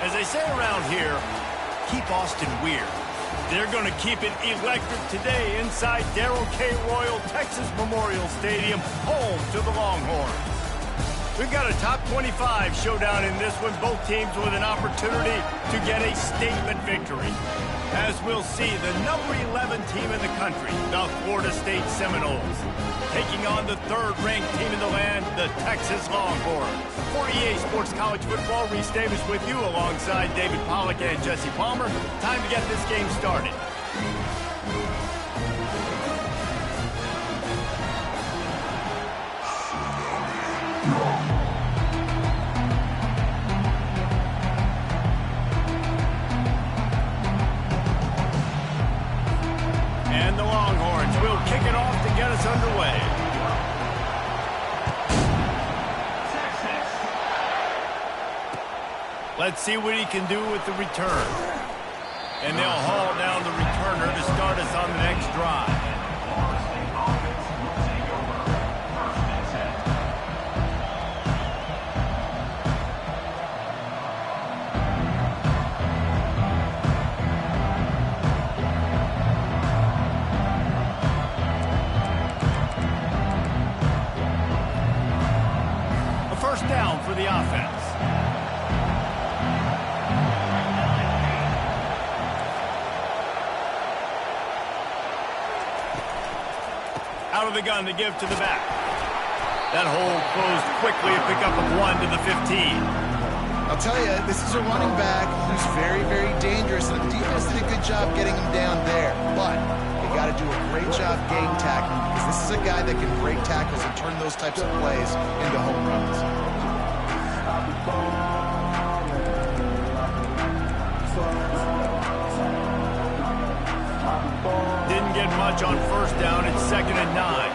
As they say around here, keep Austin weird. They're going to keep it electric today inside Darrell K. Royal Texas Memorial Stadium, home to the Longhorns. We've got a top 25 showdown in this one, both teams with an opportunity to get a statement victory. As we'll see, the number 11 team in the country, the Florida State Seminoles, taking on the third-ranked team in the land, the Texas Longhorns. For EA Sports College Football, Reese Davis with you alongside David Pollack and Jesse Palmer. Time to get this game started. And the Longhorns will kick it off to get us underway. Let's see what he can do with the return. And they'll haul down the returner to start us on the next drive. A first down for the offense. Out of the gun to give to the back. That hole closed quickly, a pickup of 1 to the 15. I'll tell you, this is a running back who's very, very dangerous, and the defense did a good job getting him down there. But they got to do a great job game tackling, because this is a guy that can break tackles and turn those types of plays into home runs. Didn't get much on first down. It's 2nd and 9.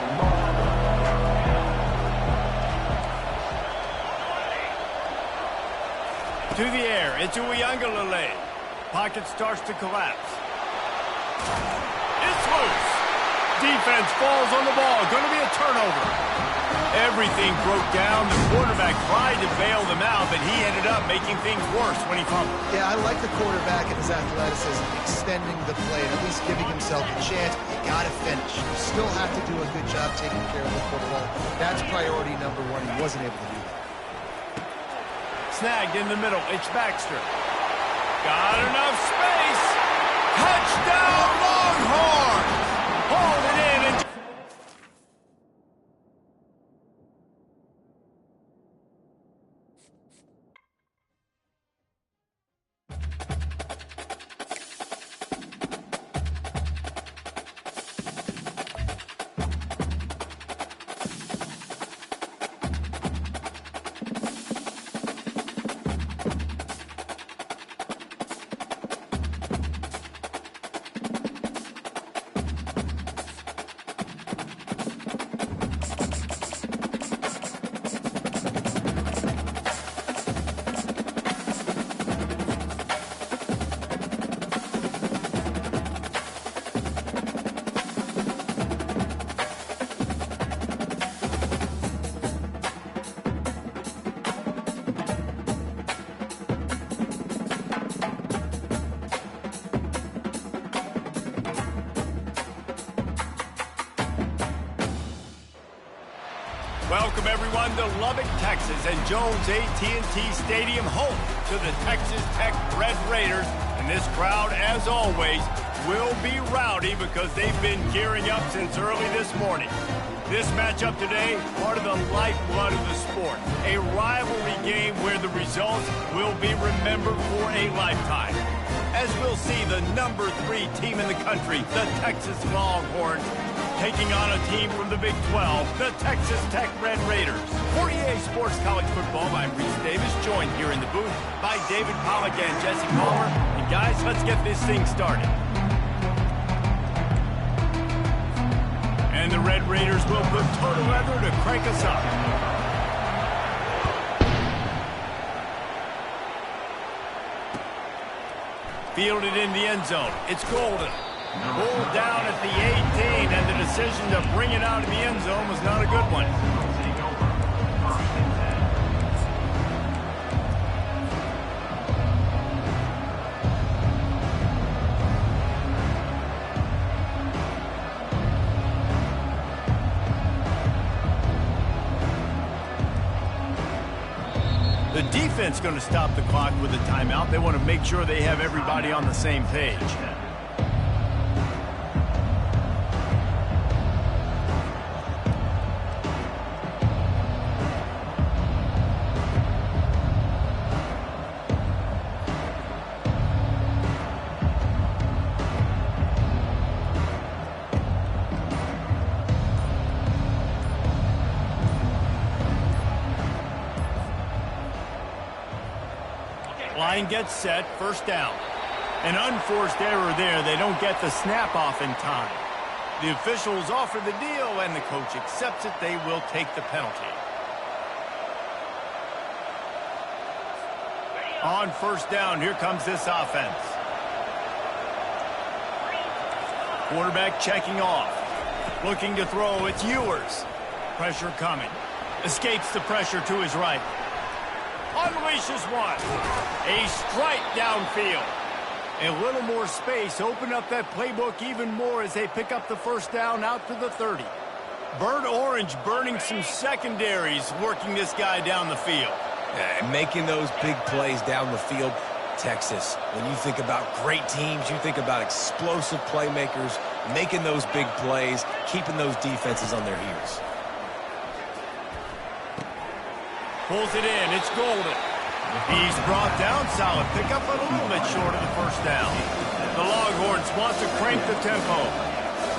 To the air. It's Uiagalelei. Pocket starts to collapse. It's loose. Defense falls on the ball. Going to be a turnover. Everything broke down. The quarterback tried to bail them out, but he ended up making things worse when he fumbled. Yeah, I like the quarterback and his athleticism, extending the play, at least giving himself a chance. You got to finish. You still have to do a good job taking care of the football. That's priority number 1. He wasn't able to do that. Snagged in the middle. It's Baxter. Got enough space. Touchdown, Longhorns! Hold it in and... Welcome, everyone, to Lubbock, Texas, and Jones AT&T Stadium, home to the Texas Tech Red Raiders. And this crowd, as always, will be rowdy because they've been gearing up since early this morning. This matchup today, part of the lifeblood of the sport. A rivalry game where the results will be remembered for a lifetime. As we'll see, the number 3 team in the country, the Texas Longhorns, taking on a team from the Big 12, the Texas Tech Red Raiders. For EA Sports College Football, I'm Reese Davis, joined here in the booth by David Pollack and Jesse Palmer. And guys, let's get this thing started. And the Red Raiders will put total leather to crank us up. Fielded in the end zone. It's Golden. Pulled down at the 18, and the decision to bring it out of the end zone was not a good one. defense going to stop the clock with a timeout. They want to make sure they have everybody on the same page. Line gets set, first down. An unforced error there. They don't get the snap off in time. The officials offer the deal, and the coach accepts it. They will take the penalty. On first down, here comes this offense. Quarterback checking off. Looking to throw, it's Ewers. Pressure coming. Escapes the pressure to his right. Unleashes one. A strike downfield. A little more space. Open up that playbook even more as they pick up the first down out to the 30. Burnt Orange burning some secondaries, working this guy down the field. And making those big plays down the field. Texas, when you think about great teams, you think about explosive playmakers, making those big plays, keeping those defenses on their heels. Pulls it in. It's Golden. He's brought down. Solid pickup, but a little bit short of the first down. The Longhorns want to crank the tempo.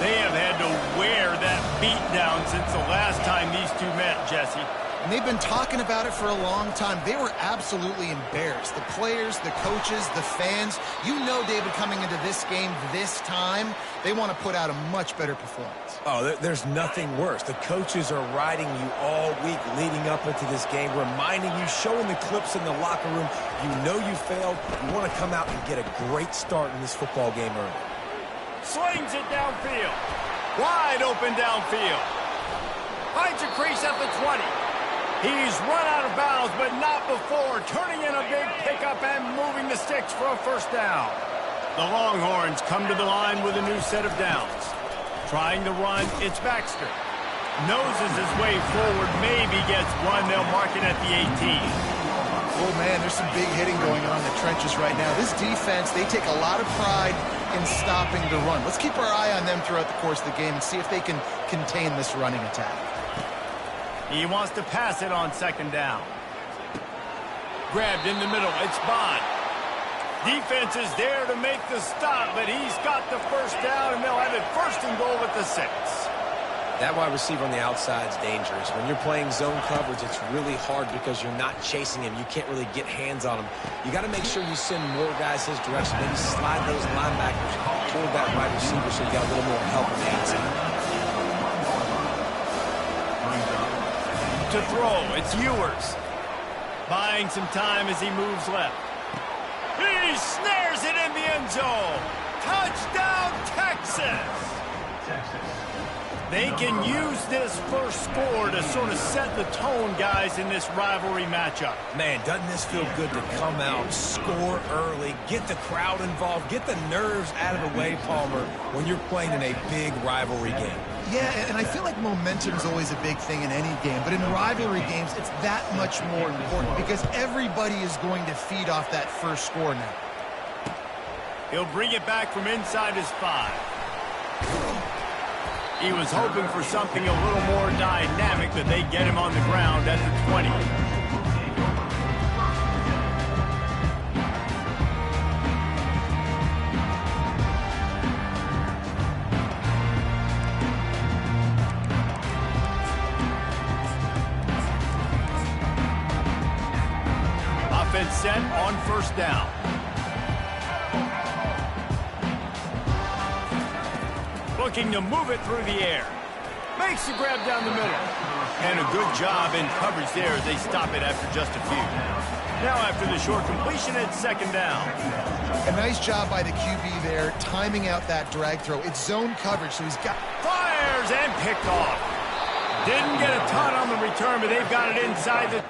They have had to wear that beat down since the last time these two met, Jesse. And they've been talking about it for a long time. They were absolutely embarrassed. The players, the coaches, the fans. You know, David, coming into this game this time, they want to put out a much better performance. Oh, there's nothing worse. The coaches are riding you all week leading up into this game, reminding you, showing the clips in the locker room. You know you failed. You want to come out and get a great start in this football game early. Slings it downfield. Wide open downfield. Finds a crease at the 20. He's run out of bounds, but not before. Turning in a big pickup and moving the sticks for a first down. The Longhorns come to the line with a new set of downs. Trying to run, it's Baxter. Noses his way forward, maybe gets one. They'll mark it at the 18. Oh, man, there's some big hitting going on in the trenches right now. This defense, they take a lot of pride in stopping the run. Let's keep our eye on them throughout the course of the game and see if they can contain this running attack. He wants to pass it on second down. Grabbed in the middle. It's Bond. Defense is there to make the stop, but he's got the first down, and they'll have it first and goal at the 6. That wide receiver on the outside is dangerous. When you're playing zone coverage, it's really hard because you're not chasing him. You can't really get hands on him. You got to make sure you send more guys his direction. Maybe slide those linebackers toward that wide receiver so you got a little more help on the outside. To throw, it's Ewers. Buying some time as he moves left. He snares it in the end zone. Touchdown, Texas! They can use this first score to sort of set the tone, guys, in this rivalry matchup. Man, doesn't this feel good to come out, score early, get the crowd involved, get the nerves out of the way, Palmer, when you're playing in a big rivalry game. Yeah, and I feel like momentum is always a big thing in any game, but in rivalry games, it's that much more important because everybody is going to feed off that first score now. He'll bring it back from inside his 5. He was hoping for something a little more dynamic, but they get him on the ground at the 20. Offense set on first down. Looking to move it through the air. Makes the grab down the middle. And a good job in coverage there as they stop it after just a few. Now after the short completion, it's second down. A nice job by the QB there, timing out that drag throw. It's zone coverage, so he's got... Fires and picked off. Didn't get a ton on the return, but they've got it inside the...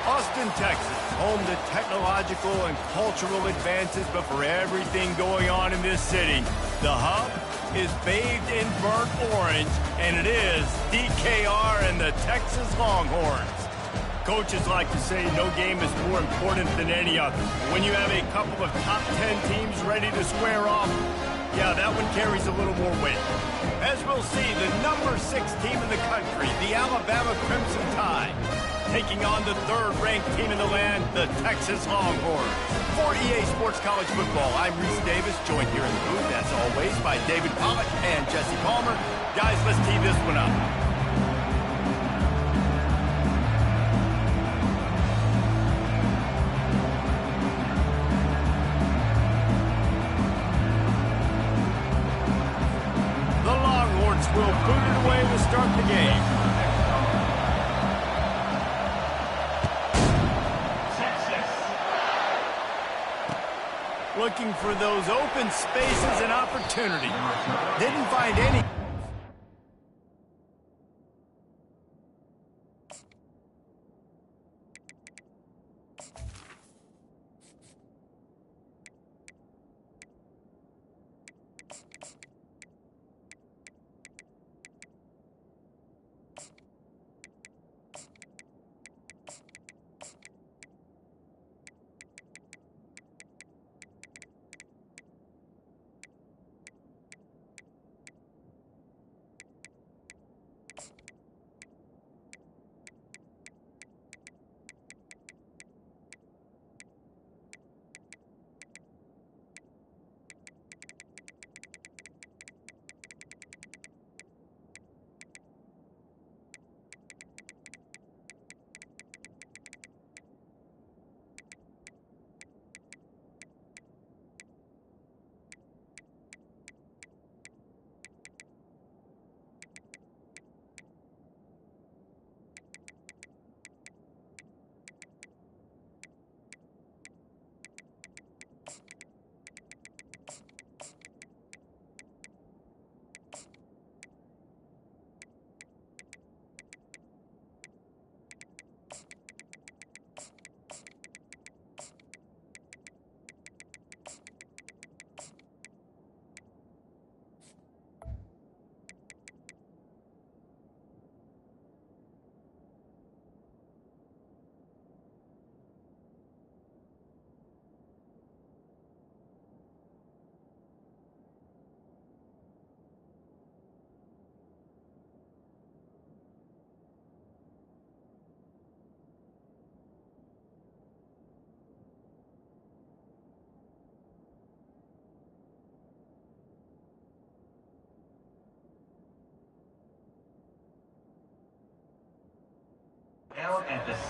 Austin, Texas, home to technological and cultural advances, but for everything going on in this city, the hub is bathed in burnt orange, and it is DKR and the Texas Longhorns. Coaches like to say no game is more important than any other. When you have a couple of top 10 teams ready to square off, yeah, that one carries a little more weight. As we'll see, the number 6 team in the country, the Alabama Crimson Tide, taking on the 3rd-ranked team in the land, the Texas Longhorns. For EA Sports College Football, I'm Reese Davis, joined here in the booth, as always, by David Pollack and Jesse Palmer. Guys, let's tee this one up. Will boot it away to start the game. Looking for those open spaces and opportunity. Didn't find any.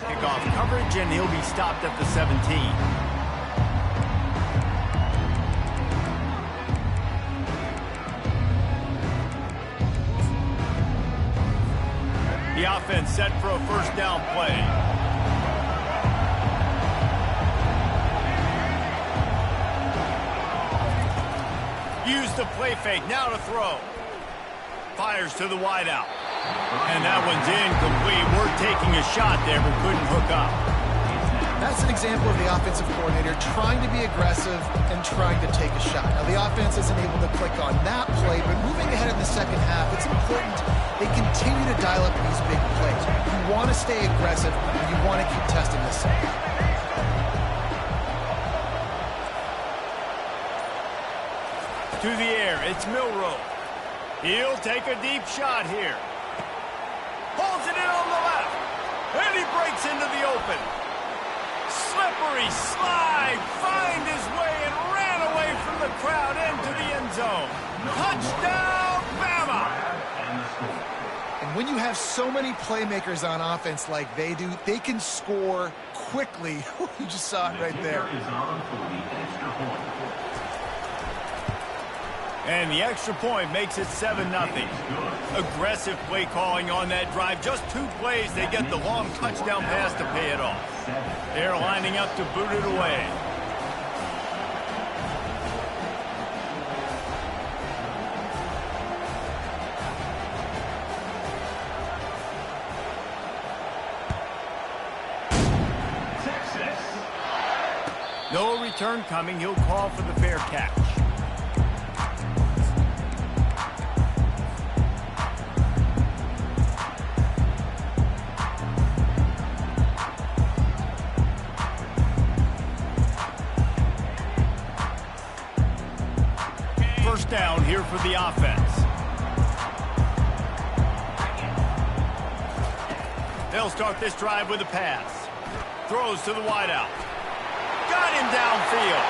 Kickoff coverage, and he'll be stopped at the 17. The offense set for a first down play. Use the play fake, now to throw. Fires to the wideout. And that one's incomplete. We're taking a shot there, but couldn't hook up. That's an example of the offensive coordinator trying to be aggressive and trying to take a shot. Now, the offense isn't able to click on that play, but moving ahead in the second half, it's important they continue to dial up these big plays. You want to stay aggressive, and you want to keep testing this side. To the air, it's Milroe. He'll take a deep shot here. Pulls it in on the left. And he breaks into the open. Slippery slide. Find his way and ran away from the crowd into the end zone. Touchdown, Bama! And when you have so many playmakers on offense like they do, they can score quickly. You just saw it right there. And the extra point makes it 7-0. Aggressive play calling on that drive. Just 2 plays, they get the long touchdown pass to pay it off. They're lining up to boot it away. No return coming. He'll call for the fair catch. First down here for the offense. They'll start this drive with a pass. Throws to the wideout. Got him downfield.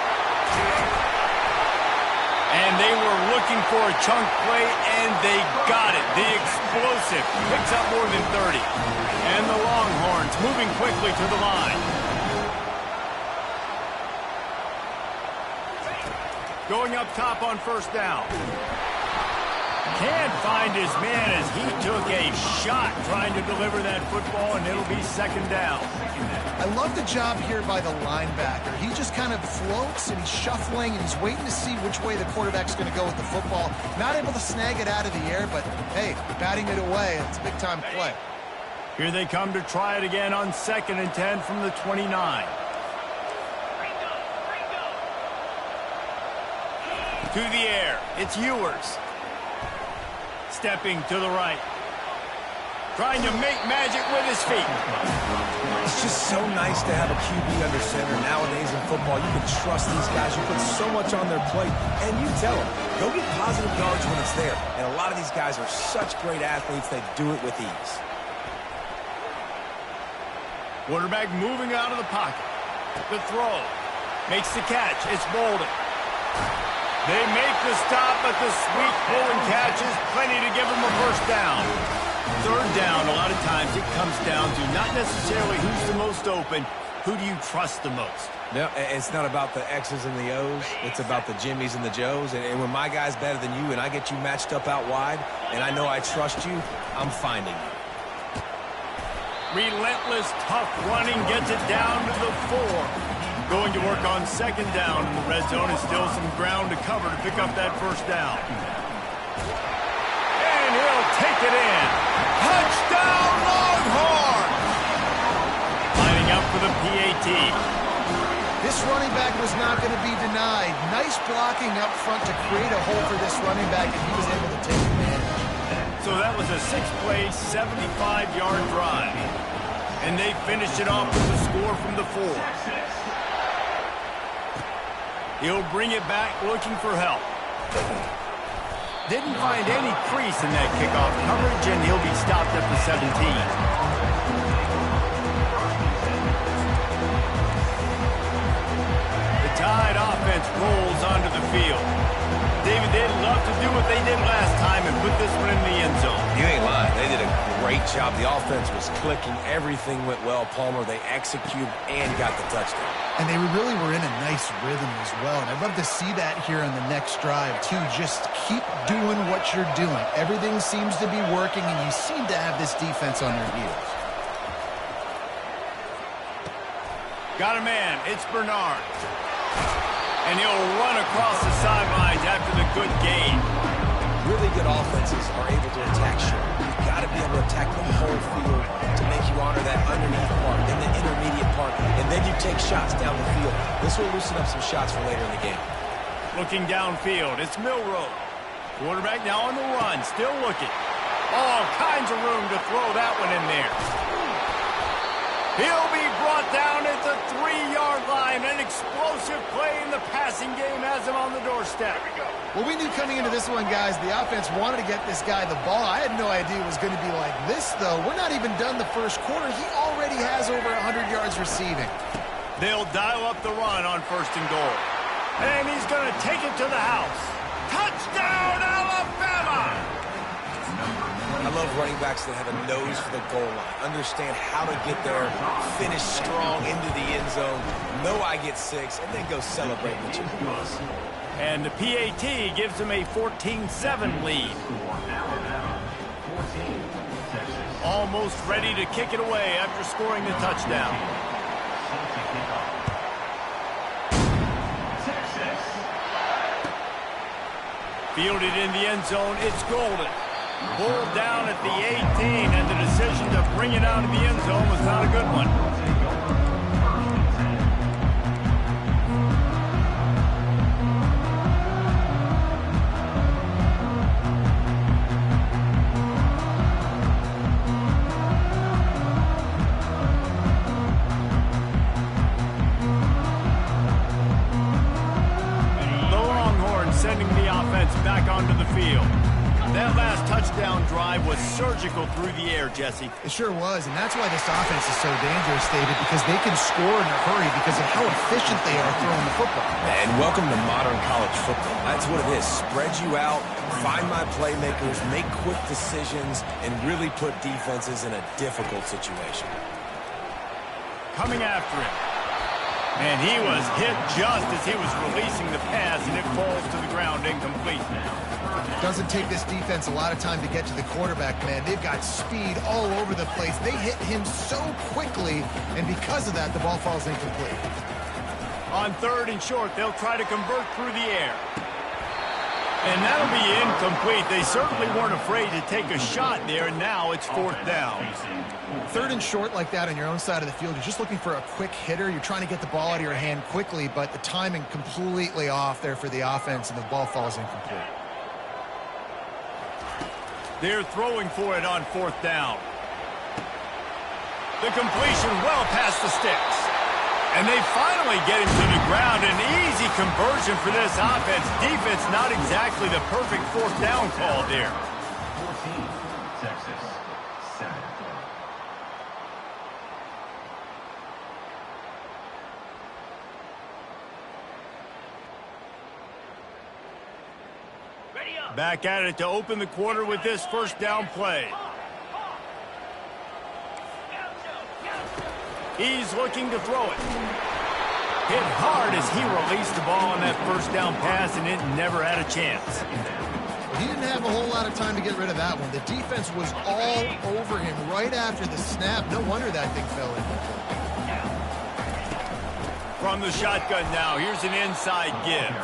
And they were looking for a chunk play, and they got it. The explosive picks up more than 30. And the Longhorns moving quickly to the line. Going up top on first down. Can't find his man as he took a shot trying to deliver that football, and it'll be second down. I love the job here by the linebacker. He just kind of floats, and he's shuffling, and he's waiting to see which way the quarterback's going to go with the football. Not able to snag it out of the air, but, hey, batting it away, it's a big-time play. Here they come to try it again on 2nd and 10 from the 29. To the air, it's Ewers. Stepping to the right. Trying to make magic with his feet. It's just so nice to have a QB under center. Nowadays in football, you can trust these guys. You put so much on their plate, and you tell them, go get positive yards when it's there. And a lot of these guys are such great athletes, they do it with ease. Quarterback moving out of the pocket. The throw. Makes the catch. It's Bolden. They make the stop, but the sweet pull and catch is plenty to give them a first down. Third down, a lot of times it comes down to not necessarily who's the most open, who do you trust the most? No, it's not about the X's and the O's. It's about the Jimmies and the Joes. And when my guy's better than you and I get you matched up out wide, and I know I trust you, I'm finding you. Relentless, tough running gets it down to the 4. Going to work on second down in the red zone, and still some ground to cover to pick up that first down. And he'll take it in. Touchdown, Longhorns! Lining up for the PAT. This running back was not going to be denied. Nice blocking up front to create a hole for this running back, and he was able to take advantage. So that was a 6-play, 75-yard drive. And they finished it off with the score from the 4. He'll bring it back looking for help. Didn't find any crease in that kickoff coverage, and he'll be stopped at the 17. The Tide offense rolls onto the field. David, they'd love to do what they did last time and put this one in the end zone. You ain't lying. They did a great job. The offense was clicking. Everything went well, Palmer. They executed and got the touchdown. And they really were in a nice rhythm as well. And I'd love to see that here on the next drive, too. Just keep doing what you're doing. Everything seems to be working, and you seem to have this defense on your heels. Got a man. It's Bernard. And he'll run across the sidelines after the good gain. Really good offenses are able to attack short. You've got to be able to attack the whole field to make you honor that underneath part and the intermediate part, and then you take shots down the field. This will loosen up some shots for later in the game. Looking downfield, it's Milroe. Quarterback now on the run, still looking. All kinds of room to throw that one in there. He'll be brought down at the 3-yard line. An explosive play in the passing game has him on the doorstep. Well, we knew coming into this one, guys, the offense wanted to get this guy the ball. I had no idea it was going to be like this, though. We're not even done the first quarter. He already has over 100 yards receiving. They'll dial up the run on 1st and goal. And he's going to take it to the house. Touchdown, Alabama! I love running backs that have a nose for the goal line. Understand how to get there, finish strong into the end zone, know I get 6, and then go celebrate with your boys. And the PAT gives them a 14-7 lead. Almost ready to kick it away after scoring the touchdown. Fielded in the end zone, it's Golden. Pulled down at the 18, and the decision to bring it out of the end zone was not a good one. onto the field. That last touchdown drive was surgical through the air, Jesse. It sure was, and that's why this offense is so dangerous, David, because they can score in a hurry because of how efficient they are throwing the football. And welcome to modern college football. That's what it is. Spread you out, find my playmakers, make quick decisions, and really put defenses in a difficult situation. Coming after him. And he was hit just as he was releasing the pass, and it falls to the ground incomplete. Doesn't take this defense a lot of time to get to the quarterback, man. They've got speed all over the place. They hit him so quickly, and because of that, the ball falls incomplete. On 3rd and short, they'll try to convert through the air. And that'll be incomplete. They certainly weren't afraid to take a shot there, and now it's 4th down. 3rd and short like that on your own side of the field, you're just looking for a quick hitter. You're trying to get the ball out of your hand quickly, but the timing completely off there for the offense, and the ball falls incomplete. They're throwing for it on 4th down. The completion well past the sticks. And they finally get him to the ground. An easy conversion for this offense. Defense not exactly the perfect 4th down call there. 14, Texas, 7. Back at it to open the quarter with this 1st down play. He's looking to throw it. Hit hard as he released the ball on that 1st down pass, and it never had a chance. He didn't have a whole lot of time to get rid of that one. The defense was all over him right after the snap. No wonder that thing fell in. From the shotgun now, here's an inside give.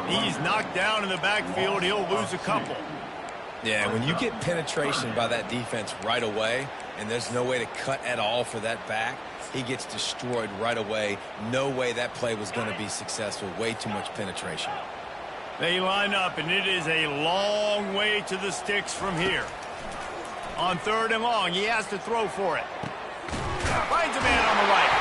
He's knocked down in the backfield. He'll lose a couple. Yeah, when you get penetration by that defense right away, and there's no way to cut at all for that back, he gets destroyed right away. No way that play was going to be successful. Way too much penetration. They line up, and it is a long way to the sticks from here. On 3rd and long, he has to throw for it. Finds a man on the right.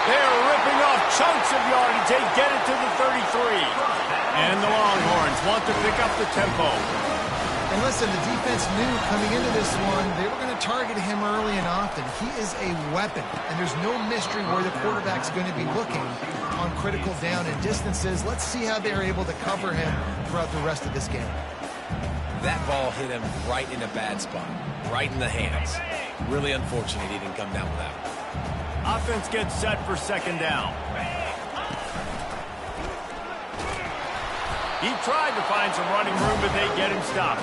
They're ripping off chunks of yardage. They get it to the 33. And the Longhorns want to pick up the tempo. And listen, the defense knew coming into this one, they were going to target him early and often. He is a weapon, and there's no mystery where the quarterback's going to be looking on critical down and distances. Let's see how they're able to cover him throughout the rest of this game. That ball hit him right in a bad spot, right in the hands. Really unfortunate he didn't come down with that one. Offense gets set for 2nd down. He tried to find some running room, but they get him stopped.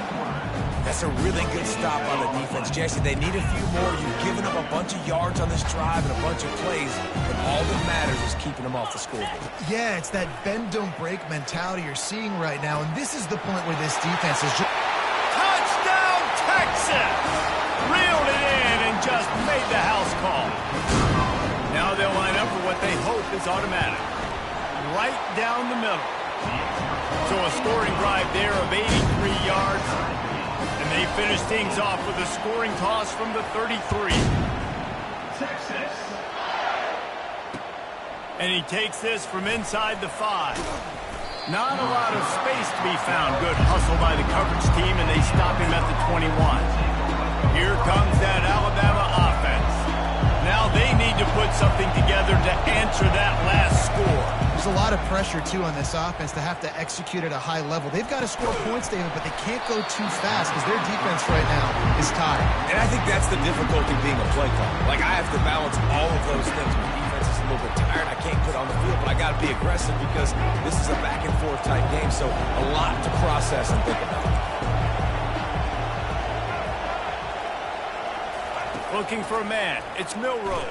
That's a really good stop on the defense. Jesse, they need a few more. You've given up a bunch of yards on this drive and a bunch of plays, but all that matters is keeping them off the scoreboard. Yeah, it's that bend-don't-break mentality you're seeing right now, and this is the point where this defense is just... Touchdown, Texas! Reeled it in and just made the house call. Now they'll line up for what they hope is automatic. Right down the middle. So a scoring drive there of 83 yards. And they finish things off with a scoring toss from the 33. Texas. And he takes this from inside the 5. Not a lot of space to be found. Good hustle by the coverage team, and they stop him at the 21. Here comes that Alabama offense. Now they need to put something together to answer that last score. There's a lot of pressure, too, on this offense to have to execute at a high level. They've got to score points, David, but they can't go too fast because their defense right now is tired. And I think that's the difficulty being a play caller. Like, I have to balance all of those things. My defense is a little bit tired. I can't put on the field, but I got to be aggressive because this is a back-and-forth type game, so a lot to process and think about. Looking for a man. It's Milroe.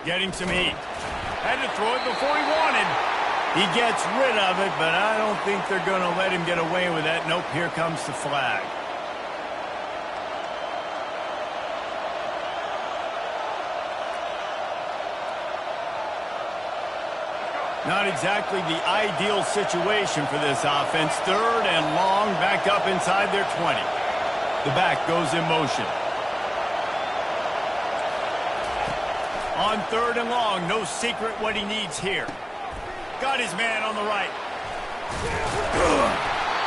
Getting some heat. Had to throw it before he wanted. He gets rid of it, but I don't think they're going to let him get away with that. Nope, here comes the flag. Not exactly the ideal situation for this offense. 3rd and long, back up inside their 20. The back goes in motion. On 3rd and long, no secret what he needs here. Got his man on the right.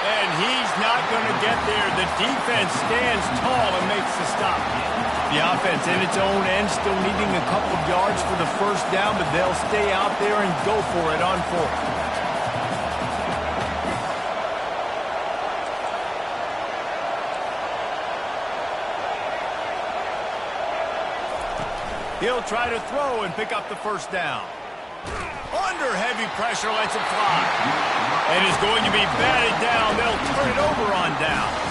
And he's not going to get there. The defense stands tall and makes the stop. The offense in its own end still needing a couple of yards for the first down, but they'll stay out there and go for it on fourth. He'll try to throw and pick up the first down. Under heavy pressure, lets it fly. And is going to be batted down. They'll turn it over on downs.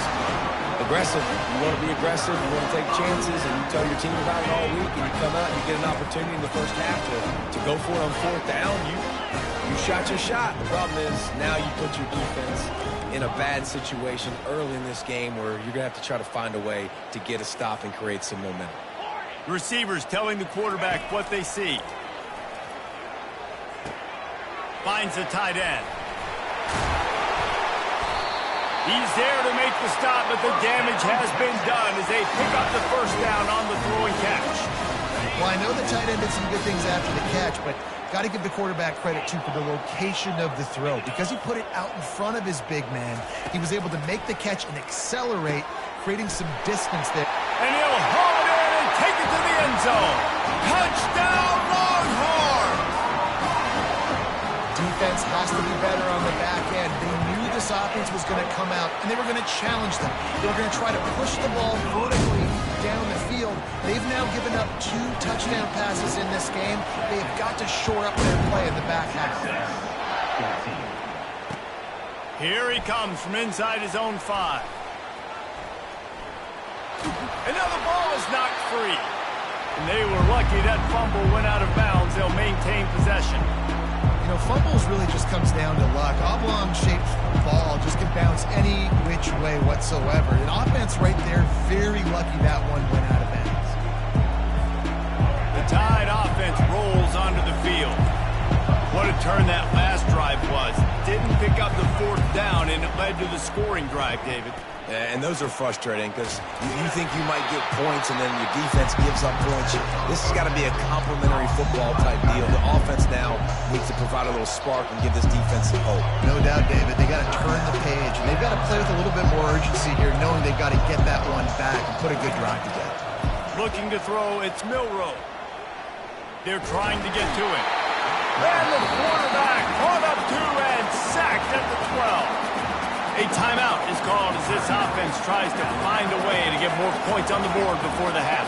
Aggressive. You want to be aggressive. You want to take chances, and you tell your team about it all week, and you come out and you get an opportunity in the first half to go for it on fourth down. You shot your shot. The problem is now you put your defense in a bad situation early in this game where you're going to have to try to find a way to get a stop and create some momentum. Receivers telling the quarterback what they see. Finds the tight end. He's there to make the stop, but the damage has been done as they pick up the first down on the throw and catch. Well, I know the tight end did some good things after the catch, but got to give the quarterback credit, too, for the location of the throw. Because he put it out in front of his big man, he was able to make the catch and accelerate, creating some distance there. And he'll haul it in and take it to the end zone. Touchdown, Longhorn! Defense has to be better on the back end. They knew this offense was going to come out, and they were going to challenge them. They were going to try to push the ball vertically down the field. They've now given up 2 touchdown passes in this game. They've got to shore up their play in the back half. Here he comes from inside his own 5. And now the ball is knocked free. And they were lucky that fumble went out of bounds. They'll maintain possession. You know, fumbles really just comes down to luck. Oblong-shaped ball just can bounce any which way whatsoever. An offense right there, very lucky that one went out of bounds. The Tide offense rolls onto the field. What a turn that last drive was. Didn't pick up the fourth down, and it led to the scoring drive, David. And those are frustrating because you think you might get points and then your defense gives up points. This has got to be a complementary football type deal. The offense now needs to provide a little spark and give this defense some hope. No doubt, David. They got to turn the page, and they've got to play with a little bit more urgency here, knowing they've got to get that one back and put a good drive together. Looking to throw, it's Milroe. They're trying to get to it. And the quarterback caught up to and sacked at the 12. A timeout is called as this offense tries to find a way to get more points on the board before the half.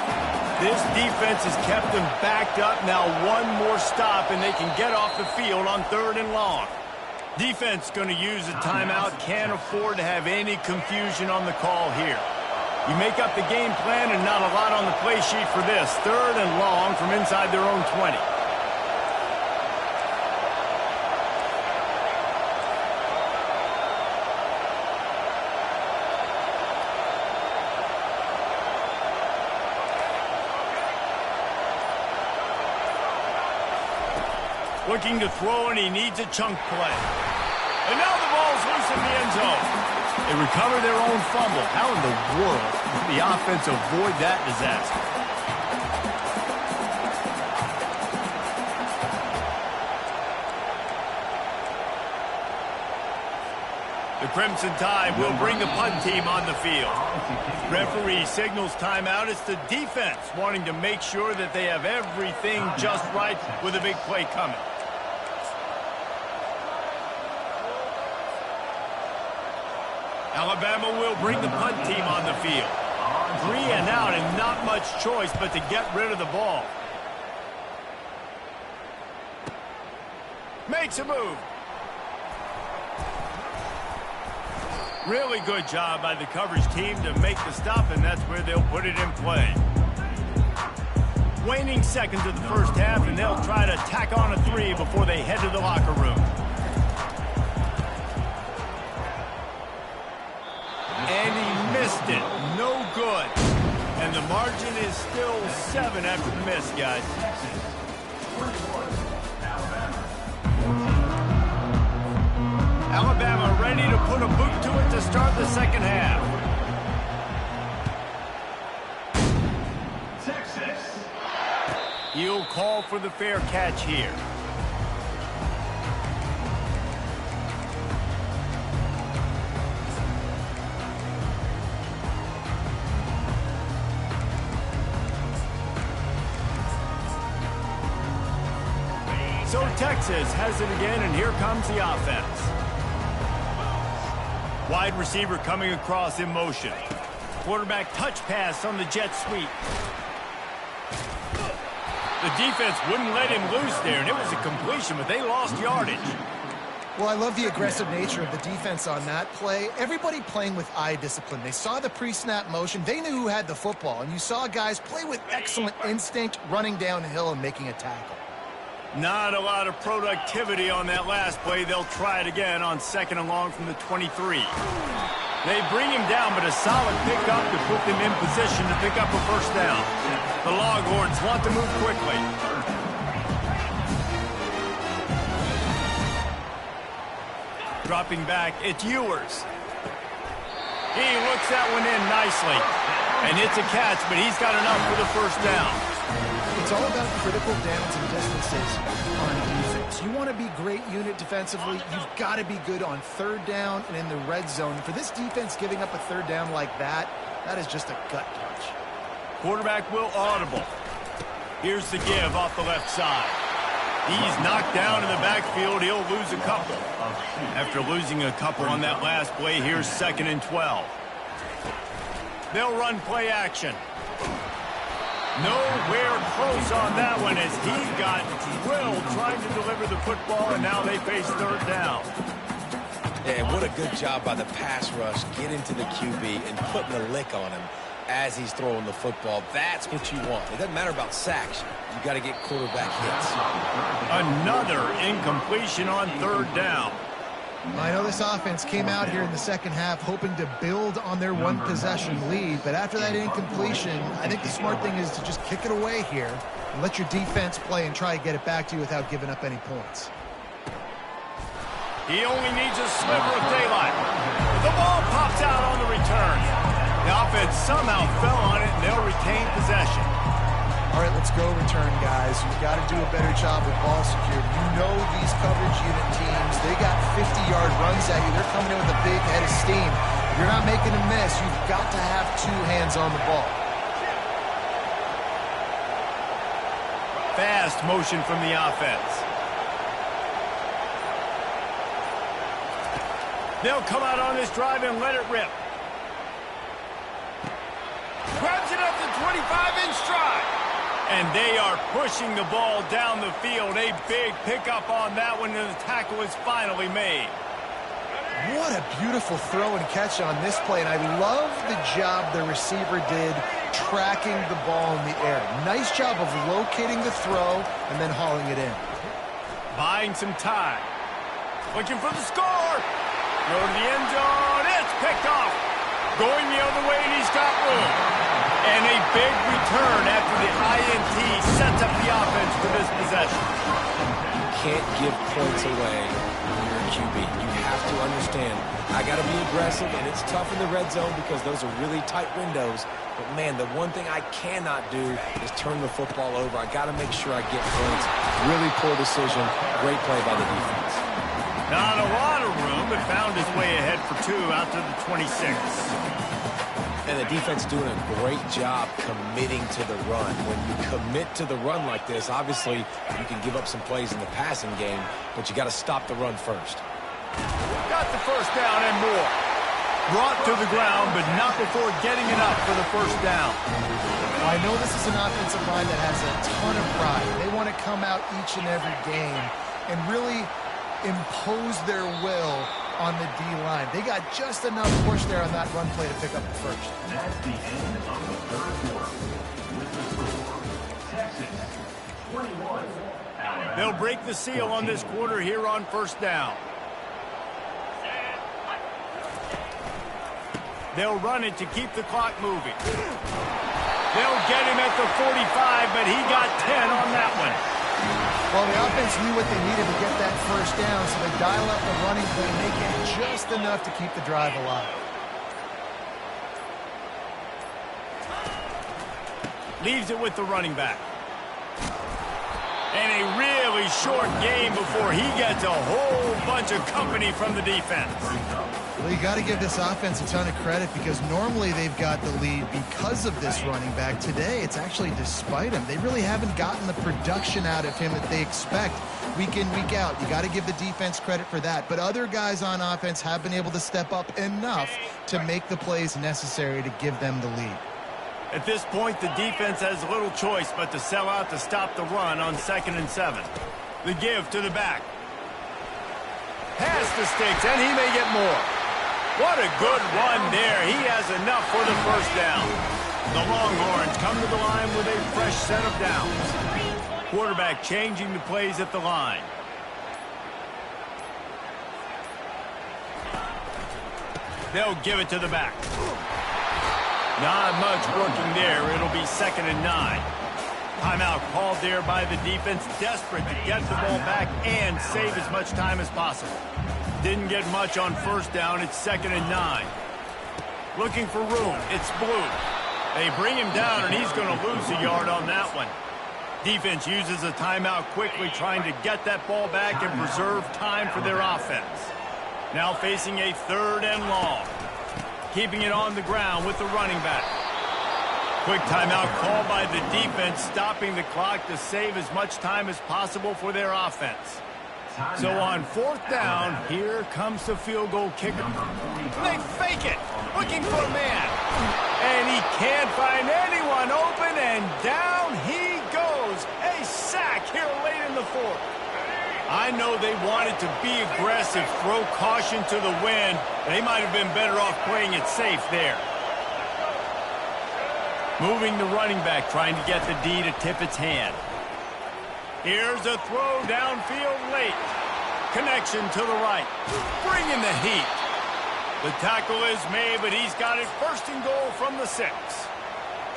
This defense has kept them backed up. Now one more stop and they can get off the field on 3rd and long. Defense going to use a timeout. Can't afford to have any confusion on the call here. You make up the game plan and not a lot on the play sheet for this. 3rd and long from inside their own 20. Looking to throw, and he needs a chunk play. And now the ball's loose in the end zone. They recover their own fumble. How in the world did the offense avoid that disaster? The Crimson Tide will bring the punt team on the field. Referee signals timeout. It's the defense wanting to make sure that they have everything just right with a big play coming. Alabama will bring the punt team on the field. 3 and out and not much choice but to get rid of the ball. Makes a move. Really good job by the coverage team to make the stop, and that's where they'll put it in play. Waning seconds of the first half, and they'll try to tack on a 3 before they head to the locker room. And he missed it. No good. And the margin is still 7 after the miss, guys. Alabama ready to put a boot to it to start the second half. Texas. He'll call for the fair catch here. So Texas has it again, and here comes the offense. Wide receiver coming across in motion. Quarterback touch pass on the jet sweep. The defense wouldn't let him loose there, and it was a completion, but they lost yardage. Well, I love the aggressive nature of the defense on that play. Everybody playing with eye discipline. They saw the pre-snap motion. They knew who had the football, and you saw guys play with excellent instinct, running downhill and making a tackle. Not a lot of productivity on that last play. They'll try it again on 2nd and long from the 23. They bring him down, but a solid pickup to put them in position to pick up a first down. The Longhorns want to move quickly. Dropping back, it's Ewers. He looks that one in nicely. And it's a catch, but he's got enough for the first down. It's all about critical downs and distances on defense. You want to be great unit defensively, you've got to be good on 3rd down and in the red zone. For this defense giving up a 3rd down like that, that is just a gut punch. Quarterback will audible. Here's the give off the left side. He's knocked down in the backfield. He'll lose a couple. After losing a couple on that last play, here's 2nd and 12. They'll run play action. Nowhere close on that one as he got drilled trying to deliver the football, and now they face 3rd down. Yeah, what a good job by the pass rush, getting to the QB and putting a lick on him as he's throwing the football. That's what you want. It doesn't matter about sacks. You got to get quarterback hits. Another incompletion on 3rd down. I know this offense came out here in the second half hoping to build on their one-possession lead, but after that incompletion, I think the smart thing is to just kick it away here and let your defense play and try to get it back to you without giving up any points. He only needs a sliver of daylight. The ball pops out on the return. The offense somehow fell on it, and they'll retain possession. All right, let's go return, guys. You've got to do a better job with ball security. You know these coverage unit teams, they got 50-yard runs at you. They're coming in with a big head of steam. If you're not making a miss, you've got to have 2 hands on the ball. Fast motion from the offense. They'll come out on this drive and let it rip. Grabs it up to 25 in stride. And they are pushing the ball down the field. A big pickup on that one, and the tackle is finally made. What a beautiful throw and catch on this play, and I love the job the receiver did tracking the ball in the air. Nice job of locating the throw and then hauling it in. Buying some time. Looking for the score. Go to the end zone. It's picked off. Going the other way, and he's got room. And a big return after the INT sets up the offense for this possession. You can't give points away when you're a QB. You have to understand, I got to be aggressive, and it's tough in the red zone because those are really tight windows. But, man, the one thing I cannot do is turn the football over. I got to make sure I get points. Really poor decision. Great play by the defense. Not a lot of room, but found his way ahead for 2 out to the 26. And the defense doing a great job committing to the run. When you commit to the run like this, obviously you can give up some plays in the passing game, but you got to stop the run first. Got the first down and more. Brought to the ground, but not before getting it up for the first down. I know this is an offensive line that has a ton of pride. They want to come out each and every game and really impose their will on the D-line. They got just enough push there on that run play to pick up the first. That's the end of the 3rd quarter. With the score, Texas 21. Alabama. They'll break the seal on this quarter here on first down. They'll run it to keep the clock moving. They'll get him at the 45, but he got 10 on that one. Well, the offense knew what they needed to get that first down, so they dial up the running play and make it just enough to keep the drive alive. Leaves it with the running back. And a really short game before he gets a whole bunch of company from the defense. Well, you got to give this offense a ton of credit because normally they've got the lead because of this running back. Today, it's actually despite him. They really haven't gotten the production out of him that they expect week in, week out. You got to give the defense credit for that. But other guys on offense have been able to step up enough to make the plays necessary to give them the lead. At this point, the defense has little choice but to sell out to stop the run on 2nd and 7. The give to the back. Pass the sticks, and he may get more. What a good run there. He has enough for the first down. The Longhorns come to the line with a fresh set of downs. Quarterback changing the plays at the line. They'll give it to the back. Not much working there. It'll be 2nd and 9. Timeout called there by the defense, desperate to get the ball back and save as much time as possible. Didn't get much on first down. It's 2nd and 9. Looking for room. It's Blue. They bring him down, and he's going to lose a yard on that one. Defense uses a timeout quickly, trying to get that ball back and preserve time for their offense. Now facing a 3rd and long. Keeping it on the ground with the running back. Quick timeout called by the defense, stopping the clock to save as much time as possible for their offense. So on 4th down, here comes the field goal kicker. They fake it, looking for a man. And he can't find anyone open, and down he goes. A sack here late in the 4th. I know they wanted to be aggressive, throw caution to the wind. They might have been better off playing it safe there. Moving the running back, trying to get the D to tip its hand. Here's a throw downfield late. Connection to the right. Bringing the heat. The tackle is made, but he's got it 1st and goal from the 6.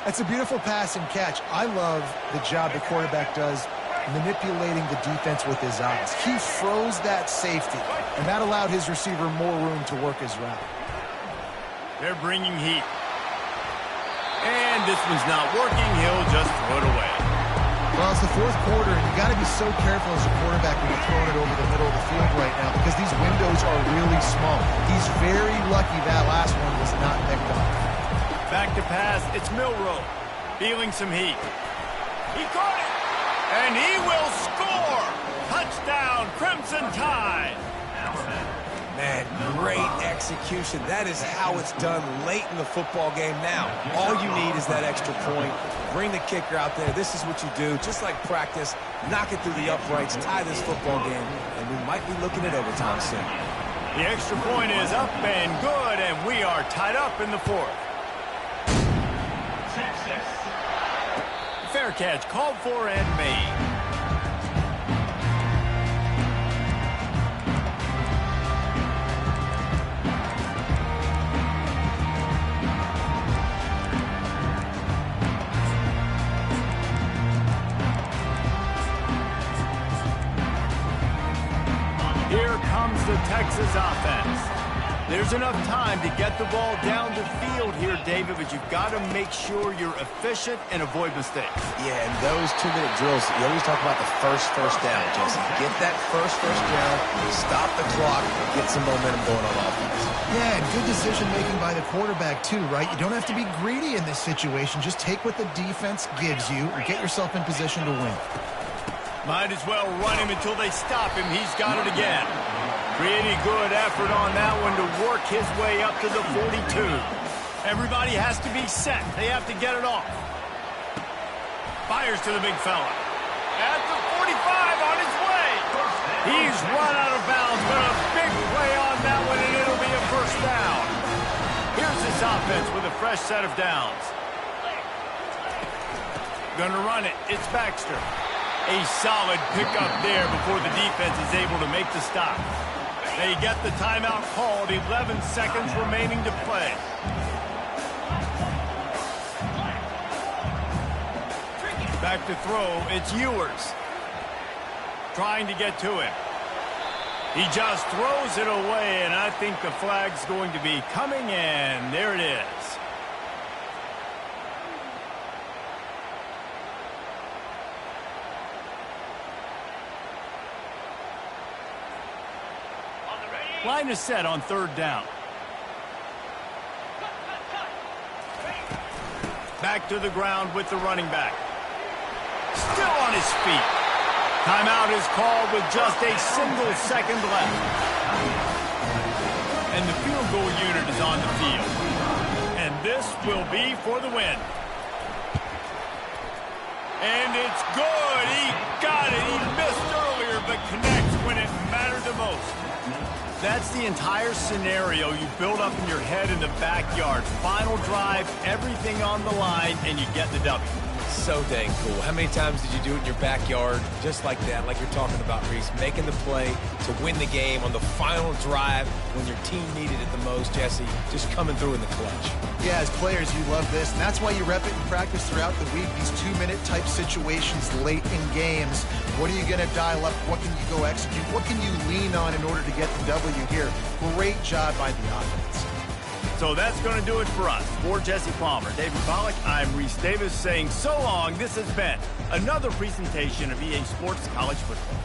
That's a beautiful pass and catch. I love the job the quarterback does manipulating the defense with his eyes. He froze that safety, and that allowed his receiver more room to work his route. They're bringing heat. And this one's not working. He'll just throw it away. Well, it's the 4th quarter, and you got to be so careful as a quarterback when you're throwing it over the middle of the field right now because these windows are really small. He's very lucky that last one was not picked up. Back to pass. It's Milroe. Feeling some heat. He caught it. And he will score! Touchdown, Crimson Tide! Man, great execution. That is how it's done late in the football game now. All you need is that extra point. Bring the kicker out there. This is what you do. Just like practice, knock it through the uprights, tie this football game, and we might be looking at overtime soon. The extra point is up and good, and we are tied up in the 4th. Fair catch called for and made. Here comes the Texas offense. There's enough time to get the ball down the field here, David, but you've got to make sure you're efficient and avoid mistakes. Yeah, and those 2-minute drills, you always talk about the first down, Jesse. Get that first down, stop the clock, get some momentum going on offense. Yeah, and good decision-making by the quarterback, too, right? You don't have to be greedy in this situation. Just take what the defense gives you and get yourself in position to win. Might as well run him until they stop him. He's got it again. Pretty good effort on that one to work his way up to the 42. Everybody has to be set. They have to get it off. Fires to the big fella. At the 45 on his way. He's run out of bounds, but a big play on that one, and it'll be a 1st down. Here's this offense with a fresh set of downs. Gonna run it. It's Baxter. A solid pickup there before the defense is able to make the stop. They get the timeout called. 11 seconds remaining to play. Back to throw. It's Ewers. Trying to get to him. He just throws it away, and I think the flag's going to be coming in. There it is. Line is set on 3rd down. Back to the ground with the running back. Still on his feet. Timeout is called with just a single second left. And the field goal unit is on the field. And this will be for the win. And it's good. He got it. He missed earlier, but connects when it mattered the most. That's the entire scenario you build up in your head in the backyard. Final drive, everything on the line, and you get the W. So dang cool. How many times did you do it in your backyard just like that, like you're talking about, Reese, making the play to win the game on the final drive when your team needed it the most, Jesse, just coming through in the clutch. Yeah, as players, you love this, and that's why you rep it in practice throughout the week, these 2-minute type situations late in games. What are you going to dial up? What can you go execute? What can you lean on in order to get the W here? Great job by the offense. So that's going to do it for us. For Jesse Palmer, David Pollack, I'm Reese Davis saying so long. This has been another presentation of EA Sports College Football.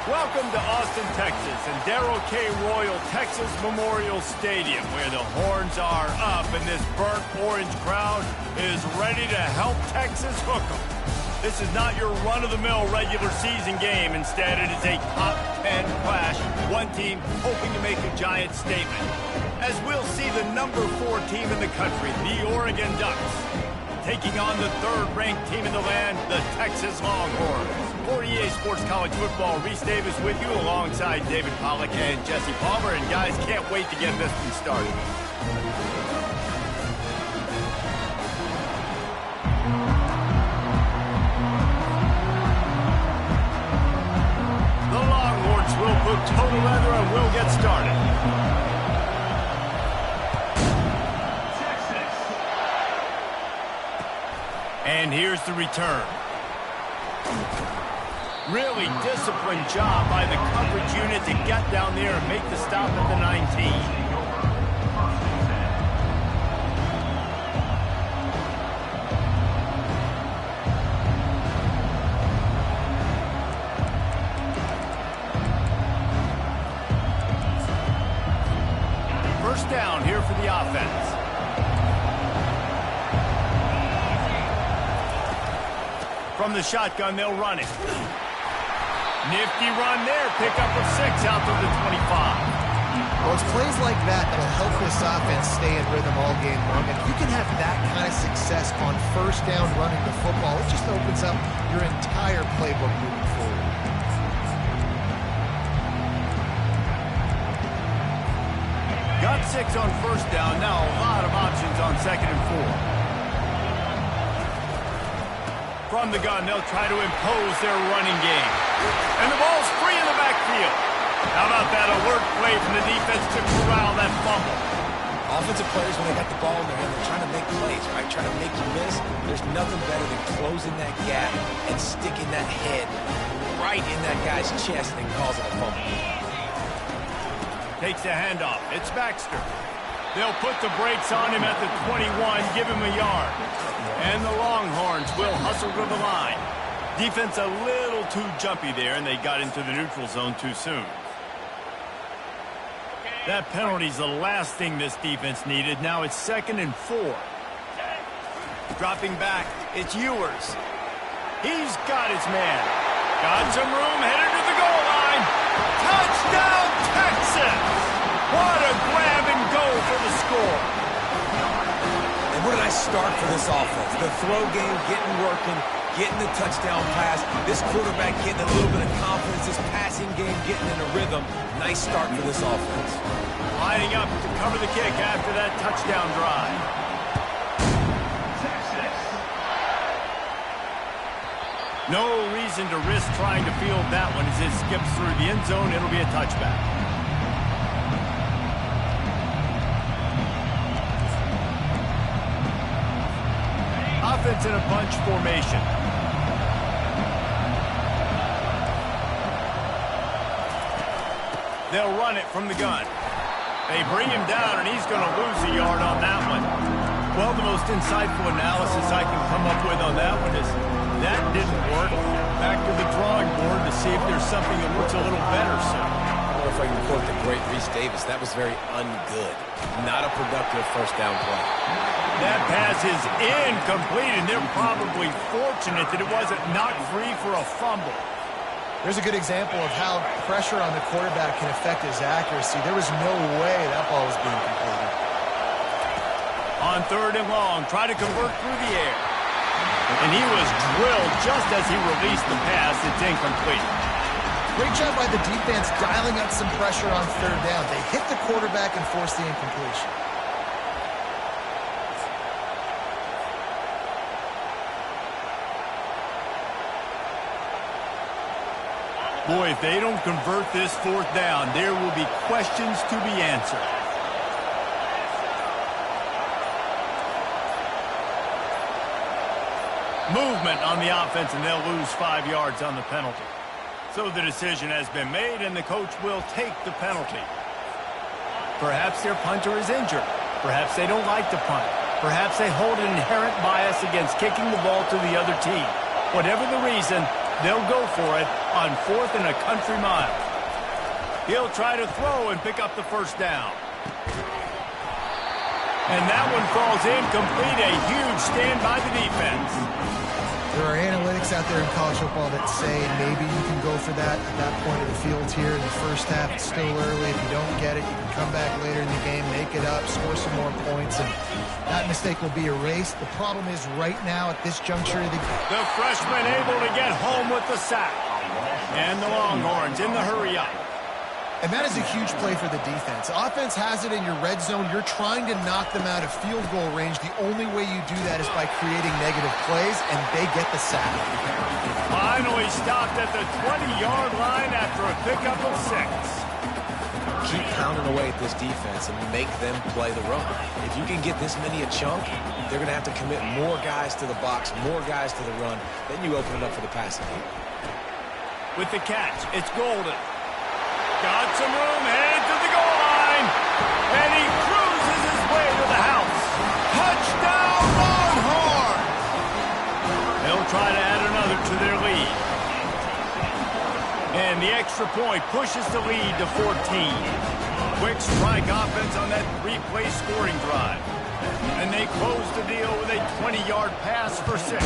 Welcome to Austin, Texas, and Darrell K. Royal Texas Memorial Stadium, where the horns are up and this burnt orange crowd is ready to help Texas hook 'em. This is not your run-of-the-mill regular season game. Instead, it is a top 10 clash, one team hoping to make a giant statement. As we'll see the number 4 team in the country, the Oregon Ducks, taking on the third-ranked team in the land, the Texas Longhorns. For EA Sports College Football, Reese Davis with you alongside David Pollack and Jesse Palmer. And guys, can't wait to get this one started. The Longhorns we'll put total leather and we'll get started. And here's the return. Really disciplined job by the coverage unit to get down there and make the stop at the 19. First down here for the offense. From the shotgun, they'll run it. Nifty run there. Pickup of 6 out to the 25. Well, it's plays like that that'll help this offense stay in rhythm all game long. And if you can have that kind of success on first down running the football, it just opens up your entire playbook moving forward. Got 6 on first down. Now a lot of options on 2nd and 4. From the gun, they'll try to impose their running game. And the ball's free in the backfield. How about that alert play from the defense to corral that fumble? Offensive players, when they got the ball in their hand, they're trying to make plays, right? Trying to make you miss. There's nothing better than closing that gap and sticking that head right in that guy's chest and causing a fumble. Takes a handoff. It's Baxter. They'll put the brakes on him at the 21, give him a yard. And the Longhorns will hustle to the line. Defense a little too jumpy there, and they got into the neutral zone too soon. That penalty's the last thing this defense needed. Now it's 2nd and 4. Dropping back, it's Ewers. He's got his man. Got some room, headed to the goal line. Touchdown, Texas! What a grab and go for the score. And where did I start for this offense? The throw game getting working, getting the touchdown pass. This quarterback getting a little bit of confidence. This passing game getting in a rhythm. Nice start for this offense. Lining up to cover the kick after that touchdown drive. No reason to risk trying to field that one as it skips through the end zone. It'll be a touchback. Offense in a bunch formation. They'll run it from the gun. They bring him down, and he's going to lose a yard on that one. Well, the most insightful analysis I can come up with on that one is that didn't work. Back to the drawing board to see if there's something that looks a little better, sir. Or if I can quote the great Reese Davis, that was very ungood. Not a productive first down play. That pass is incomplete, and they're probably fortunate that it wasn't knocked free for a fumble. There's a good example of how pressure on the quarterback can affect his accuracy. There was no way that ball was being completed. On 3rd and long, try to convert through the air. And he was drilled just as he released the pass. It's incomplete. Great job by the defense dialing up some pressure on 3rd down. They hit the quarterback and forced the incompletion. Boy, if they don't convert this 4th down, there will be questions to be answered. Movement on the offense, and they'll lose 5 yards on the penalty. So the decision has been made, and the coach will take the penalty. Perhaps their punter is injured. Perhaps they don't like to punt. Perhaps they hold an inherent bias against kicking the ball to the other team. Whatever the reason, they'll go for it on 4th and a country mile. He'll try to throw and pick up the first down. And that one falls incomplete. A huge stand by the defense. There are analytics out there in college football that say maybe you can go for that at that point of the field here in the first half. It's still early. If you don't get it, you can come back later in the game, make it up, score some more points, and that mistake will be erased. The problem is right now at this juncture of the game. The freshman able to get home with the sack. And the Longhorns in the hurry up. And that is a huge play for the defense. Offense has it in your red zone. You're trying to knock them out of field goal range. The only way you do that is by creating negative plays, and they get the sack. Finally stopped at the 20-yard line after a pickup of 6. Keep pounding away at this defense and make them play the run. If you can get this many a chunk, they're going to have to commit more guys to the box, more guys to the run. Then you open it up for the passing game. With the catch, it's Golden. Got some room, headed to the goal line. And he cruises his way to the house. Touchdown, Longhorn! They'll try to add another to their lead. And the extra point pushes the lead to 14. Quick strike offense on that 3-play scoring drive. And they close the deal with a 20-yard pass for 6.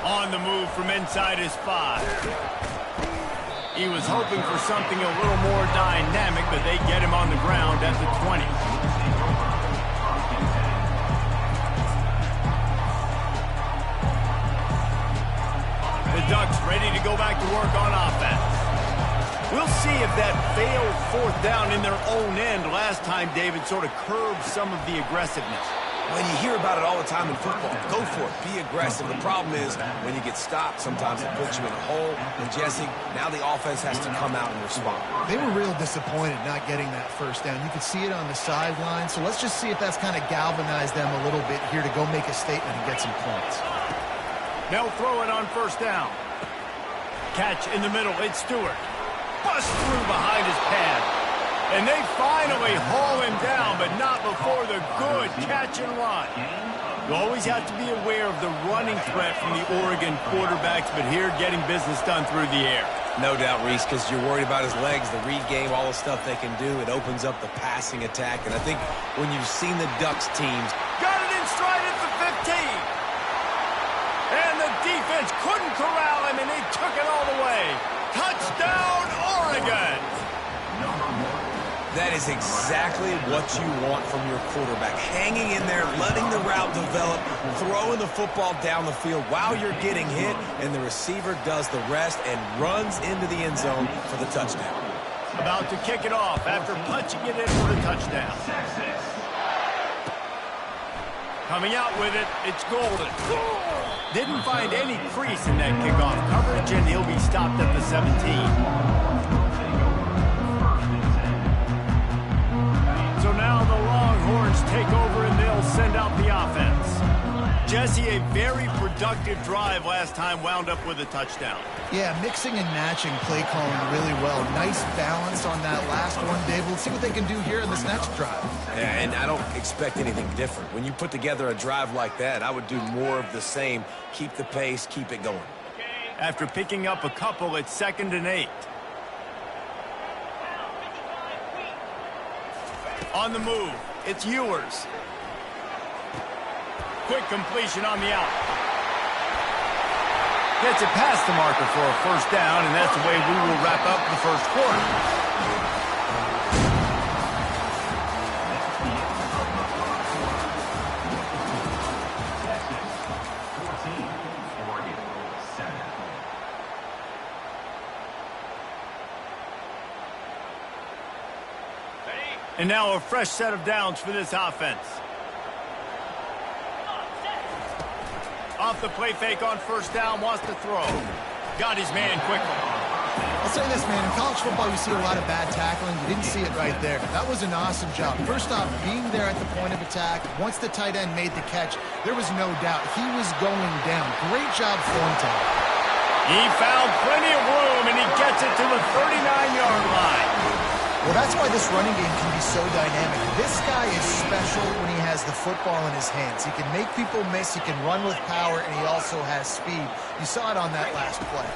On the move from inside his 5. He was hoping for something a little more dynamic, but they get him on the ground at the 20. The Ducks ready to go back to work on offense. We'll see if that failed 4th down in their own end last time, David, sort of curbed some of the aggressiveness. When you hear about it all the time in football, go for it. Be aggressive. The problem is when you get stopped, sometimes it puts you in a hole. And, Jesse, now the offense has to come out and respond. They were real disappointed not getting that 1st down. You could see it on the sideline. So let's just see if that's kind of galvanized them a little bit here to go make a statement and get some points. They'll throw it on 1st down. Catch in the middle. It's Stewart. Bust through behind his pad. And they finally haul him down, but not before the good catch and run. You always have to be aware of the running threat from the Oregon quarterbacks, but here getting business done through the air. No doubt, Reese, because you're worried about his legs, the read game, all the stuff they can do. It opens up the passing attack. And I think when you've seen the Ducks teams... Got it in stride at the 15. And the defense couldn't corral him, and he took it all the way. Touchdown, Oregon! That is exactly what you want from your quarterback. Hanging in there, letting the route develop, throwing the football down the field while you're getting hit, and the receiver does the rest and runs into the end zone for the touchdown. About to kick it off after punching it in for the touchdown. Coming out with it, it's Golden. Didn't find any crease in that kickoff coverage, and he'll be stopped at the 17. So now the Longhorns take over and they'll send out the offense. Jesse, a very productive drive last time wound up with a touchdown. Yeah, mixing and matching play calling really well. Nice balance on that last one, Dave. Let's see what they can do here in this next drive. Yeah, and I don't expect anything different. When you put together a drive like that, I would do more of the same. Keep the pace, keep it going. After picking up a couple, it's 2nd and 8. On the move, it's Ewers. Quick completion on the out. Gets it past the marker for a 1st down, and that's the way we will wrap up the 1st quarter. And now a fresh set of downs for this offense. Off the play fake on 1st down, wants to throw. Got his man quickly. I'll say this, man. In college football, you see a lot of bad tackling. You didn't see it right there. That was an awesome job. First off, being there at the point of attack. Once the tight end made the catch, there was no doubt he was going down. Great job form time. He found plenty of room, and he gets it to the 39-yard line. Well, that's why this running game can be so dynamic. This guy is special when he has the football in his hands. He can make people miss, he can run with power, and he also has speed. You saw it on that last play.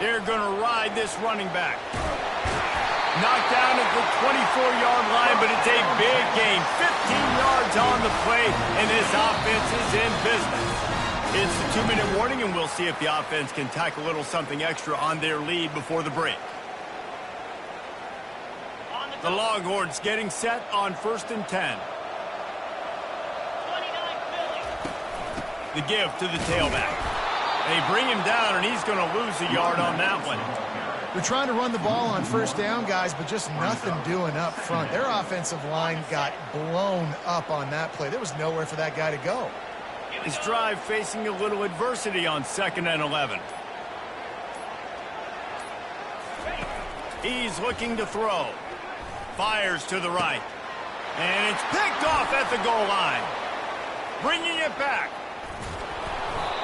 They're going to ride this running back. Knocked down at the 24-yard line, but it's a big gain. 15 yards on the play, and this offense is in business. It's the 2-minute warning, and we'll see if the offense can tack a little something extra on their lead before the break. The Longhorns getting set on 1st and 10. The give to the tailback. They bring him down, and he's going to lose a yard on that one. They're trying to run the ball on first down, guys, but just nothing doing up front. Their offensive line got blown up on that play. There was nowhere for that guy to go. His drive facing a little adversity on 2nd and 11. He's looking to throw. Fires to the right. And it's picked off at the goal line. Bringing it back.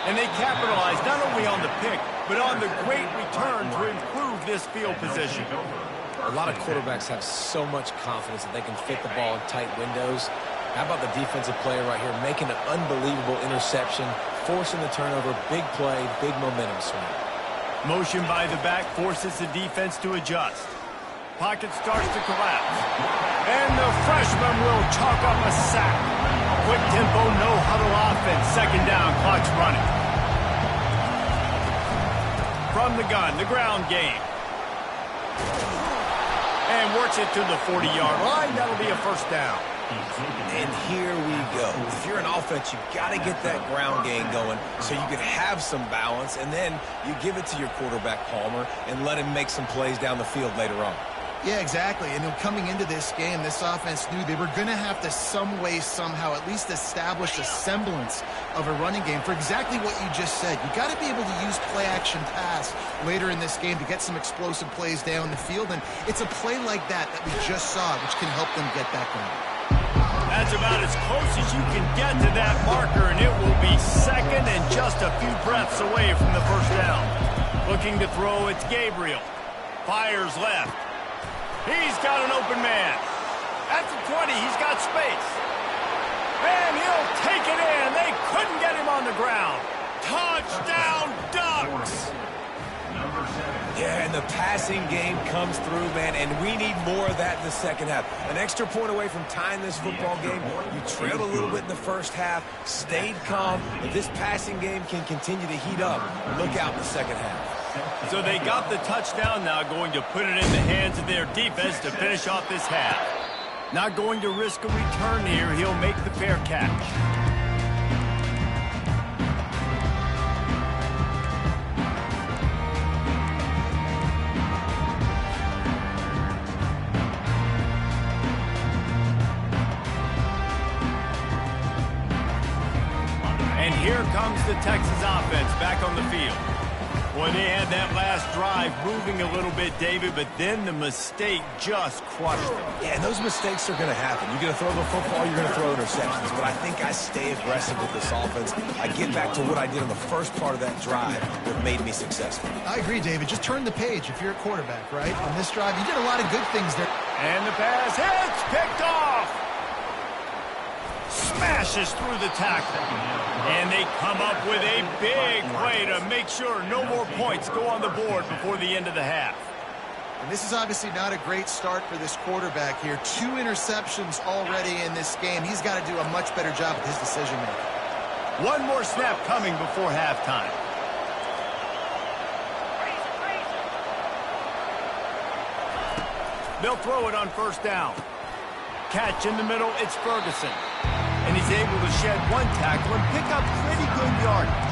And they capitalize not only on the pick, but on the great return to improve this field position. A lot of quarterbacks have so much confidence that they can fit the ball in tight windows. How about the defensive player right here making an unbelievable interception, forcing the turnover, big play, big momentum swing. Motion by the back forces the defense to adjust. Pocket starts to collapse. And the freshman will chalk up a sack. Quick tempo, no huddle offense. 2nd down, clock's running. From the gun, the ground game. And works it to the 40-yard line. That'll be a first down. And here we go. If you're an offense, you've got to get that ground game going so you can have some balance, and then you give it to your quarterback, Palmer, and let him make some plays down the field later on. Yeah, exactly. And coming into this game, this offense knew they were going to have to some way, somehow, at least establish a semblance of a running game for exactly what you just said. You got to be able to use play-action pass later in this game to get some explosive plays down the field, and it's a play like that we just saw, which can help them get that going. That's about as close as you can get to that marker, and it will be 2nd and just a few breaths away from the first down. Looking to throw, it's Gabriel. Fires left. He's got an open man. At the 20, he's got space. And he'll take it in. They couldn't get him on the ground. Touchdown, Ducks! Yeah, and the passing game comes through, man, and we need more of that in the second half. An extra point away from tying this football game. You trailed a little bit in the first half, stayed calm. If this passing game can continue to heat up, look out in the second half. So they got the touchdown now, going to put it in the hands of their defense to finish off this half. Not going to risk a return here. He'll make the fair catch. And here comes the Texas offense back on the field. Boy, they had that last drive moving a little bit, David, but then the mistake just crushed them. Yeah, and those mistakes are going to happen. You're going to throw the football, you're going to throw interceptions, but I think I stay aggressive with this offense. I get back to what I did on the first part of that drive that made me successful. I agree, David. Just turn the page if you're a quarterback, right? On this drive, you did a lot of good things there. And the pass hits, picked off. Smashes through the tackle. And they come up with a big play to make sure no more points go on the board before the end of the half. And this is obviously not a great start for this quarterback here. 2 interceptions already in this game. He's got to do a much better job with his decision-making. One more snap coming before halftime. They'll throw it on first down. Catch in the middle, it's Ferguson. And he's able to shed one tackle and pick up pretty good yardage.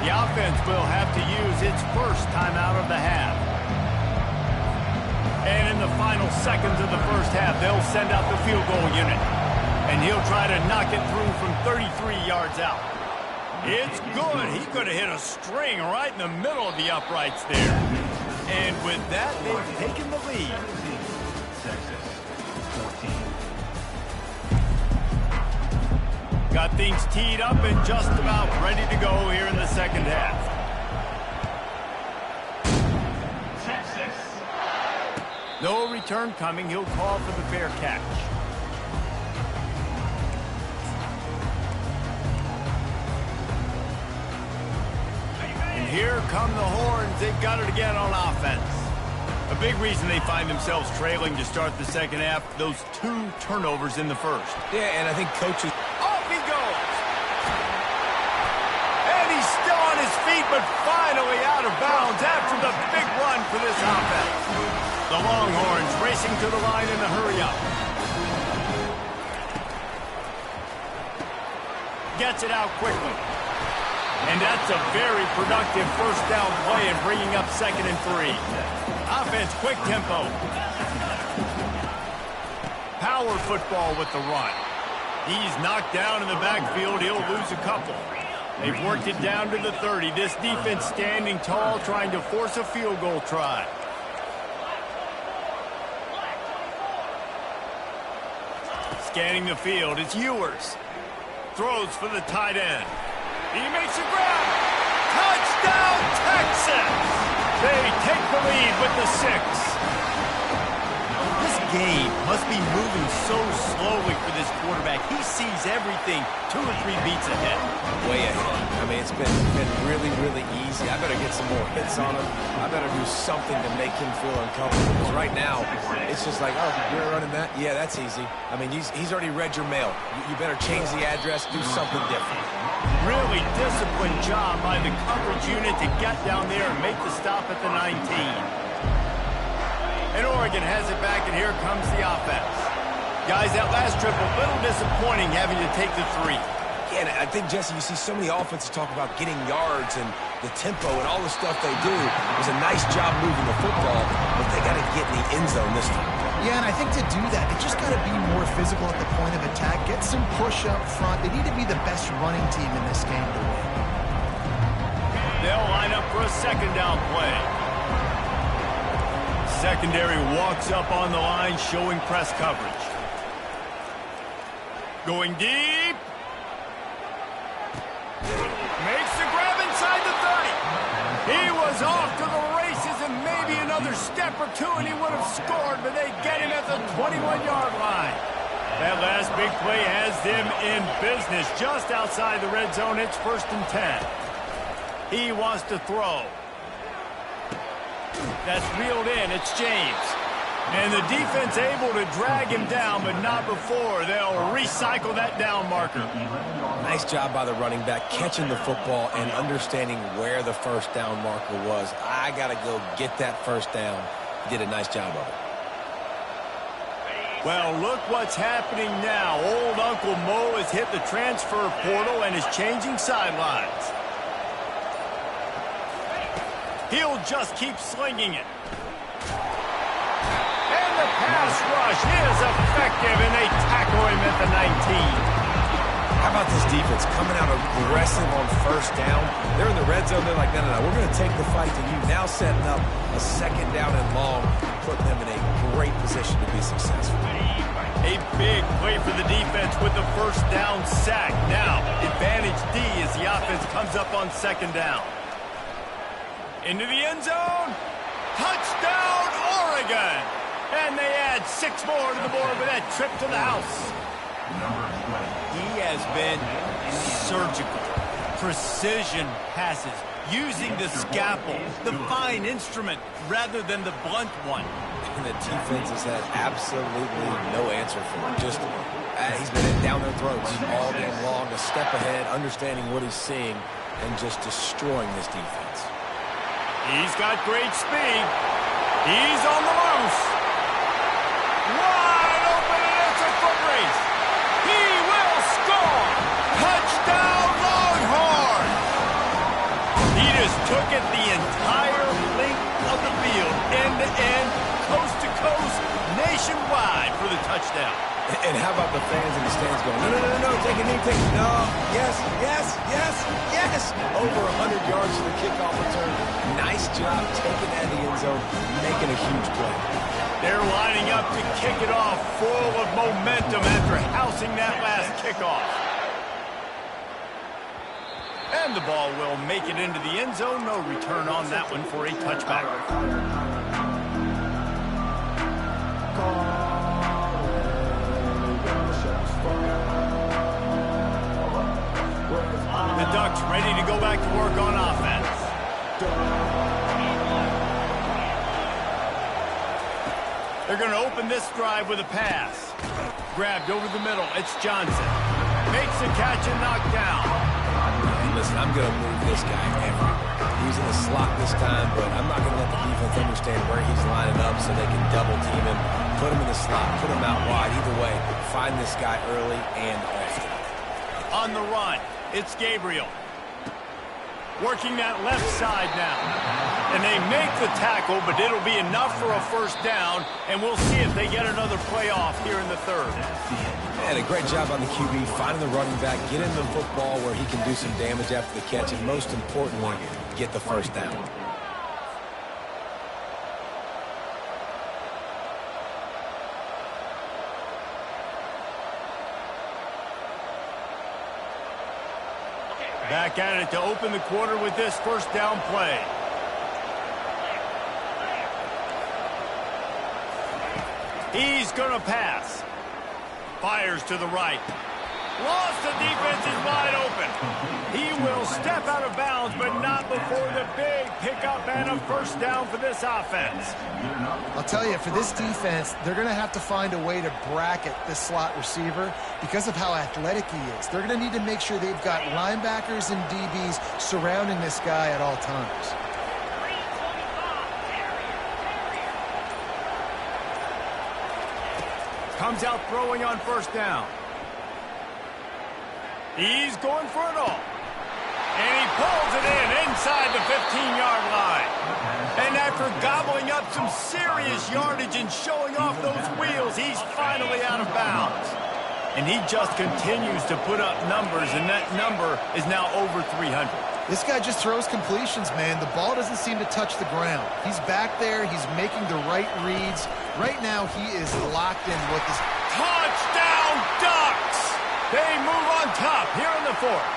The offense will have to use its first timeout of the half. And in the final seconds of the first half, they'll send out the field goal unit. And he'll try to knock it through from 33 yards out. It's good. He could have hit a string right in the middle of the uprights there. And with that, they've taken the lead. Got things teed up and just about ready to go here in the second half. No return coming. He'll call for the fair catch. And here come the horns. They've got it again on offense. A big reason they find themselves trailing to start the second half, those 2 turnovers in the first. Yeah, and I think coaches... Off he goes! And he's still on his feet, but finally out of bounds after the big run for this offense. The Longhorns racing to the line in a hurry-up. Gets it out quickly. And that's a very productive first down play and bringing up 2nd and 3. Offense, quick tempo. Power football with the run. He's knocked down in the backfield. He'll lose a couple. They've worked it down to the 30. This defense standing tall, trying to force a field goal try. Scanning the field, it's Ewers. Throws for the tight end. He makes a grab. Touchdown, Texas! They take the lead with the 6. This game must be moving so slowly for this quarterback. He sees everything 2 or 3 beats ahead. Way ahead. I mean, it's been really, really easy. I better get some more hits on him. I better do something to make him feel uncomfortable. Because right now, it's just like, oh, you're running that? Yeah, that's easy. I mean, he's already read your mail. You better change the address, do something different. Really disciplined job by the coverage unit to get down there and make the stop at the 19. And Oregon has it back, and here comes the offense. Guys, that last trip, a little disappointing having to take the 3. Yeah, and I think, Jesse, you see so many offenses talk about getting yards and the tempo and all the stuff they do. It was a nice job moving the football, but they got to get in the end zone this time. Yeah, and I think to do that, they just got to be more physical at the point of attack, get some push up front. They need to be the best running team in this game to win. They'll line up for a 2nd down play. Secondary walks up on the line, showing press coverage. Going deep. Makes the grab inside the 30. He was off to the races, and maybe another step or 2 and he would have scored, but they get him at the 21-yard line. That last big play has them in business just outside the red zone. It's 1st and 10. He wants to throw. That's reeled in. It's James. And the defense able to drag him down, but not before. They'll recycle that down marker. Nice job by the running back, catching the football and understanding where the first down marker was. I got to go get that first down. Did a nice job of it. Well, look what's happening now. Old Uncle Mo has hit the transfer portal and is changing sidelines. He'll just keep slinging it. And the pass rush is effective, and they tackle him at the 19. How about this defense coming out aggressive on first down? They're in the red zone. They're like, no, we're going to take the fight to you. Now setting up a 2nd down and long, putting them in a great position to be successful. A big play for the defense with the first down sack. Now, advantage D as the offense comes up on 2nd down. Into the end zone. Touchdown, Oregon. And they add 6 more to the board with that trip to the house. He has been surgical. Precision passes. Using the scalpel, the fine instrument, rather than the blunt one. And the defense has had absolutely no answer for him. Just, he's been down their throats all game long, a step ahead, understanding what he's seeing, and just destroying this defense. He's got great speed. He's on the loose. Wide open, and it's a foot race. He will score. Touchdown, Longhorns. He just took it the entire length of the field, end to end, coast to coast, nationwide for the touchdown. And how about the fans in the stands going, no, take a knee, no, yes. Over 100 yards to the kickoff return. Nice job taking that in the end zone, making a huge play. They're lining up to kick it off, full of momentum after housing that last kickoff. And the ball will make it into the end zone. No return on that one for a touchback. The Ducks ready to go back to work on offense. They're going to open this drive with a pass. Grabbed over the middle. It's Johnson. Makes the catch and knocked down. Listen, I'm going to move this guy everywhere. He's in the slot this time, but I'm not going to let the defense understand where he's lining up so they can double team him, put him in the slot, put him out wide. Either way, find this guy early and often. On the run, it's Gabriel. Working that left side now. And they make the tackle, but it'll be enough for a first down, and we'll see if they get another play off here in the third. And a great job on the QB, finding the running back, get him the football where he can do some damage after the catch, and most importantly, get the first down. Back at it to open the quarter with this first down play. He's going to pass. Fires to the right. Lost, the defense is wide open. He will step out of bounds, but not before the big pickup and a first down for this offense. I'll tell you, for this defense, they're going to have to find a way to bracket this slot receiver because of how athletic he is. They're going to need to make sure they've got linebackers and DBs surrounding this guy at all times. Comes out throwing on first down. He's going for it all. And he pulls it in inside the 15-yard line. And after gobbling up some serious yardage and showing off those wheels, he's finally out of bounds. And he just continues to put up numbers, and that number is now over 300. This guy just throws completions, man. The ball doesn't seem to touch the ground. He's back there. He's making the right reads. Right now, he is locked in with this. Touchdown, Ducks! They move on top here in the fourth.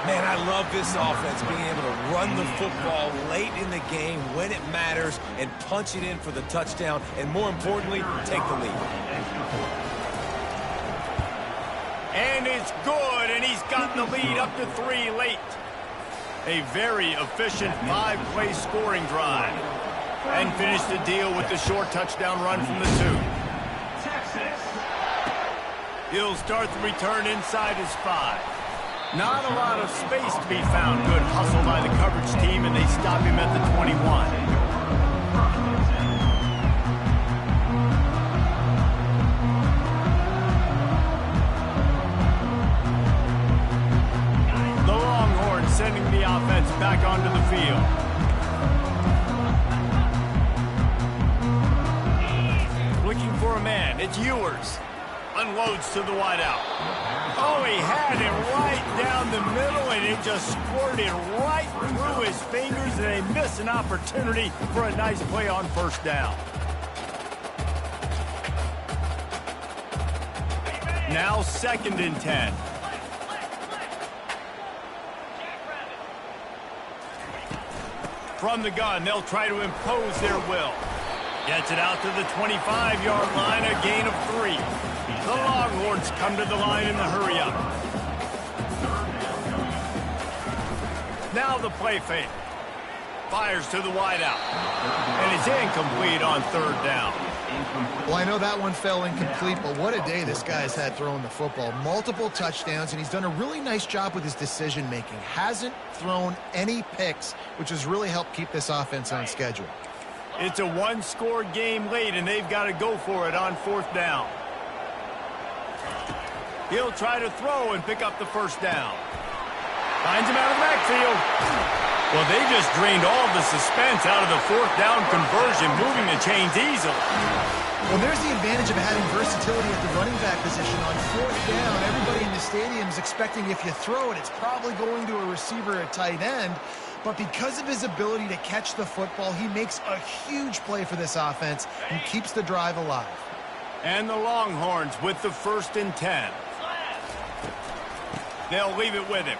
Man, I love this offense, being able to run the football late in the game when it matters and punch it in for the touchdown, and more importantly, take the lead. And it's good, and he's got the lead up to 3 late. A very efficient 5-play scoring drive. And finish the deal with the short touchdown run from the 2. He'll start the return inside his 5. Not a lot of space to be found. Good hustle by the coverage team, and they stop him at the 21. The Longhorns sending the offense back onto the field. Looking for a man. It's Ewers. Unloads to the wideout. Oh, he had it right down the middle, and it just squirted right through his fingers, and they miss an opportunity for a nice play on first down. Now 2nd and 10. From the gun, they'll try to impose their will. Gets it out to the 25-yard line, a gain of 3. The Longhorns come to the line in the hurry-up. Now the play fake. Fires to the wideout. And it's incomplete on 3rd down. Well, I know that one fell incomplete, but what a day this guy's had throwing the football. Multiple touchdowns, and he's done a really nice job with his decision-making. Hasn't thrown any picks, which has really helped keep this offense on schedule. It's a 1-score game late, and they've got to go for it on 4th down. He'll try to throw and pick up the first down. Finds him out of the backfield. Well, they just drained all the suspense out of the 4th down conversion, moving the chains easily. Well, there's the advantage of having versatility at the running back position. On 4th down, everybody in the stadium is expecting if you throw it, it's probably going to a receiver at tight end. But because of his ability to catch the football, he makes a huge play for this offense and keeps the drive alive. And the Longhorns with the 1st and 10. They'll leave it with him.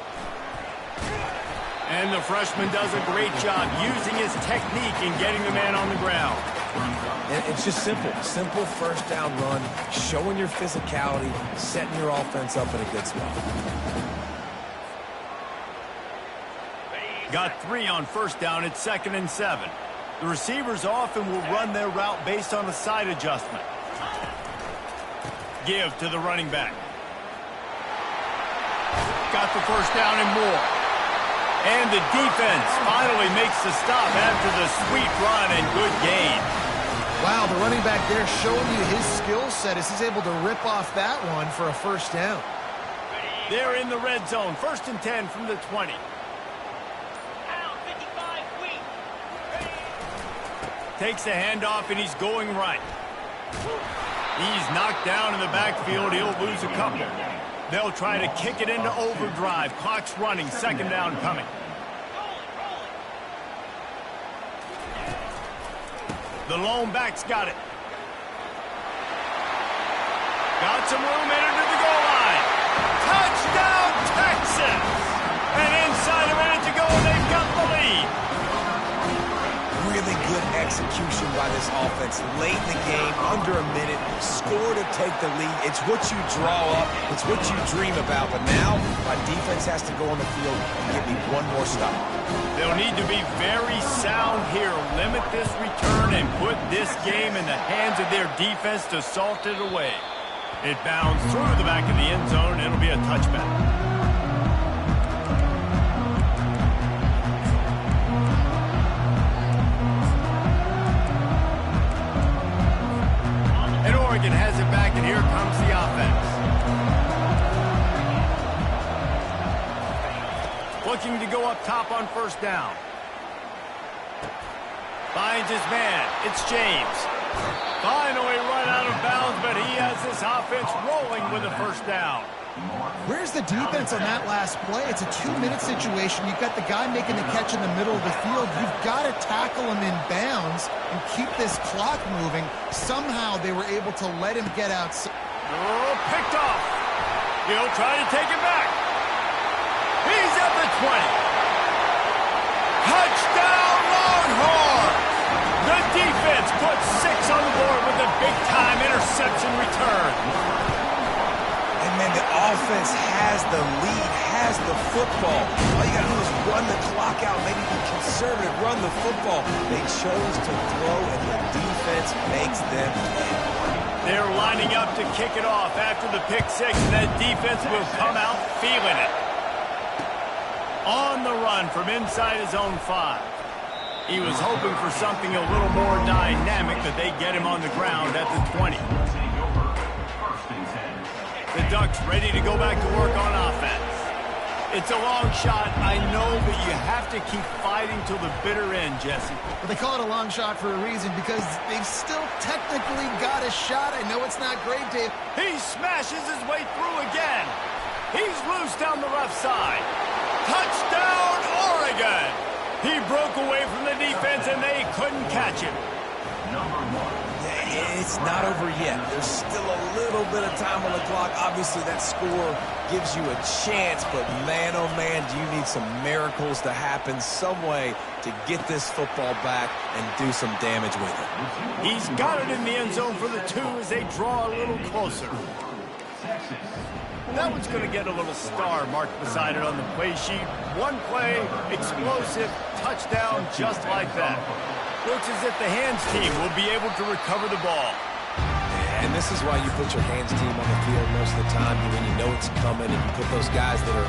And the freshman does a great job using his technique and getting the man on the ground. And it's just simple. Simple first down run, showing your physicality, setting your offense up in a good spot. Got 3 on first down at 2nd and 7. The receivers often will run their route based on a side adjustment. Give to the running back. Got the first down and more. And the defense finally makes the stop after the sweet run and good gain. Wow, the running back there showing you his skill set as he's able to rip off that one for a first down. They're in the red zone. 1st and 10 from the 20. takes the handoff, and he's going right. He's knocked down in the backfield. He'll lose a couple. They'll try to kick it into overdrive. Clock's running. Second down coming. The lone back's got it. Got some room in it to the goal line. Touchdown, Texas! And inside a minute to go, they've got the lead. Really good execution by this offense. Late in the game, under a minute, score to take the lead. It's what you draw up. It's what you dream about. But now, my defense has to go on the field and give me one more stop. They'll need to be very sound here. Limit this return and put this game in the hands of their defense to salt it away. It bounds through the back of the end zone. It'll be a touchback. And Oregon has it back, and here comes the offense. Looking to go up top on first down. Finds his man. It's James. Finally run out of bounds, but he has this offense rolling with a first down. Where's the defense on that last play? It's a 2-minute situation. You've got the guy making the catch in the middle of the field. You've got to tackle him in bounds and keep this clock moving. Somehow they were able to let him get out. Oh, picked off. He'll try to take it back. He's at the 20. Touchdown, Longhorns! The defense puts 6 on the board with a big-time interception return. And man, the offense has the lead, has the football. All you got to do is run the clock out, maybe be conservative, run the football. They chose to throw, and the defense makes them pay. They're lining up to kick it off after the pick six, and that defense will come out feeling it. On the run from inside his own 5. He was hoping for something a little more dynamic, but they get him on the ground at the 20. The Ducks ready to go back to work on offense. It's a long shot, I know, but you have to keep fighting till the bitter end, Jesse. But they call it a long shot for a reason, because they've still technically got a shot. I know it's not great, Dave. He smashes his way through again. He's loose down the left side. Touchdown, Oregon! He broke away from the defense, and they couldn't catch him. It's not over yet. There's still a little bit of time on the clock. Obviously, that score gives you a chance, but man, oh man, do you need some miracles to happen some way to get this football back and do some damage with it. He's got it in the end zone for the 2 as they draw a little closer. That one's going to get a little star marked beside it on the play sheet. One play, explosive, touchdown just like that. Looks as if the hands team will be able to recover the ball. And this is why you put your hands team on the field most of the time when you know it's coming, and you put those guys that are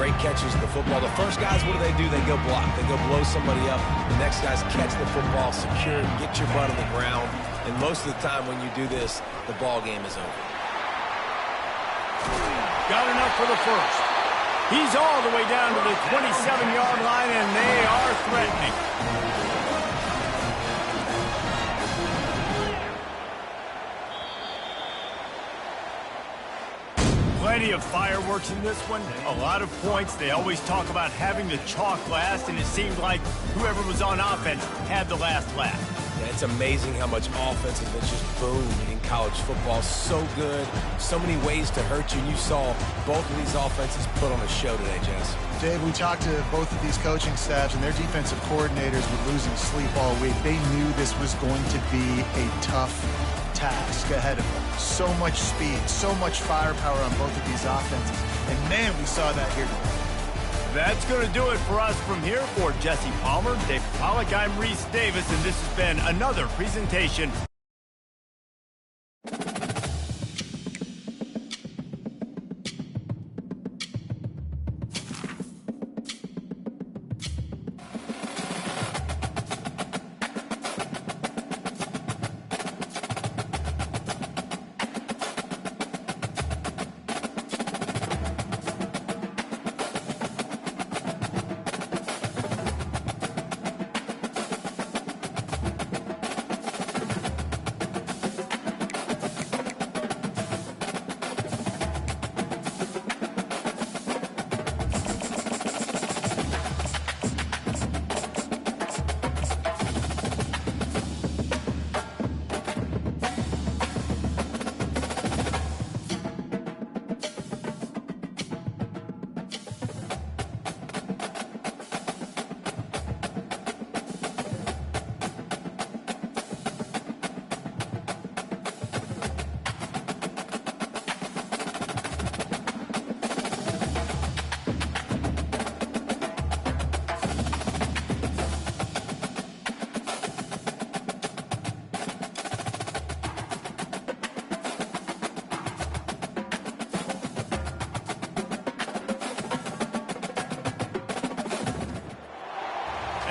great catchers of the football. The first guys, what do? They go block. They go blow somebody up. The next guys catch the football, secure it, get your butt on the ground. And most of the time when you do this, the ball game is over. Got enough for the first. He's all the way down to the 27-yard line, and they are threatening. Plenty of fireworks in this one. A lot of points. They always talk about having the chalk last, and it seemed like whoever was on offense had the last laugh. Yeah, it's amazing how much offense has been just boomed in college football. So good, so many ways to hurt you. And you saw both of these offenses put on a show today, Jess. Dave, we talked to both of these coaching staffs, and their defensive coordinators were losing sleep all week. They knew this was going to be a tough task ahead of them. So much speed, so much firepower on both of these offenses. And man, we saw that here today. That's going to do it for us from here. For Jesse Palmer, Dave Pollack, I'm Reese Davis, and this has been another presentation.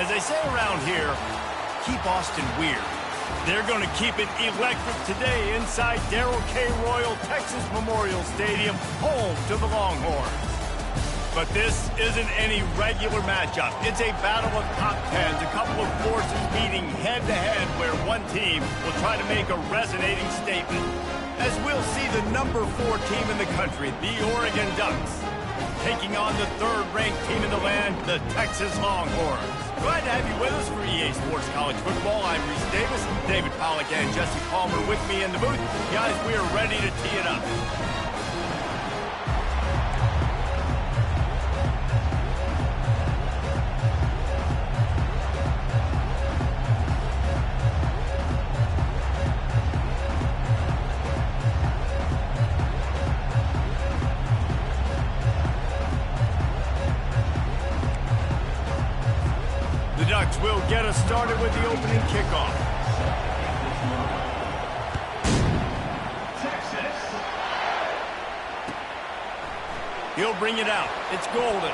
As they say around here, keep Austin weird. They're going to keep it electric today inside Darrell K. Royal Texas Memorial Stadium, home to the Longhorns. But this isn't any regular matchup. It's a battle of top tens, a couple of forces meeting head-to-head where one team will try to make a resonating statement. As we'll see the number 4 team in the country, the Oregon Ducks, taking on the 3rd-ranked team in the land, the Texas Longhorns. Glad to have you with us for EA Sports College Football. I'm Reese Davis, David Pollack and Jesse Palmer with me in the booth. Guys, we are ready to tee it up. Will get us started with the opening kickoff. Texas. He'll bring it out. It's Golden.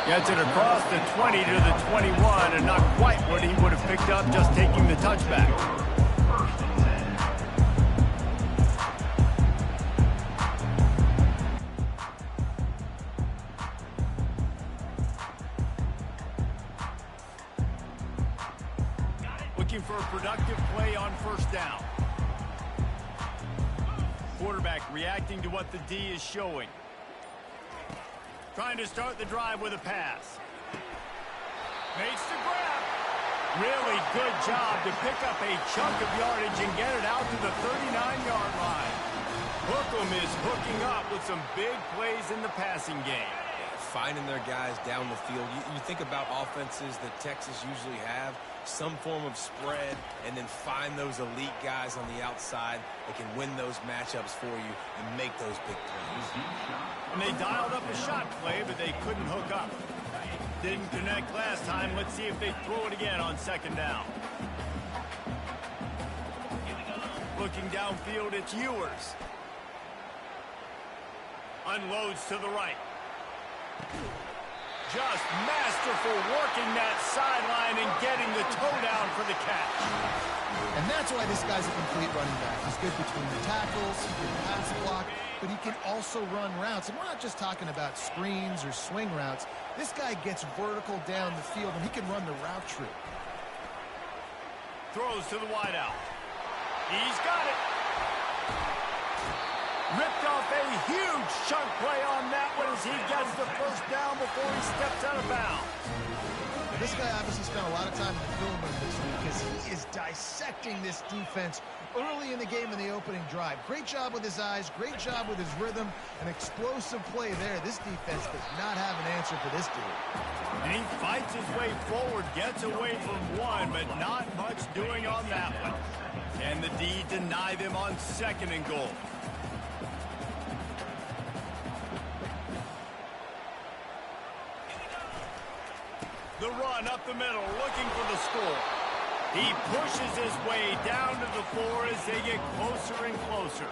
Gets it across the 20 to the 21, and not quite what he would have picked up just taking the touchback. First and 10. Looking for a productive play on first down. Quarterback reacting to what the D is showing. Trying to start the drive with a pass. Makes the grab. Really good job to pick up a chunk of yardage and get it out to the 39-yard line. Hookem is hooking up with some big plays in the passing game. Finding their guys down the field. You think about offenses that Texas usually have, some form of spread, and then find those elite guys on the outside that can win those matchups for you and make those big plays. And they dialed up a shot play, but they couldn't hook up. Didn't connect last time. Let's see if they throw it again on second down. Looking downfield, it's Ewers. Unloads to the right. Just masterful working that sideline and getting the toe down for the catch. And that's why this guy's a complete running back. He's good between the tackles, he can pass block, but he can also run routes. And we're not just talking about screens or swing routes. This guy gets vertical down the field, and he can run the route tree. Throws to the wideout. He's got it. Ripped off a huge chunk play on that one as he gets the first down before he steps out of bounds. Now, this guy obviously spent a lot of time in the film room this week because he is dissecting this defense early in the game in the opening drive. Great job with his eyes, great job with his rhythm, an explosive play there. This defense does not have an answer for this dude. And he fights his way forward, gets away from one, but not much doing on that one. And the D deny them on second and goal. The run up the middle, looking for the score. He pushes his way down to the floor as they get closer and closer.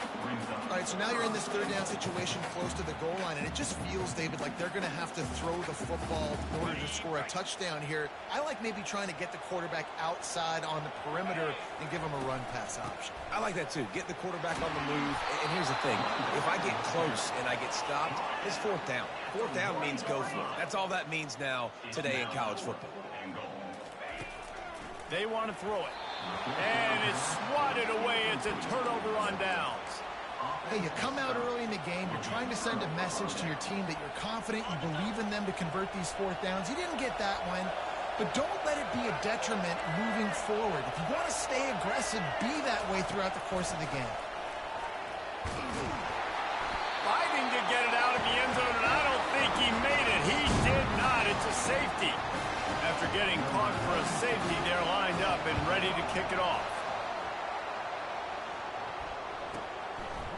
All right, so now you're in this third down situation close to the goal line, and it just feels, David, like they're going to have to throw the football in order to score a touchdown here. I like maybe trying to get the quarterback outside on the perimeter and give him a run-pass option. I like that too. Get the quarterback on the move. And here's the thing. If I get close and I get stopped, it's fourth down. Fourth down means go for it. That's all that means now today in college football. They want to throw it. And it's swatted away. It's a turnover on downs. Hey, you come out early in the game, you're trying to send a message to your team that you're confident, you believe in them to convert these fourth downs. You didn't get that one, but don't let it be a detriment moving forward. If you want to stay aggressive, be that way throughout the course of the game. Fighting to get it out of the end zone, and I don't think he made it. He did not. It's a safety. After getting caught for a safety, they're lined up and ready to kick it off.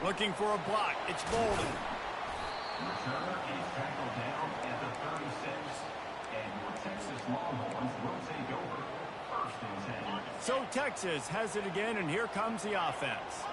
Looking for a block. It's Bolden. Returner is tackled down at the 36, and your Texas Longhorns will take over. First and 10. So Texas has it again, and here comes the offense.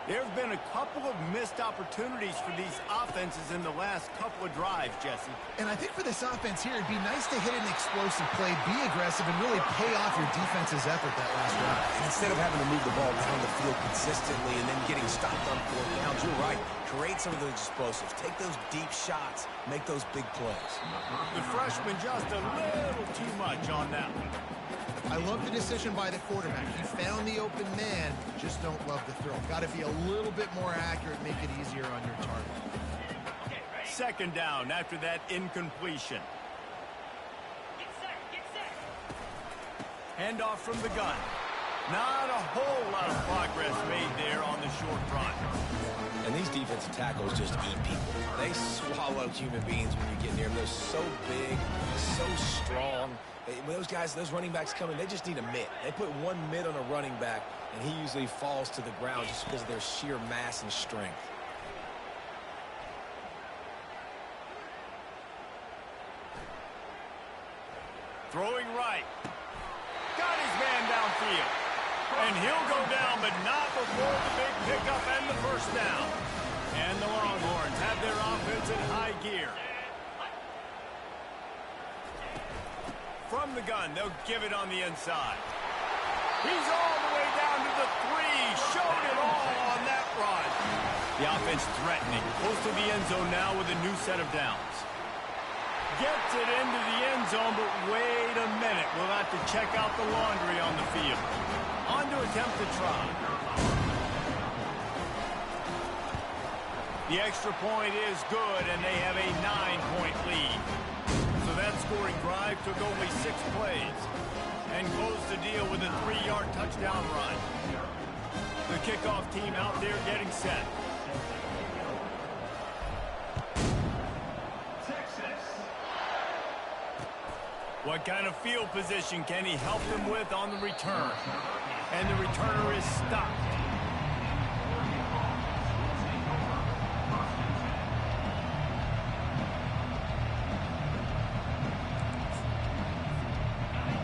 There have been a couple of missed opportunities for these offenses in the last couple of drives, Jesse. And I think for this offense here, it'd be nice to hit an explosive play, be aggressive, and really pay off your defense's effort that last drive. And instead of having to move the ball down the field consistently and then getting stopped on 4 downs, you're right. Create some of those explosives. Take those deep shots. Make those big plays. The freshman just a little too much on that one. I love the decision by the quarterback. He found the open man, just don't love the throw. Got to be a little bit more accurate, make it easier on your target. Second down after that incompletion. Handoff from the gun. Not a whole lot of progress made there on the short run. And these defensive tackles just eat people. They swallow human beings when you get near them. They're so big, so strong. When those guys, those running backs come in, they just need a mitt. They put one mitt on a running back, and he usually falls to the ground just because of their sheer mass and strength. Throwing right. Got his man downfield. And he'll go down, but not before the big pickup and the first down. And the Longhorns have their offense in high gear. From the gun, they'll give it on the inside. He's all the way down to the 3. Showed it all on that run. The offense threatening. Close to the end zone now with a new set of downs. Gets it into the end zone, but wait a minute. We'll have to check out the laundry on the field. On to attempt the try. The extra point is good, and they have a 9-point lead. So that scoring drive took only 6 plays and closed the deal with a 3-yard touchdown run. The kickoff team out there getting set. What kind of field position can he help them with on the return? And the returner is stopped.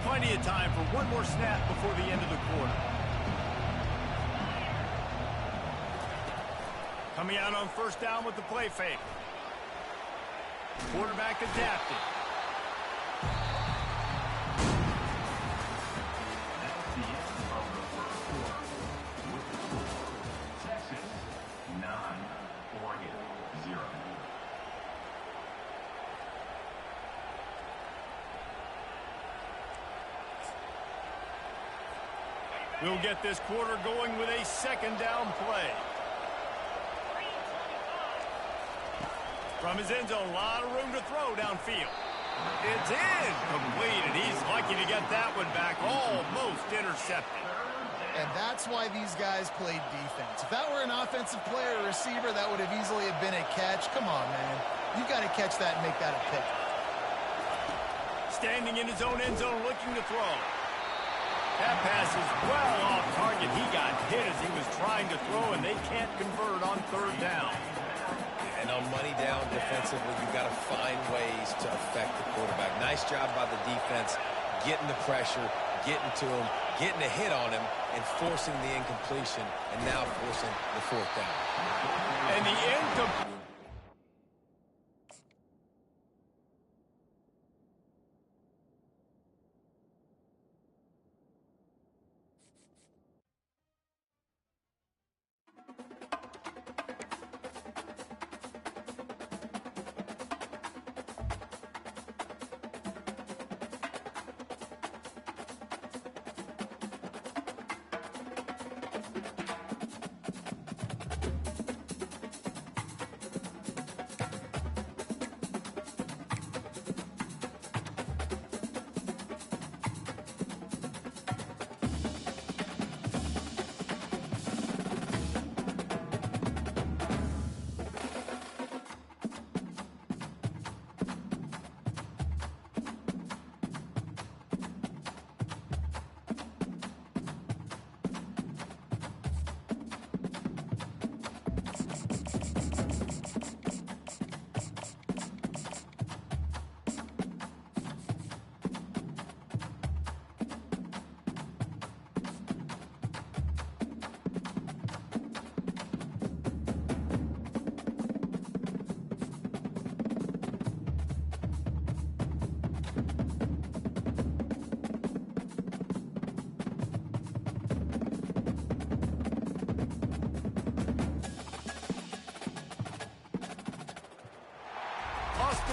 Plenty of time for one more snap before the end of the quarter. Coming out on first down with the play fake. Quarterback adapted. We'll get this quarter going with a second down play. From his end zone, a lot of room to throw downfield. It's in, complete, and he's lucky to get that one back, almost intercepted. And that's why these guys played defense. If that were an offensive player or receiver, that would have easily have been a catch. Come on, man. You've got to catch that and make that a pick. Standing in his own end zone, looking to throw. That pass is well off target. He got hit as he was trying to throw, and they can't convert on third down. And on money down defensively, you've got to find ways to affect the quarterback. Nice job by the defense, getting the pressure, getting to him, getting a hit on him, and forcing the incompletion, and now forcing the fourth down. And the incompletion.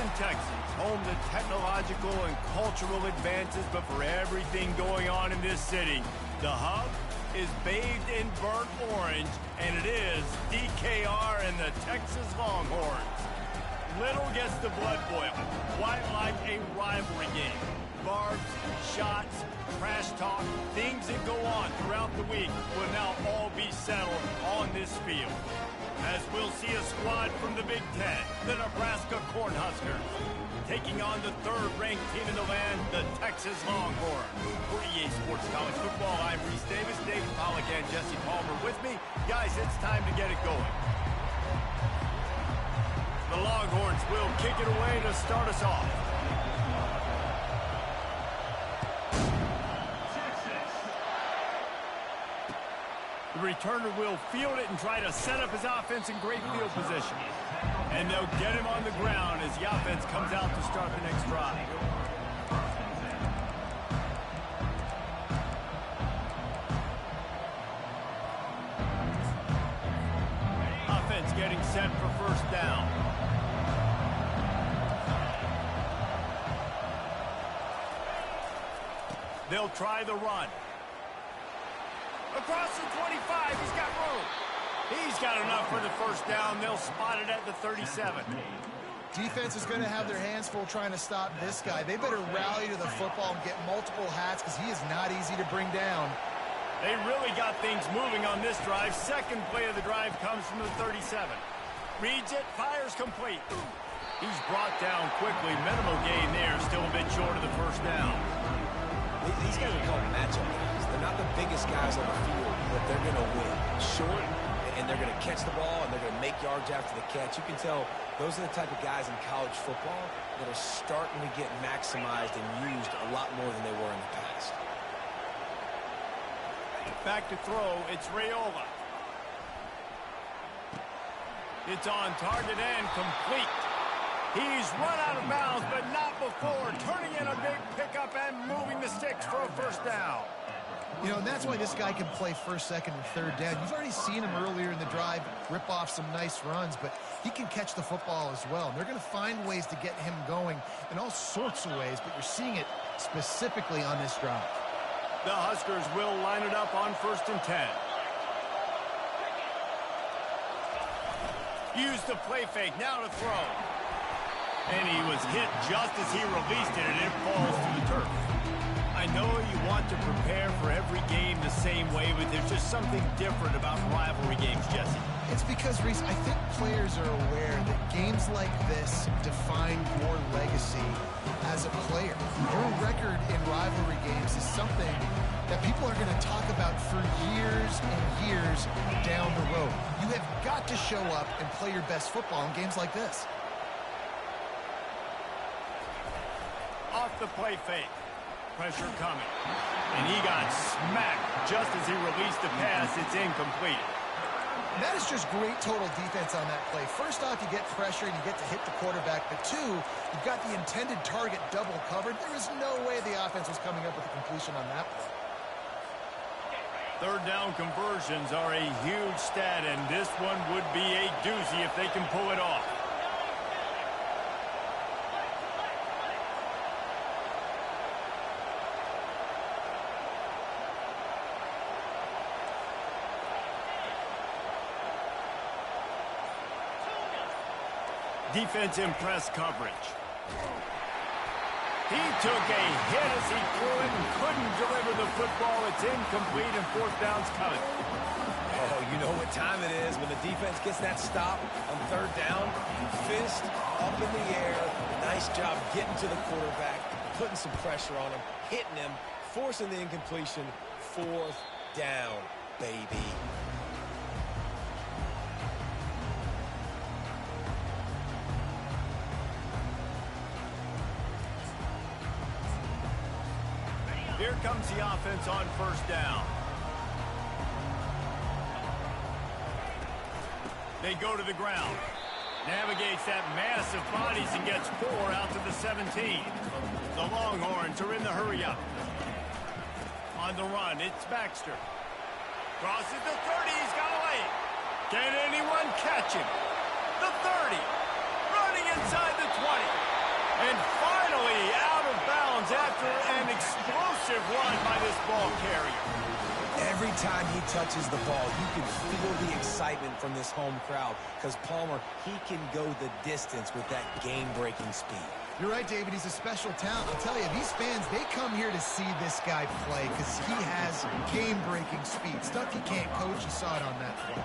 Houston, Texas, home to technological and cultural advances, but for everything going on in this city, the hub is bathed in burnt orange, and it is DKR and the Texas Longhorns. Little gets the blood boiling, quite like a rivalry game. Barbs, shots, trash talk, things that go on throughout the week will now all be settled on this field. As we'll see a squad from the Big Ten, the Nebraska Cornhuskers, taking on the third-ranked team in the land, the Texas Longhorns. For EA Sports College Football, I'm Reese Davis, Dave Pollack, and Jesse Palmer with me. Guys, it's time to get it going. The Longhorns will kick it away to start us off. The returner will field it and try to set up his offense in great field position. And they'll get him on the ground as the offense comes out to start the next drive. Offense getting set for first down. They'll try the run. Across the 25, he's got room. He's got enough for the first down. They'll spot it at the 37. Defense is going to have their hands full trying to stop this guy. They better rally to the football and get multiple hats because he is not easy to bring down. They really got things moving on this drive. Second play of the drive comes from the 37. Reads it, fires complete. He's brought down quickly. Minimal gain there, still a bit short of the first down. These guys are called matchup guys. They're not the biggest guys on the field, but they're going to win. Short, and they're going to catch the ball, and they're going to make yards after the catch. You can tell those are the type of guys in college football that are starting to get maximized and used a lot more than they were in the past. Back to throw, it's Raiola. It's on target and complete. He's run out of bounds, but not before turning in a big pickup and moving the sticks for a first down. You know, and that's why this guy can play first, second, and third down. You've already seen him earlier in the drive rip off some nice runs, but he can catch the football as well. And they're going to find ways to get him going in all sorts of ways, but you're seeing it specifically on this drive. The Huskers will line it up on 1st and 10. Use the play fake, now to throw. And he was hit just as he released it, and it falls to the turf. I know you want to prepare for every game the same way, but there's just something different about rivalry games, Jesse. It's because, Reese, I think players are aware that games like this define your legacy as a player. Your record in rivalry games is something that people are going to talk about for years and years down the road. You have got to show up and play your best football in games like this. Off the play fake. Pressure coming. And he got smacked just as he released the pass. It's incomplete. That is just great total defense on that play. First off, you get pressure and you get to hit the quarterback. But two, you've got the intended target double covered. There is no way the offense was coming up with a completion on that play. Third down conversions are a huge stat, and this one would be a doozy if they can pull it off. Defense in press coverage. He took a hit as he threw it and couldn't deliver the football. It's incomplete and fourth down's coming. Oh, you know what time it is when the defense gets that stop on third down. Fist up in the air. Nice job getting to the quarterback, putting some pressure on him, hitting him, forcing the incompletion. Fourth down, baby. Here comes the offense on first down. They go to the ground. Navigates that massive bodies and gets 4 out to the 17. The Longhorns are in the hurry-up. On the run, it's Baxter. Crosses the 30, he's got a lane. Can anyone catch him? The 30. Running inside the 20. And finally out of bounds after an explosive run by this ball carrier. Every time he touches the ball, you can feel the excitement from this home crowd because Palmer, he can go the distance with that game-breaking speed. You're right, David. He's a special talent. I'll tell you, these fans, they come here to see this guy play because he has game-breaking speed. Stuff you can't coach. You saw it on that play.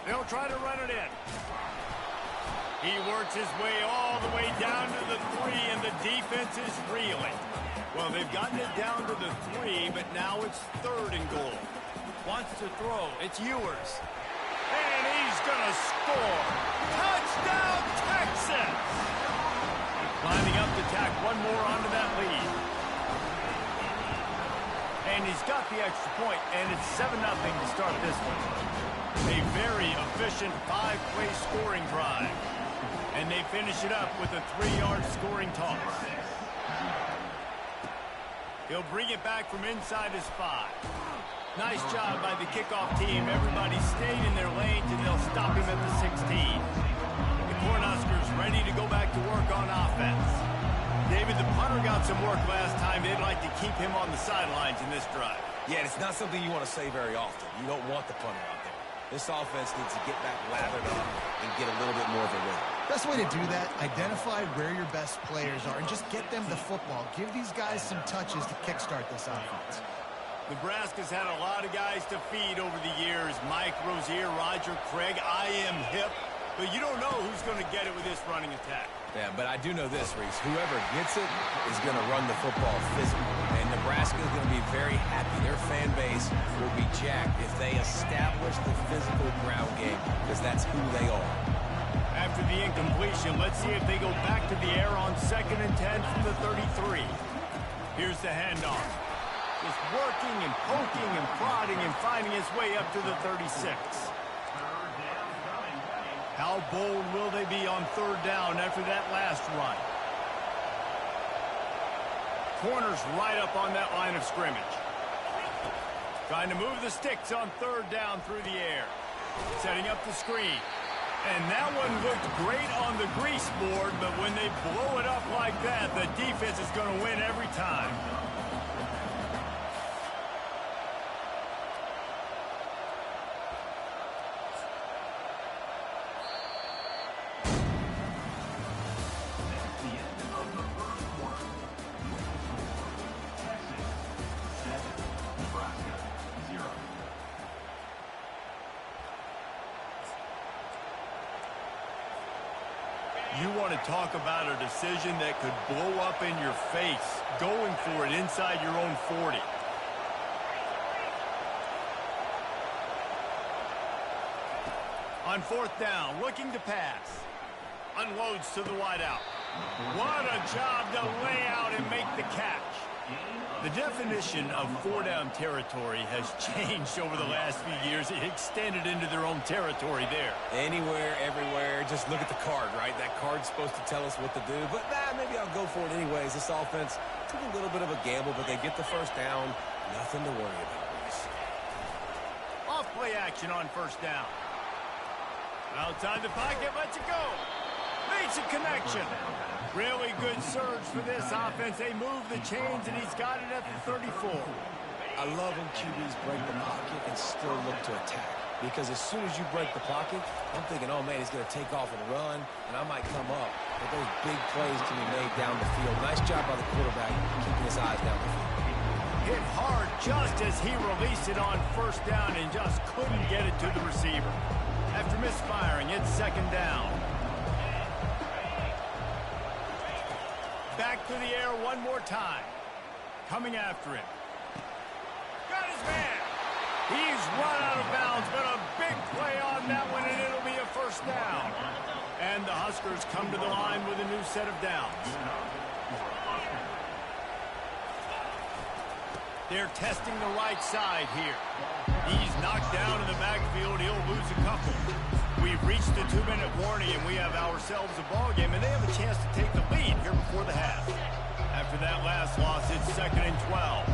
They'll try to run it in. He works his way all the way down to the 3, and the defense is reeling. Well, they've gotten it down to the 3, but now it's 3rd and goal. Wants to throw. It's Ewers. And he's going to score. Touchdown, Texas! Lining up to tack one more onto that lead. And he's got the extra point, and it's 7-0 to start this one. A very efficient 5-play scoring drive. And they finish it up with a 3-yard scoring toss. He'll bring it back from inside his 5. Nice job by the kickoff team. Everybody stayed in their lanes, and they'll stop him at the 16. The Cornhuskers ready to go back to work on offense. David, the punter got some work last time. They'd like to keep him on the sidelines in this drive. Yeah, it's not something you want to say very often. You don't want the punter out there. This offense needs to get back lathered up and get a little bit more of a rhythm. Best way to do that, identify where your best players are and just get them the football. Give these guys some touches to kickstart this offense. Nebraska's had a lot of guys to feed over the years. Mike Rozier, Roger Craig, I am hip. But you don't know who's going to get it with this running attack. Yeah, but I do know this, Reese. Whoever gets it is going to run the football physically. And Nebraska is going to be very happy. Their fan base will be jacked if they establish the physical ground game because that's who they are. After the incompletion, let's see if they go back to the air on 2nd and 10 from the 33. Here's the handoff. Just working and poking and prodding and finding his way up to the 36. How bold will they be on 3rd down after that last run? Corners right up on that line of scrimmage. Trying to move the sticks on 3rd down through the air. Setting up the screen. And that one looked great on the grease board, but when they blow it up like that, the defense is going to win every time. You want to talk about a decision that could blow up in your face, going for it inside your own 40. On 4th down, looking to pass. Unloads to the wideout. What a job to lay out and make the catch. The definition of 4-down territory has changed over the last few years. It extended into their own territory there. Anywhere, everywhere, just look at the card, right? That card's supposed to tell us what to do, but maybe I'll go for it anyways. This offense took a little bit of a gamble, but they get the 1st down. Nothing to worry about, Reese. Off play action on 1st down. Outside the pocket, lets it go. Makes a connection. Really good surge for this offense. They move the chains, and he's got it at the 34. I love when QBs break the pocket and still look to attack. Because as soon as you break the pocket, I'm thinking, oh, man, he's going to take off and run, and I might come up. But those big plays can be made down the field. Nice job by the quarterback keeping his eyes down the field. Hit hard just as he released it on 1st down and just couldn't get it to the receiver. After misfiring, it's 2nd down. Back to the air one more time. Coming after him. Got his man. He's run out of bounds, but a big play on that one, and it'll be a 1st down. And the Huskers come to the line with a new set of downs. They're testing the right side here. He's knocked down in the backfield. He'll lose a couple. We've reached the 2-minute warning, and we have ourselves a ball game, and they have a chance to take the lead here before the half. After that last loss, it's 2nd and 12.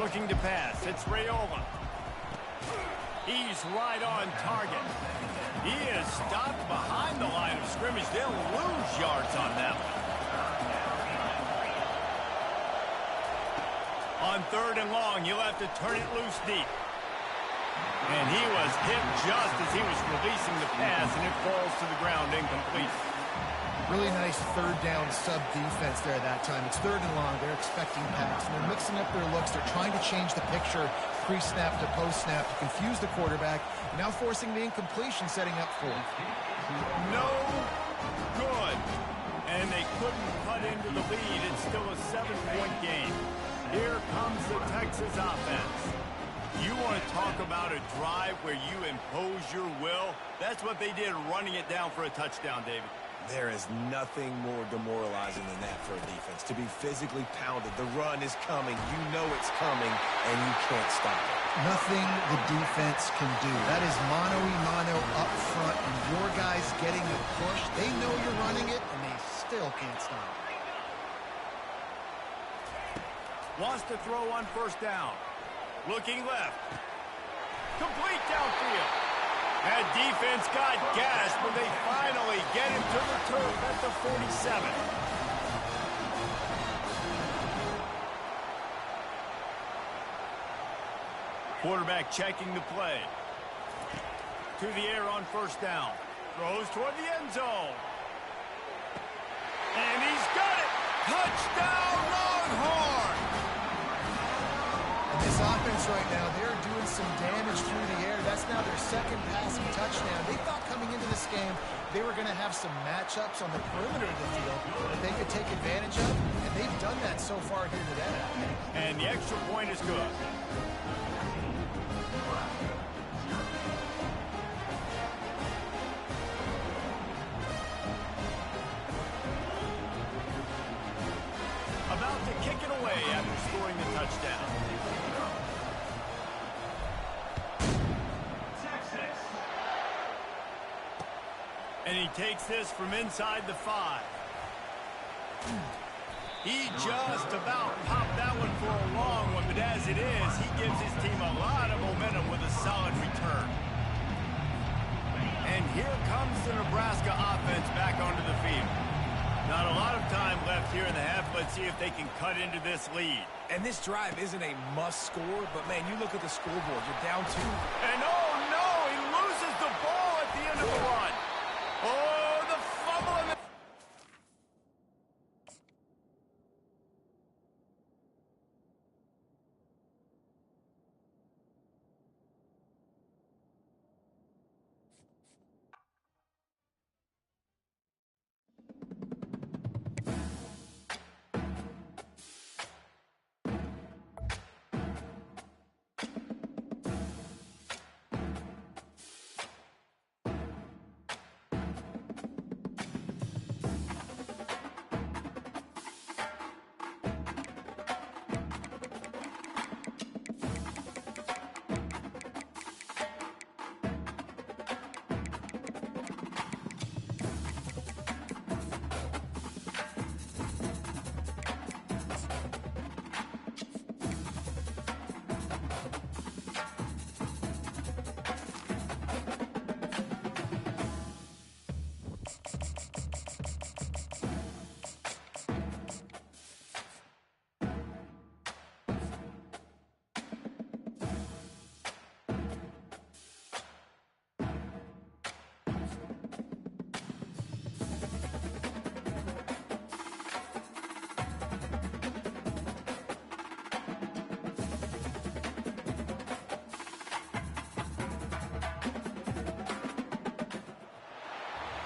Looking to pass. It's Raiola. He's right on target. He is stopped behind the line of scrimmage. They'll lose yards on that one. On 3rd and long, he'll have to turn it loose deep. And he was hit just as he was releasing the pass, and it falls to the ground incomplete. Really nice 3rd down sub defense there that time. It's 3rd and long. They're expecting pass, and they're mixing up their looks. They're trying to change the picture pre-snap to post-snap to confuse the quarterback, now forcing the incompletion, setting up for it. No good. And they couldn't cut into the lead. It's still a 7-point game. Here comes the Texas offense. You want to talk about a drive where you impose your will? That's what they did, running it down for a touchdown, David. There is nothing more demoralizing than that for a defense. To be physically pounded, the run is coming, you know it's coming, and you can't stop it. Nothing the defense can do. That is mano-a-mano up front, and your guys getting the push. They know you're running it, and they still can't stop it. Wants to throw on 1st down. Looking left. Complete downfield. That defense got gassed, but they finally get him to the turf at the 47. Quarterback checking the play. To the air on 1st down. Throws toward the end zone. And he's got it! Touchdown, Longhorn! This offense right now, they're doing some damage through the air. That's now their 2nd passing touchdown. They thought coming into this game they were going to have some matchups on the perimeter of the field that they could take advantage of, and they've done that so far here today. And the extra point is good. About to kick it away after scoring the touchdown. And he takes this from inside the 5. He just about popped that one for a long one, but as it is, he gives his team a lot of momentum with a solid return. And here comes the Nebraska offense back onto the field. Not a lot of time left here in the half. Let's see if they can cut into this lead. And this drive isn't a must score, but man, you look at the scoreboard, you're down 2. And oh no, he loses the ball at the end of the run. Oh, the fumble and the...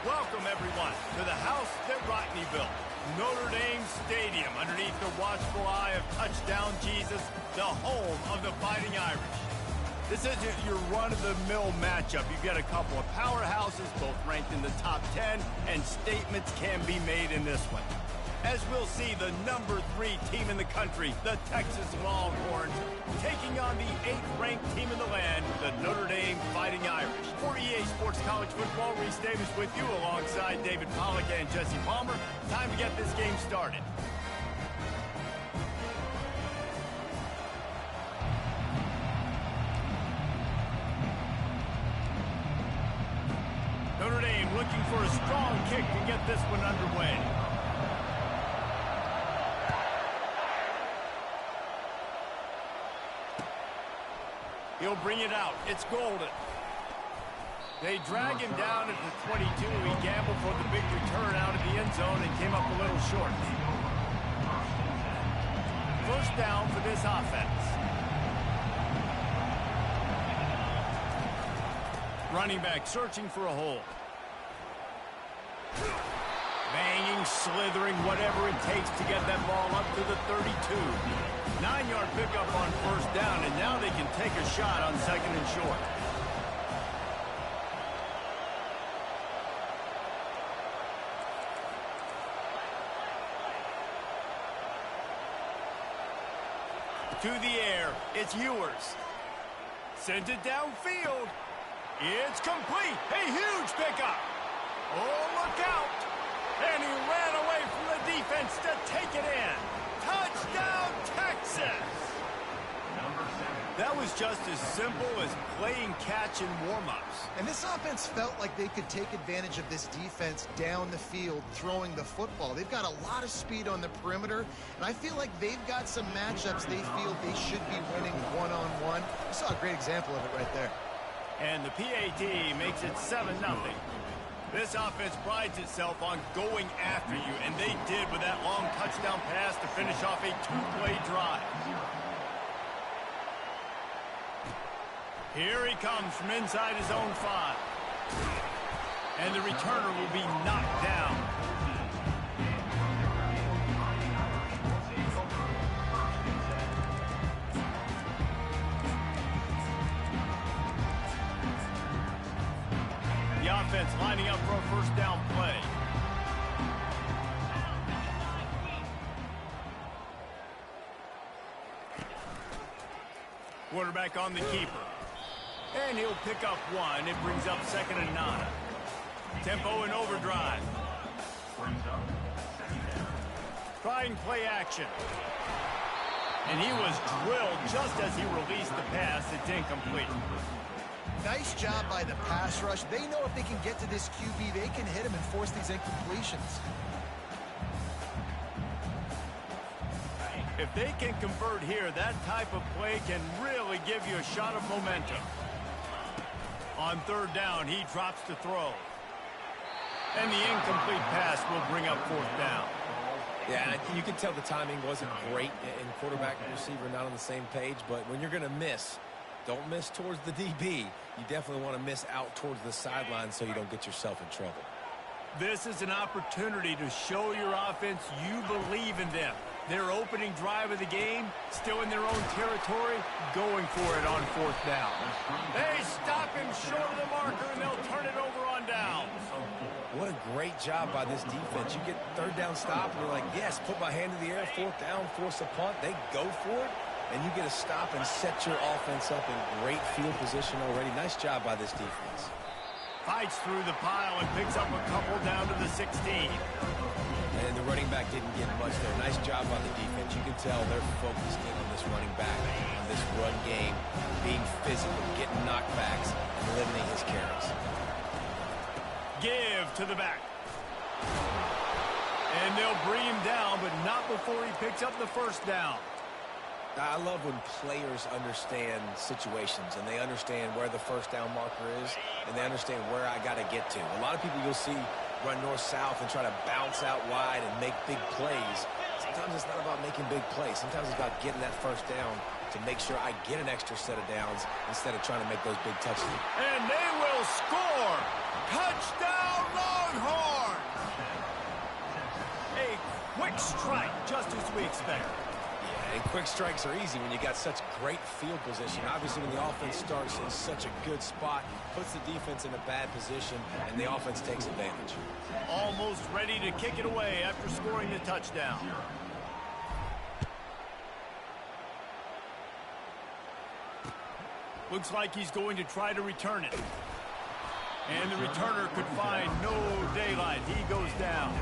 Welcome, everyone, to the house that Rodney built, Notre Dame Stadium, underneath the watchful eye of Touchdown Jesus, the home of the Fighting Irish. This isn't your run-of-the-mill matchup. You've got a couple of powerhouses, both ranked in the top 10, and statements can be made in this one. As we'll see, the number 3 team in the country, the Texas Longhorns, taking on the 8th-ranked team in the land, the Notre Dame Fighting Irish. For EA Sports College Football, Reese Davis with you alongside David Pollack and Jesse Palmer. Time to get this game started. Notre Dame looking for a strong kick to get this one underway. He'll bring it out. It's Golden. They drag him down at the 22. He gambled for the big return out of the end zone and came up a little short. First down for this offense. Running back searching for a hole. Banging, slithering, whatever it takes to get that ball up to the 32. 9-yard pickup on first down, and now they can take a shot on second and short. To the air, it's Ewers. Sends it downfield. It's complete. A huge pickup. Oh, look out. And he ran away from the defense to take it in. Touchdown, Texas. That was just as simple as playing catch in warm-ups. And this offense felt like they could take advantage of this defense down the field, throwing the football. They've got a lot of speed on the perimeter, and I feel like they've got some matchups they feel they should be winning one-on-one. You saw a great example of it right there. And the PAT makes it 7-0. This offense prides itself on going after you, and they did with that long touchdown pass to finish off a 2-play drive. Here he comes from inside his own 5. And the returner will be knocked down. The offense lining up for a first down play. Quarterback on the keeper. And he'll pick up 1. It brings up 2nd and 9. Tempo and overdrive. Trying play action. And he was drilled just as he released the pass. It's incomplete. Nice job by the pass rush. They know if they can get to this QB, they can hit him and force these incompletions. If they can convert here, that type of play can really give you a shot of momentum. On third down, he drops to throw. And the incomplete pass will bring up fourth down. Yeah, and you can tell the timing wasn't great, and quarterback and receiver not on the same page, but when you're going to miss, don't miss towards the DB. You definitely want to miss out towards the sideline so you don't get yourself in trouble. This is an opportunity to show your offense you believe in them. Their opening drive of the game, still in their own territory, going for it on fourth down. They stop him short of the marker, and they'll turn it over on downs. What a great job by this defense. You get third down stop, and you're like, yes, put my hand in the air, fourth down, force a punt. They go for it, and you get a stop and set your offense up in great field position already. Nice job by this defense. Fights through the pile and picks up a couple down to the 16. And the running back didn't get much there. Nice job on the defense. You can tell they're focused in on this running back, on this run game, being physical, getting knockbacks, and limiting his carries. Give to the back. And they'll bring him down, but not before he picks up the first down. I love when players understand situations and they understand where the first down marker is and they understand where I got to get to. A lot of people you'll see run north-south and try to bounce out wide and make big plays. Sometimes it's not about making big plays. Sometimes it's about getting that first down to make sure I get an extra set of downs instead of trying to make those big touchdowns. And they will score! Touchdown, Longhorns! A quick strike, just as we expect. And quick strikes are easy when you got such great field position. Obviously, when the offense starts in such a good spot, puts the defense in a bad position, and the offense takes advantage. Almost ready to kick it away after scoring the touchdown. Looks like he's going to try to return it. And the returner could find no daylight. He goes down.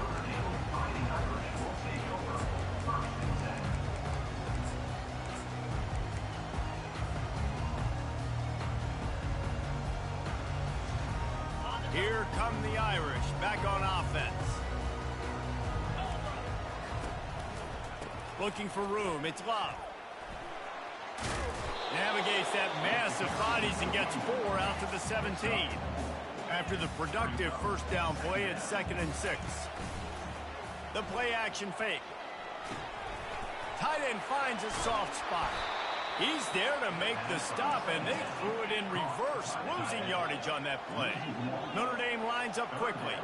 Here comes come the Irish, back on offense. Looking for room, it's Love. Navigates that mass of bodies and gets 4 out to the 17. After the productive first down play, it's 2nd and 6. The play action fake. Tight end finds a soft spot. He's there to make the stop, and they threw it in reverse, losing yardage on that play. Notre Dame lines up quickly.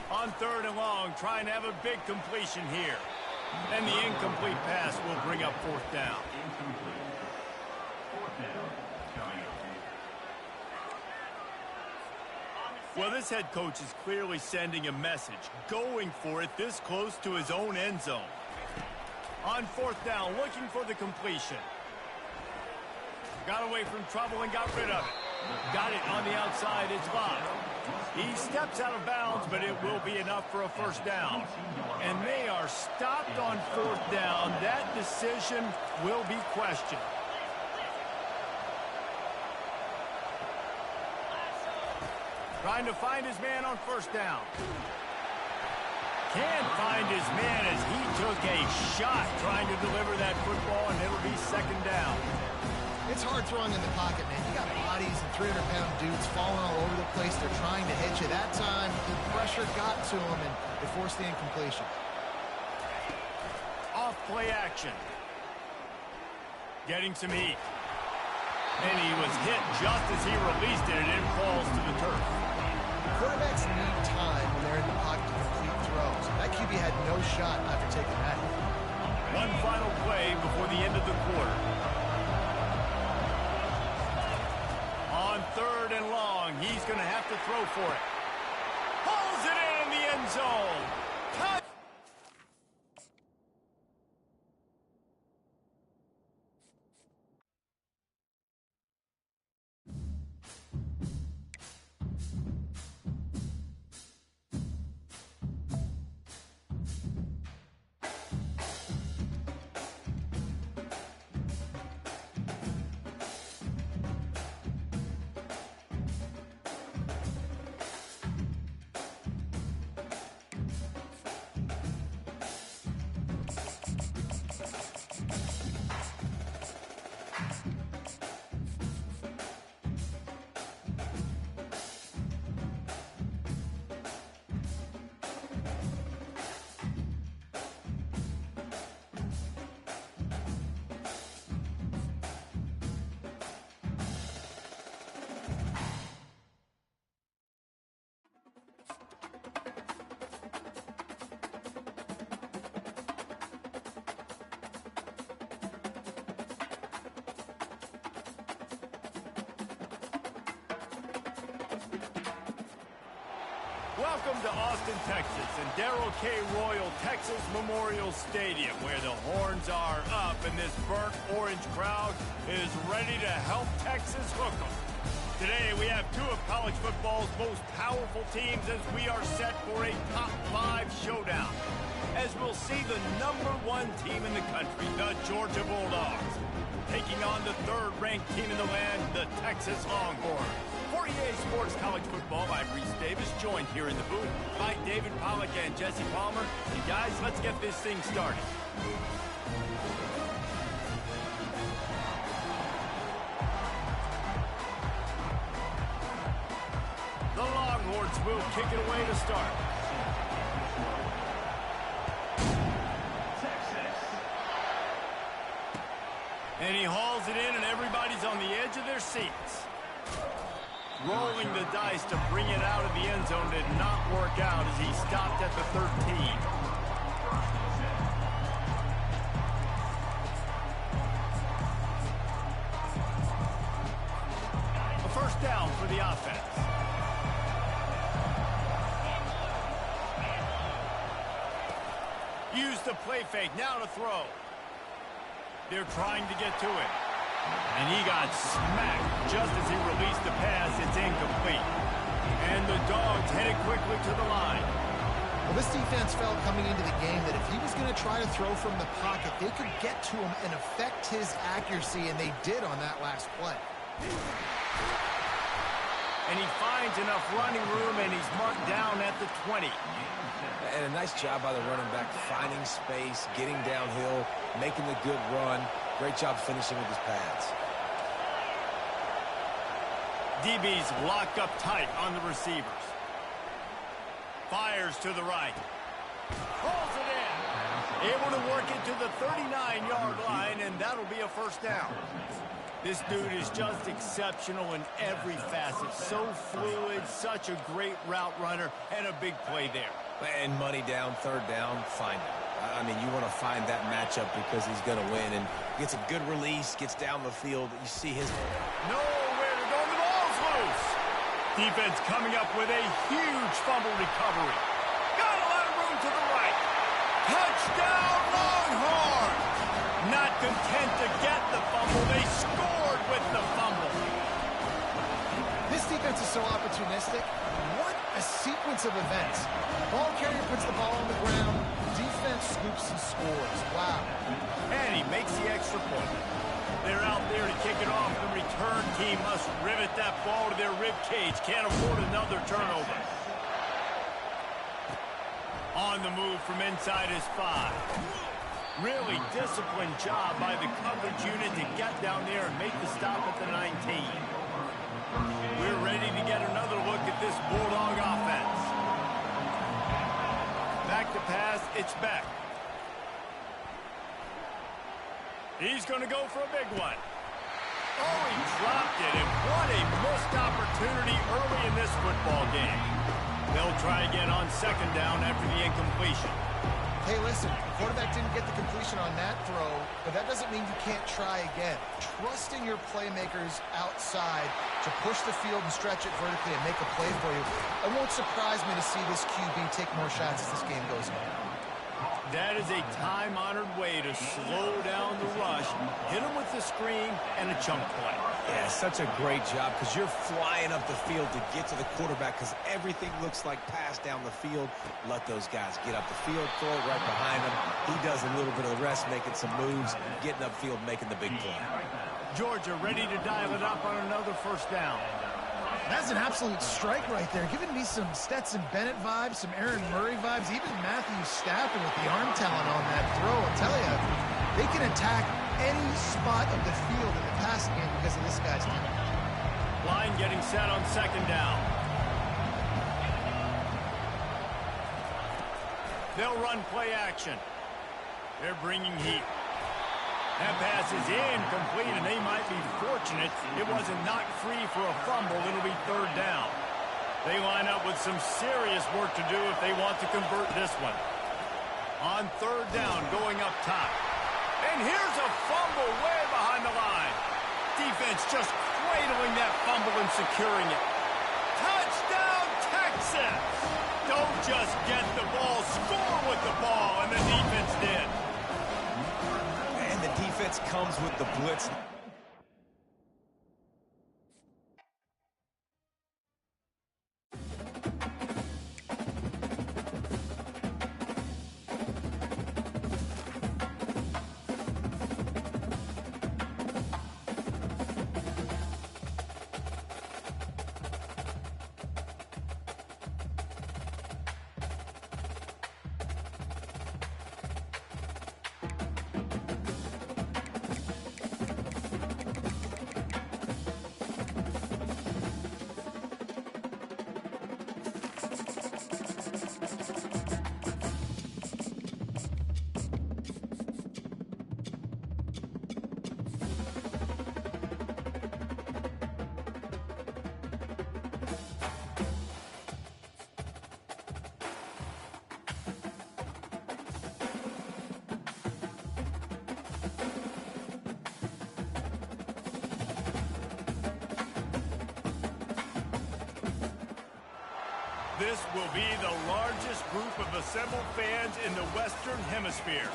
On 3rd and long, trying to have a big completion here. And the incomplete pass will bring up 4th down. Incomplete. 4th down. Coming up. Well, this head coach is clearly sending a message, going for it this close to his own end zone. On 4th down, looking for the completion. Got away from trouble and got rid of it. Got it on the outside, it's Love. He steps out of bounds, but it will be enough for a first down. And they are stopped on 4th down. That decision will be questioned. Trying to find his man on 1st down. Can't find his man as he took a shot trying to deliver that football, and it'll be 2nd down. It's hard throwing in the pocket, man. You got bodies and 300-pound dudes falling all over the place. They're trying to hit you. That time, the pressure got to him, and they forced the incompletion. Off play action. Getting some heat. And he was hit just as he released it, and it falls to the turf. Quarterbacks need time when they're in the pocket to complete throws. That QB had no shot after taking that hit. One final play before the end of the quarter. On 3rd and long, he's going to have to throw for it. Pulls it in the end zone. Touch! Welcome to Austin, Texas, and Darrell K. Royal Texas Memorial Stadium, where the horns are up and this burnt orange crowd is ready to help Texas hook 'em. Today, we have two of college football's most powerful teams as we are set for a top 5 showdown. As we'll see the #1 team in the country, the Georgia Bulldogs, taking on the 3rd-ranked team in the land, the Texas Longhorns. For EA Sports College Football, I'm Reese Davis, joined here in the booth by David Pollack and Jesse Palmer. And guys, let's get this thing started. The Longhorns will kick it away to start. And he hauls it in, and everybody's on the edge of their seats. Rolling the dice to bring it out of the end zone did not work out as he stopped at the 13. A first down for the offense. Use the play fake, now to throw. They're trying to get to it. And he got smacked just as he released the pass. It's incomplete. And the Dogs headed quickly to the line. Well, this defense felt coming into the game that if he was going to try to throw from the pocket, they could get to him and affect his accuracy, and they did on that last play. And he finds enough running room, and he's marked down at the 20. And a nice job by the running back, finding space, getting downhill, making the good run. Great job finishing with his pads. DB's locked up tight on the receivers. Fires to the right. Pulls it in. Able to work it to the 39-yard line, and that'll be a first down. This dude is just exceptional in every facet. So fluid, such a great route runner, and a big play there. And money down, third down, find him. I mean, you want to find that matchup because he's going to win. And gets a good release, gets down the field. You see his... Nowhere to go. The ball's loose. Defense coming up with a huge fumble recovery. Got a lot of room to the right. Touchdown, Longhorns! Not content to get the fumble, they scored with the fumble. This defense is so opportunistic. What a sequence of events. Ball carrier puts the ball on the ground. Defense scoops and scores. Wow. And he makes the extra point. They're out there to kick it off. The return team must rivet that ball to their rib cage. Can't afford another turnover. On the move from inside his 5. Really disciplined job by the coverage unit to get down there and make the stop at the 19. We're ready to get another look at this Bulldog offense. Back to pass, it's Beck. He's going to go for a big one. Oh, he dropped it, and what a missed opportunity early in this football game. They'll try again on second down after the incompletion. Hey, listen, the quarterback didn't get the completion on that throw, but that doesn't mean you can't try again. Trust in your playmakers outside to push the field and stretch it vertically and make a play for you. It won't surprise me to see this QB take more shots as this game goes on. That is a time-honored way to slow down the rush, hit him with the screen, and a chunk play. Yeah, such a great job because you're flying up the field to get to the quarterback because everything looks like pass down the field. Let those guys get up the field, throw it right behind him. He does a little bit of the rest, making some moves, getting upfield, making the big play. Georgia ready to dial it up on another first down. That's an absolute strike right there, giving me some Stetson Bennett vibes, some Aaron Murray vibes, even Matthew Stafford with the arm talent on that throw. I'll tell you, they can attack any spot of the field in the passing game because of this guy's team. Line getting set on second down. They'll run play action. They're bringing heat. That pass is incomplete, and they might be fortunate it wasn't knocked free for a fumble. It'll be third down. They line up with some serious work to do if they want to convert this one. On third down, going up top. And here's a fumble way behind the line. Defense just cradling that fumble and securing it. Touchdown, Texas! Don't just get the ball, score with the ball, and the defense did. And the defense comes with the blitz. This will be the largest group of assembled fans in the Western Hemisphere.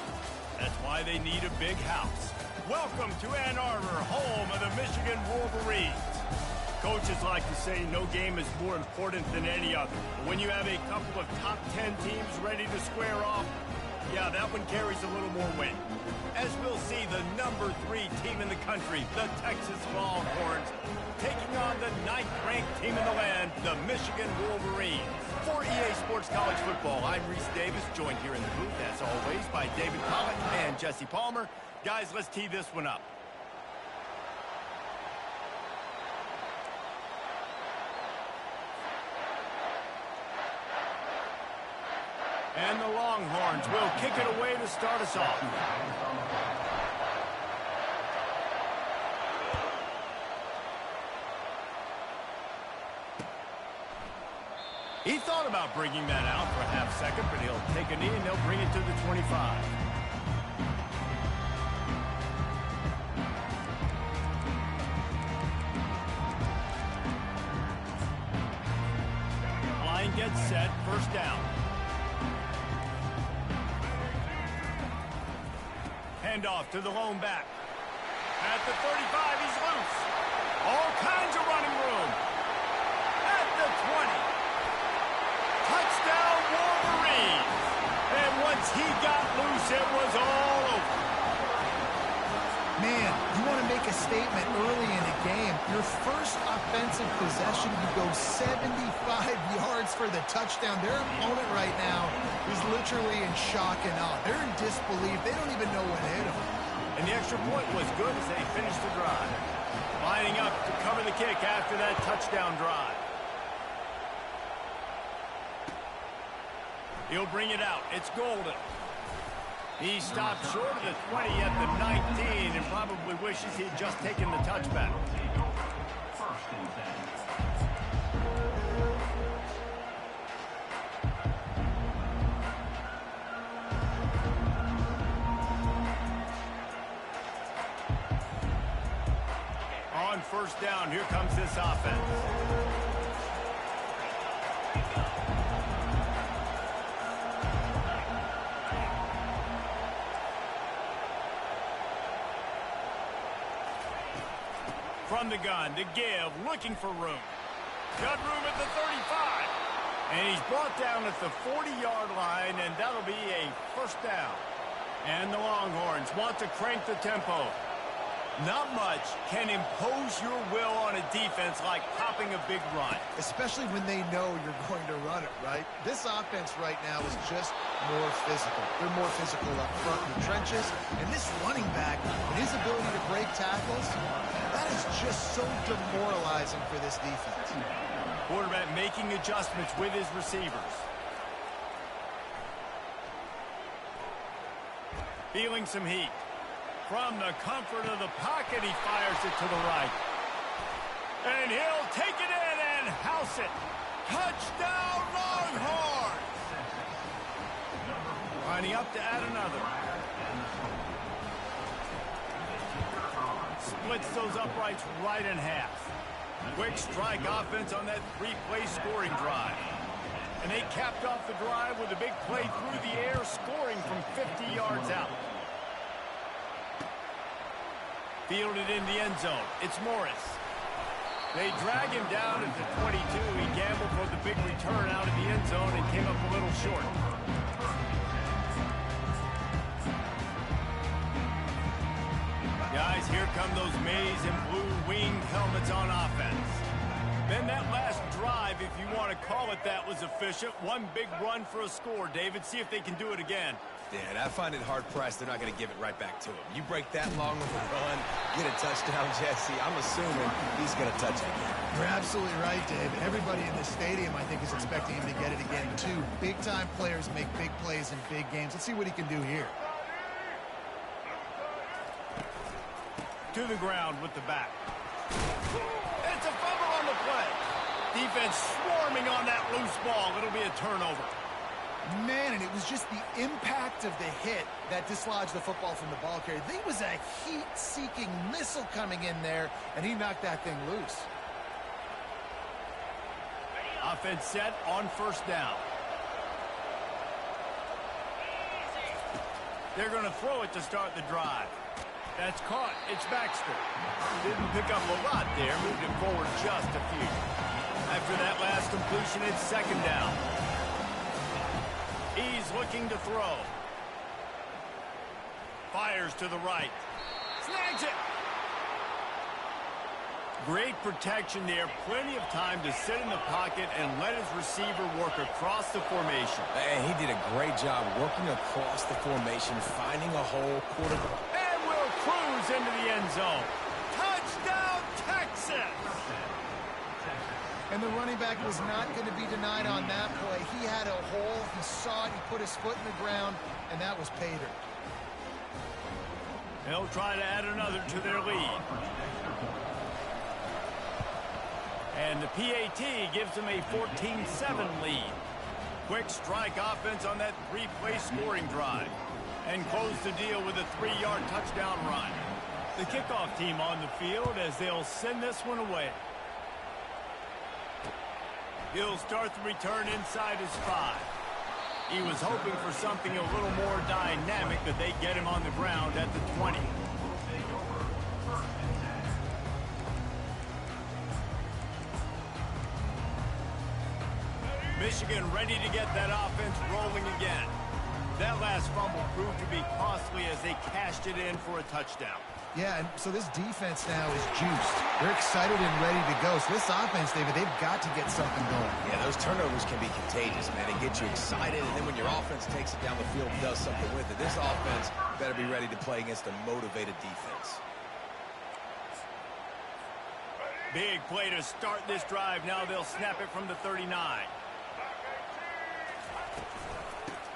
That's why they need a big house. Welcome to Ann Arbor, home of the Michigan Wolverines. Coaches like to say no game is more important than any other. But when you have a couple of top 10 teams ready to square off, yeah, that one carries a little more weight. As we'll see, the number 3 team in the country, the Texas Longhorns, taking on the 9th-ranked team in the land, the Michigan Wolverines. For EA Sports College Football, I'm Reese Davis, joined here in the booth, as always, by David Collett and Jesse Palmer. Guys, let's tee this one up. And the Longhorns will kick it away to start us off. He thought about bringing that out for a half second, but he'll take a knee and they'll bring it to the 25. Line gets set, first down. Handoff to the lone back. At the 35, he's loose. All kinds of running room. At the 20. Touchdown, Wolverines. And once he got loose, it was all over. Man, you want to make a statement early in a game. Your first offensive possession, you go 75 yards for the touchdown. Their opponent right now is literally in shock and awe. They're in disbelief. They don't even know what hit them. And the extra point was good as they finished the drive. Lining up to cover the kick after that touchdown drive. He'll bring it out. It's Golden. He stopped short of the 20 at the 19 and probably wishes he'd just taken the touchback. First and 10. On first down, here comes this offense. From the gun to give, looking for room. Got room at the 35. And he's brought down at the 40-yard line, and that'll be a first down. And the Longhorns want to crank the tempo. Not much can impose your will on a defense like popping a big run. Especially when they know you're going to run it, right? This offense right now is just more physical. They're more physical up front in the trenches. And this running back, and his ability to break tackles, that is just so demoralizing for this defense. Quarterback making adjustments with his receivers. Feeling some heat. From the comfort of the pocket, he fires it to the right. And he'll take it in and house it. Touchdown, Longhorns! Lining up to add another. Splits those uprights right in half. Quick strike offense on that 3-play scoring drive. And they capped off the drive with a big play through the air, scoring from 50 yards out. Fielded in the end zone. It's Morris. They drag him down at the 22. He gambled for the big return out of the end zone and came up a little short. Guys, here come those maize and blue wing helmets on offense. Then that last drive, if you want to call it that, was efficient. One big run for a score. David, see if they can do it again. Yeah, I find it hard-pressed they're not going to give it right back to him. You break that long of a run, get a touchdown, Jesse, I'm assuming he's going to touch it again. You're absolutely right, Dave. Everybody in this stadium, I think, is expecting him to get it again, too. Big-time players make big plays in big games. Let's see what he can do here. To the ground with the back. It's a fumble on the play. Defense swarming on that loose ball. It'll be a turnover. Man, and it was just the impact of the hit that dislodged the football from the ball carrier. There was a heat-seeking missile coming in there, and he knocked that thing loose. Offense set on first down. They're going to throw it to start the drive. That's caught. It's Baxter. Didn't pick up a lot there. Moved it forward just a few. After that last completion, it's second down. He's looking to throw. Fires to the right. Snags it. Great protection there. Plenty of time to sit in the pocket and let his receiver work across the formation. And he did a great job working across the formation, finding a hole, quarterback. And will cruise into the end zone. Touchdown, Texas! And the running back was not going to be denied on that play. He had a hole. He saw it. He put his foot in the ground, and that was pay dirt. They'll try to add another to their lead. And the PAT gives them a 14-7 lead. Quick strike offense on that three-play scoring drive. And close the deal with a 3-yard touchdown run. The kickoff team on the field as they'll send this one away. He'll start the return inside his 5. He was hoping for something a little more dynamic, but they get him on the ground at the 20. Michigan ready to get that offense rolling again. That last fumble proved to be costly as they cashed it in for a touchdown. Yeah, and so this defense now is juiced. They're excited and ready to go. So this offense, David, they've got to get something going. Yeah, those turnovers can be contagious, man. They get you excited, and then when your offense takes it down the field and does something with it, this offense better be ready to play against a motivated defense. Big play to start this drive. Now they'll snap it from the 39.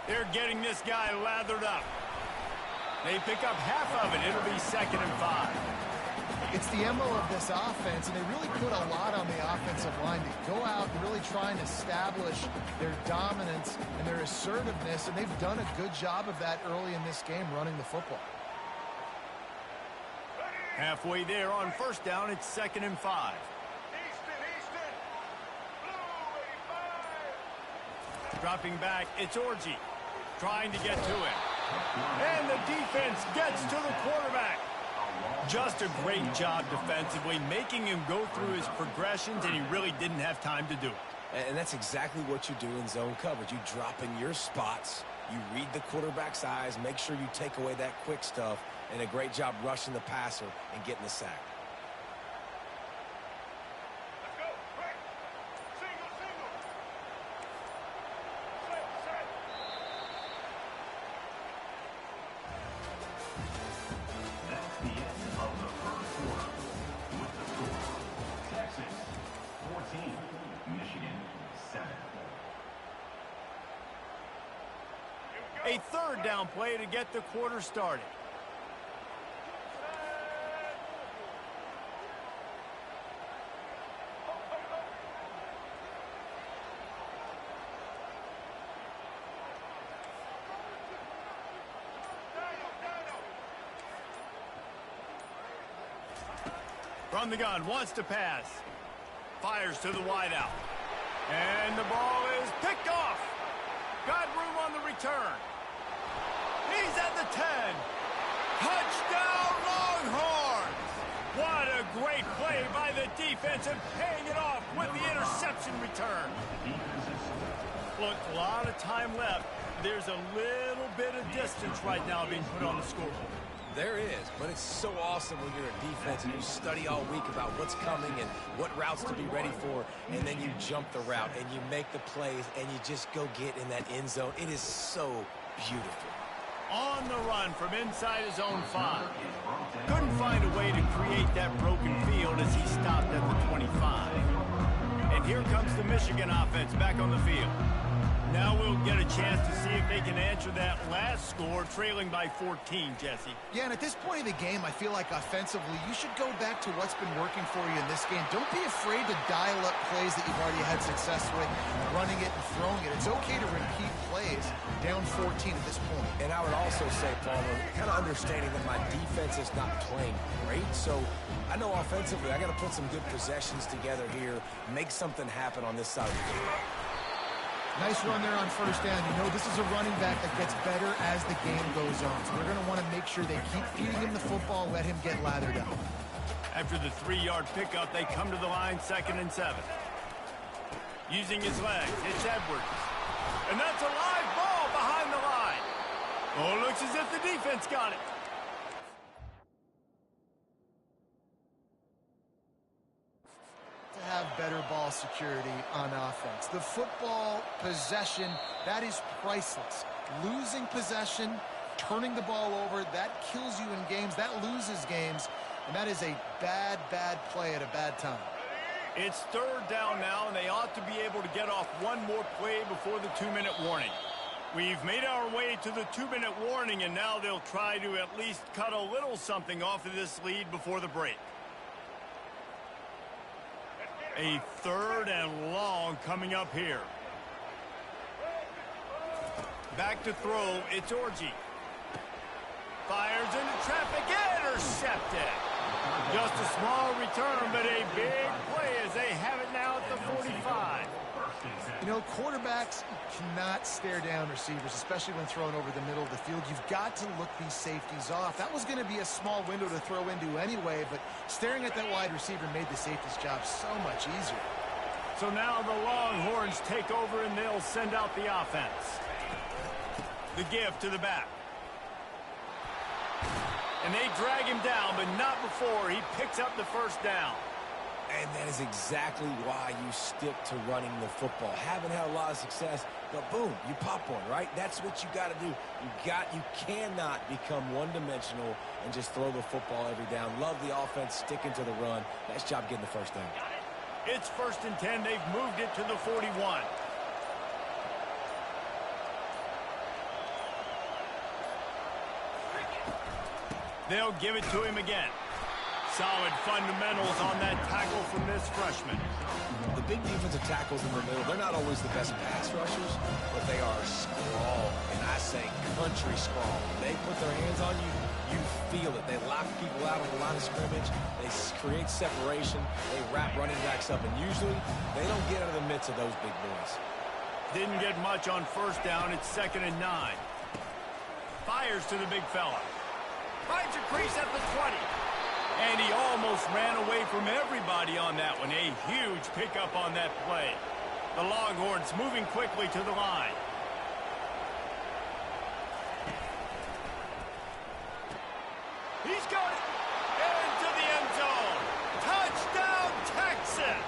They're getting this guy lathered up. They pick up half of it. It'll be 2nd and 5. It's the MO of this offense, and they really put a lot on the offensive line to go out and really try and establish their dominance and their assertiveness, and they've done a good job of that early in this game running the football. Halfway there on first down, it's 2nd and 5. Dropping back, it's Orji. Trying to get to it. And the defense gets to the quarterback. Just a great job defensively, making him go through his progressions, and he really didn't have time to do it. And that's exactly what you do in zone coverage. You drop in your spots, you read the quarterback's eyes, make sure you take away that quick stuff, and a great job rushing the passer and getting the sack. A third down play to get the quarter started. From the gun, wants to pass. Fires to the wideout. And the ball is picked off. Got room on the return. He's at the 10. Touchdown, Longhorns! What a great play by the defense and paying it off with the interception return. Look, a lot of time left. There's a little bit of distance right now being put on the scoreboard. There is, but it's so awesome when you're a defense and you study all week about what's coming and what routes to be ready for, and then you jump the route and you make the plays and you just go get in that end zone. It is so beautiful. On the run from inside his own 5. Couldn't find a way to create that broken field as he stopped at the 25. And here comes the Michigan offense back on the field. Now we'll get a chance to see if they can answer that last score, trailing by 14, Jesse. Yeah, and at this point of the game, I feel like offensively, you should go back to what's been working for you in this game. Don't be afraid to dial up plays that you've already had success with, running it and throwing it. It's okay to repeat plays down 14 at this point. And I would also say, Palmer, kind of understanding that my defense is not playing great, so I know offensively I got to put some good possessions together here, make something happen on this side of the game. Nice run there on first down. You know this is a running back that gets better as the game goes on. So they're going to want to make sure they keep feeding him the football, let him get lathered up. After the 3-yard pickup, they come to the line, 2nd and 7. Using his legs, it's Edwards. And that's a live ball behind the line. Oh, looks as if the defense got it. To have better ball security on offense. The football possession, that is priceless. Losing possession, turning the ball over, that kills you in games, that loses games, and that is a bad, bad play at a bad time. It's 3rd down now, and they ought to be able to get off one more play before the 2-minute warning. We've made our way to the 2-minute warning, and now they'll try to at least cut a little something off of this lead before the break. A 3rd and long coming up here. Back to throw, it's Orji. Fires into traffic, intercepted. Just a small return, but a big play as they have it now at the 45. You know, quarterbacks cannot stare down receivers, especially when thrown over the middle of the field. You've got to look these safeties off. That was going to be a small window to throw into anyway, but staring at that wide receiver made the safety's job so much easier. So now the Longhorns take over and they'll send out the offense. The give to the back. And they drag him down, but not before he picks up the first down. And that is exactly why you stick to running the football. Haven't had a lot of success, but boom, you pop one, right? That's what you got to do. You cannot become one-dimensional and just throw the football every down. Love the offense sticking to the run. Nice job getting the first down. It's 1st and 10. They've moved it to the 41. They'll give it to him again. Solid fundamentals on that tackle from this freshman. The big defensive tackles in the middle, they're not always the best pass rushers, but they are strong, and I say country strong. They put their hands on you, you feel it. They lock people out on the line of scrimmage. They create separation. They wrap running backs up, and usually they don't get out of the midst of those big boys. Didn't get much on first down. It's 2nd and 9. Fires to the big fella. Finds a crease at the 20. And he almost ran away from everybody on that one. A huge pickup on that play. The Longhorns moving quickly to the line. He's got it. Into the end zone. Touchdown, Texas.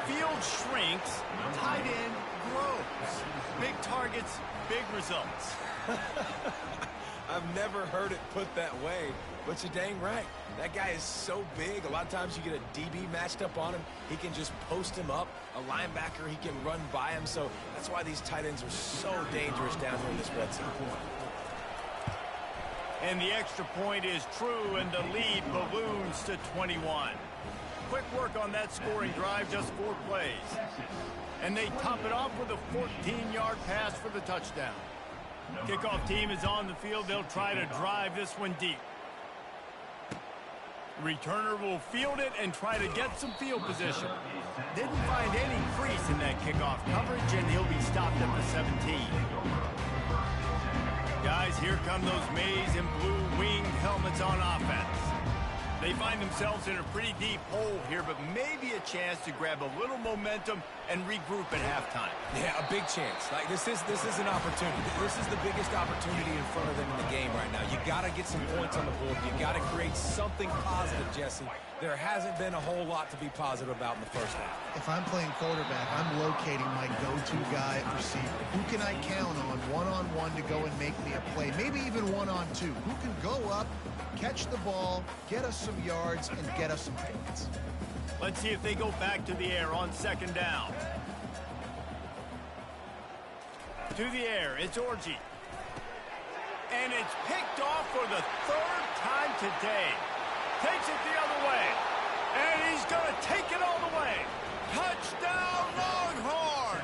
Field shrinks. Tight end grows. Big targets, big results. I've never heard it put that way, but you're dang right. That guy is so big. A lot of times you get a DB matched up on him. He can just post him up. A linebacker, he can run by him. So that's why these tight ends are so dangerous down here in this red zone. And the extra point is true, and the lead balloons to 21. Quick work on that scoring drive, just 4 plays. And they top it off with a 14-yard pass for the touchdown. Kickoff team is on the field. They'll try to drive this one deep. Returner will field it and try to get some field position. Didn't find any crease in that kickoff coverage, and he'll be stopped at the 17. Guys, here come those maize and blue winged helmets on offense. They find themselves in a pretty deep hole here, but maybe a chance to grab a little momentum and regroup at halftime. Yeah, a big chance. Like this is an opportunity. This is the biggest opportunity in front of them in the game right now. You got to get some points on the board. You got to create something positive, Jesse. There hasn't been a whole lot to be positive about in the first half. If I'm playing quarterback, I'm locating my go-to guy at receiver. Who can I count on one-on-one to go and make me a play? Maybe even one-on-two. Who can go up, catch the ball, get us some yards, and get us some points? Let's see if they go back to the air on 2nd down. To the air, it's Orji. And it's picked off for the 3rd time today. Takes it the other way. And he's going to take it all the way. Touchdown, Longhorns!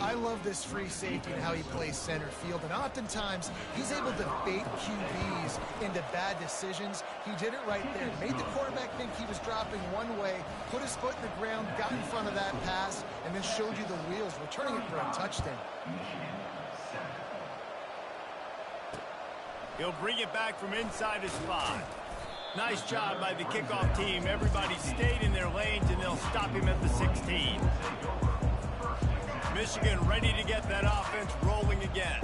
I love this free safety and how he plays center field, and oftentimes he's able to bait QBs into bad decisions. He did it right there. Made the quarterback think he was dropping one way, put his foot in the ground, got in front of that pass, and then showed you the wheels, returning it for a touchdown. He'll bring it back from inside his 5. Nice job by the kickoff team. Everybody stayed in their lanes, and they'll stop him at the 16. Michigan ready to get that offense rolling again.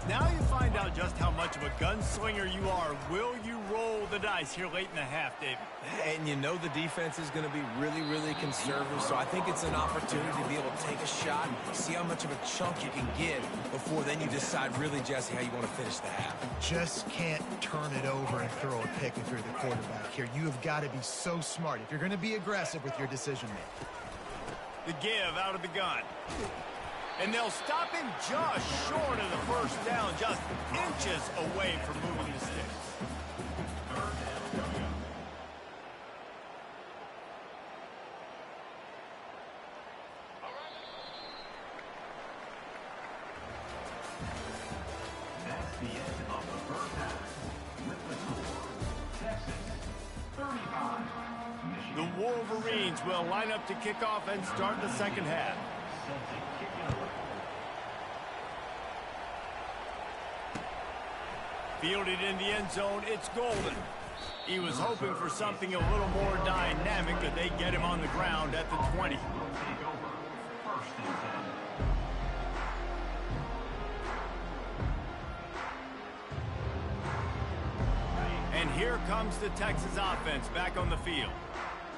Now you find out just how much of a gunslinger you are. Will you roll the dice here late in the half, David? And you know the defense is going to be really, really conservative, so I think it's an opportunity to be able to take a shot, see how much of a chunk you can get before then you decide really, Jesse, how you want to finish the half. Just can't turn it over and throw a pick if you're the quarterback here. You have got to be so smart if you're going to be aggressive with your decision-making. The give out of the gun. And they'll stop him just short of the first down, just inches away from moving the sticks. That's the end of the first half. With the score, Texas 35, Michigan. The Wolverines will line up to kick off and start the second half. Fielded in the end zone, it's Golden. He was hoping for something a little more dynamic, but they get him on the ground at the 20. Take over. First and 10. And here comes the Texas offense back on the field.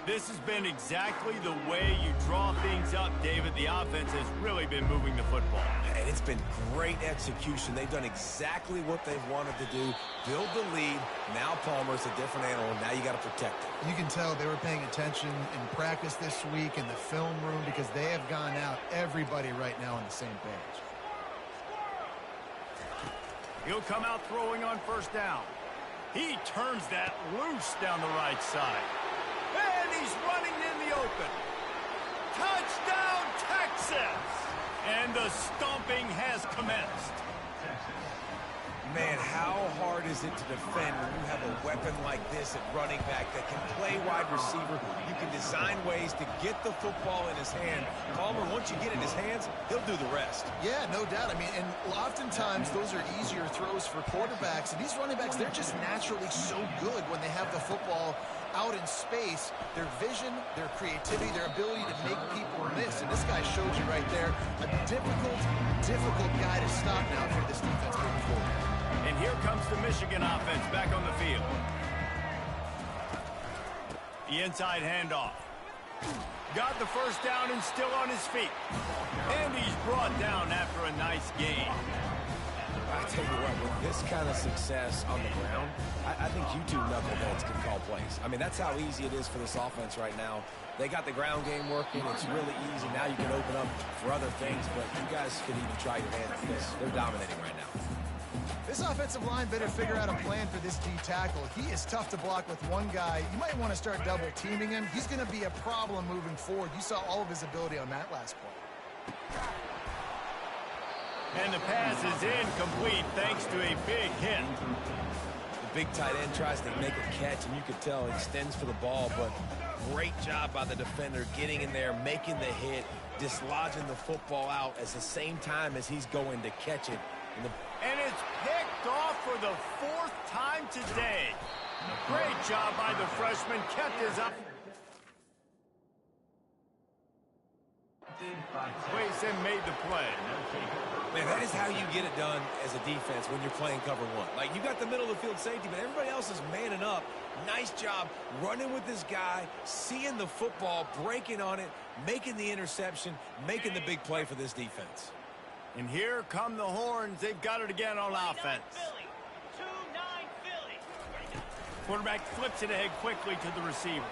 This has been exactly the way you draw things up, David. The offense has really been moving the football. And it's been great execution. They've done exactly what they've wanted to do. Build the lead. Now Palmer's a different animal. Now you got to protect it. You can tell they were paying attention in practice this week in the film room because they have gone out, everybody right now on the same page. He'll come out throwing on first down. He turns that loose down the right side. And he's running in the open. Touchdown, Texas! And the stomping has commenced. Man, how hard is it to defend when you have a weapon like this at running back that can play wide receiver? You can design ways to get the football in his hand. Palmer, once you get it in his hands, he'll do the rest. Yeah, no doubt. I mean, and oftentimes those are easier throws for quarterbacks. And these running backs, they're just naturally so good when they have the football out in space. Their vision, their creativity, their ability to make people miss. And this guy showed you right there a difficult guy to stop now for this defense moving forward. And here comes the Michigan offense back on the field. The inside handoff. Got the first down and still on his feet. And he's brought down after a nice gain. I tell you what, with this kind of success on the ground, I think you two knuckleheads can call plays. I mean, that's how easy it is for this offense right now. They got the ground game working. It's really easy. Now you can open up for other things, but you guys could even try your hand at this. They're dominating right now. This offensive line better figure out a plan for this D tackle. He is tough to block with one guy. You might want to start double teaming him. He's going to be a problem moving forward. You saw all of his ability on that last play. And the pass is incomplete thanks to a big hit. The big tight end tries to make a catch, and you could tell he extends for the ball, but great job by the defender getting in there, making the hit, dislodging the football out at the same time as he's going to catch it. And it's picked off for the 4th time today. Great job by the freshman. Kept his up. Place and made the play. Man, that is how you get it done as a defense when you're playing cover one. Like, you got the middle of the field safety, but everybody else is manning up. Nice job running with this guy, seeing the football, breaking on it, making the interception, making the big play for this defense. And here come the horns. They've got it again on offense. 2-9 Philly. Quarterback flips it ahead quickly to the receiver.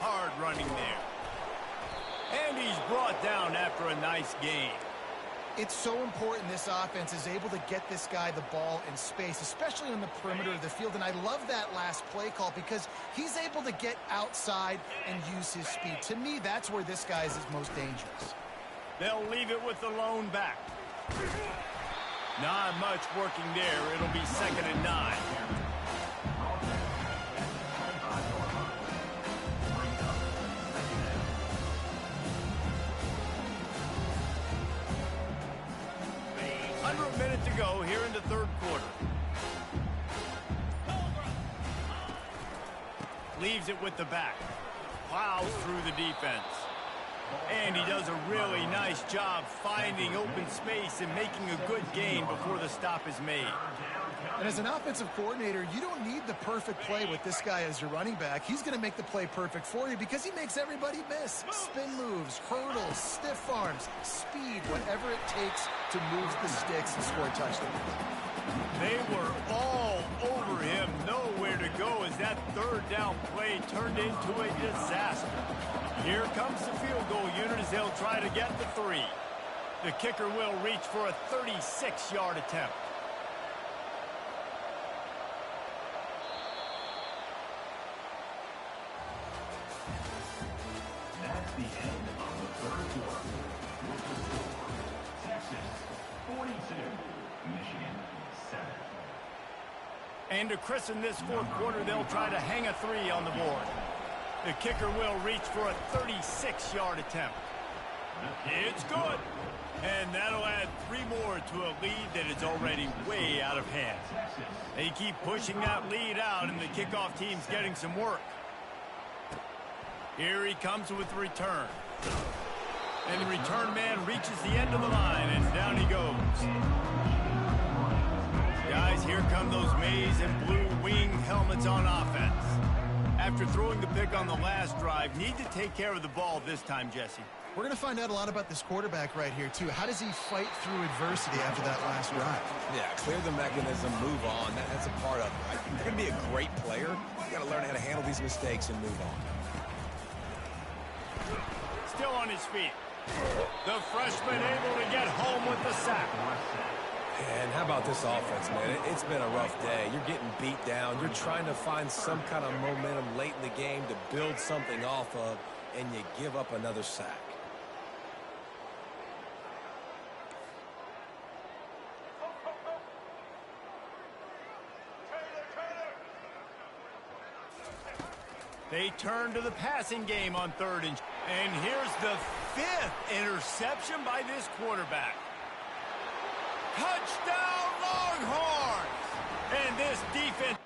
Hard running there. And he's brought down after a nice gain. It's so important this offense is able to get this guy the ball in space, especially on the perimeter of the field. And I love that last play call because he's able to get outside and use his speed. To me, that's where this guy is most dangerous. They'll leave it with the lone back. Not much working there. It'll be 2nd and 9. Under a minute to go here in the 3rd quarter. Leaves it with the back. Plows through the defense. And he does a really nice job finding open space and making a good gain before the stop is made. And as an offensive coordinator, you don't need the perfect play with this guy as your running back. He's going to make the play perfect for you because he makes everybody miss. Spin moves, hurdles, stiff arms, speed, whatever it takes to move the sticks and score a touchdown. They were all over him, nowhere to go as that 3rd down play turned into a disaster. Here comes the field goal unit as they'll try to get the 3. The kicker will reach for a 36-yard attempt. That's the end of the 3rd quarter. With the score, Texas 42, Michigan 7. And to christen this 4th quarter, they'll try to hang a 3 on the board. The kicker will reach for a 36-yard attempt. It's good. And that'll add 3 more to a lead that is already way out of hand. They keep pushing that lead out, and the kickoff team's getting some work. Here he comes with the return. And the return man reaches the end of the line, and down he goes. Guys, here come those maize and blue wing helmets on offense. After throwing the pick on the last drive, need to take care of the ball this time, Jesse. We're going to find out a lot about this quarterback right here, too. How does he fight through adversity after that last drive? Yeah, clear the mechanism, move on. That's a part of it. Right? If you're going to be a great player, you got to learn how to handle these mistakes and move on. Still on his feet. The freshman able to get home with the sack. And how about this offense, man? It's been a rough day. You're getting beat down. You're trying to find some kind of momentum late in the game to build something off of, and you give up another sack. They turn to the passing game on 3rd and here's the 5th interception by this quarterback. Touchdown Longhorns! And this defense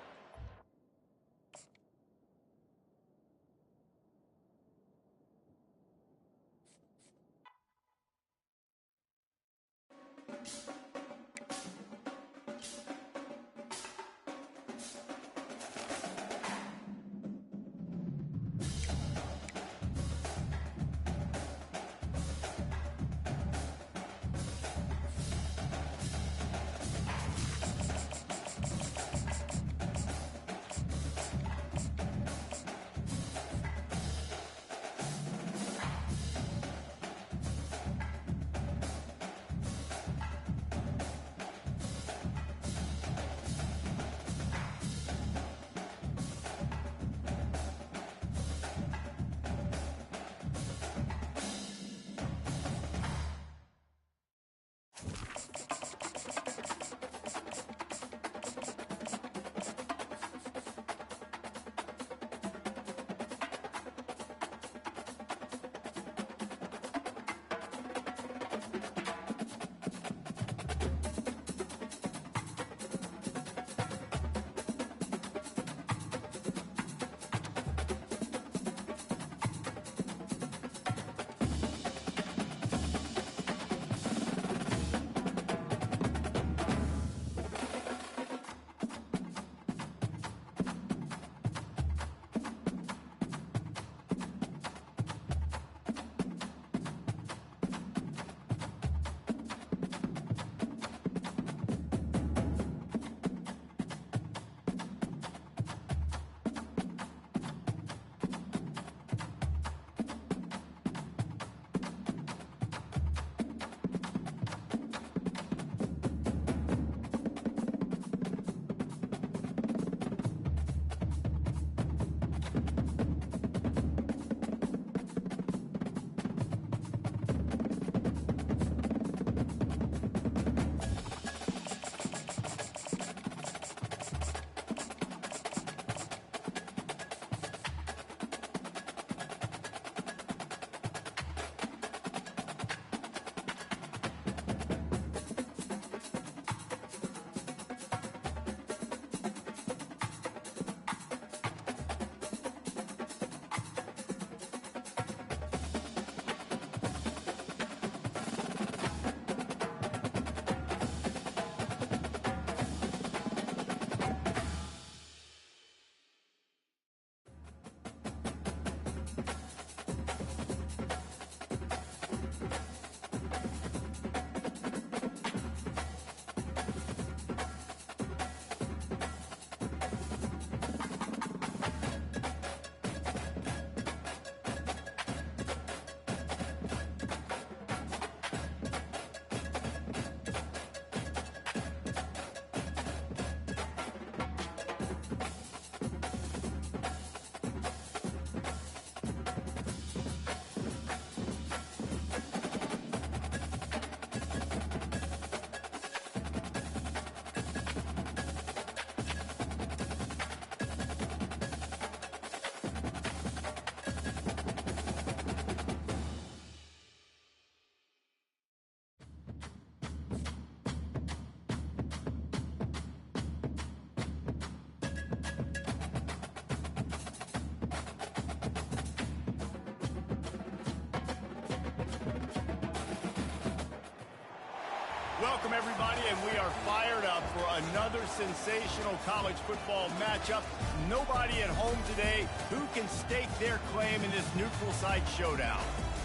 Welcome, everybody, and we are fired up for another sensational college football matchup. Nobody at home today who can stake their claim in this neutral site showdown.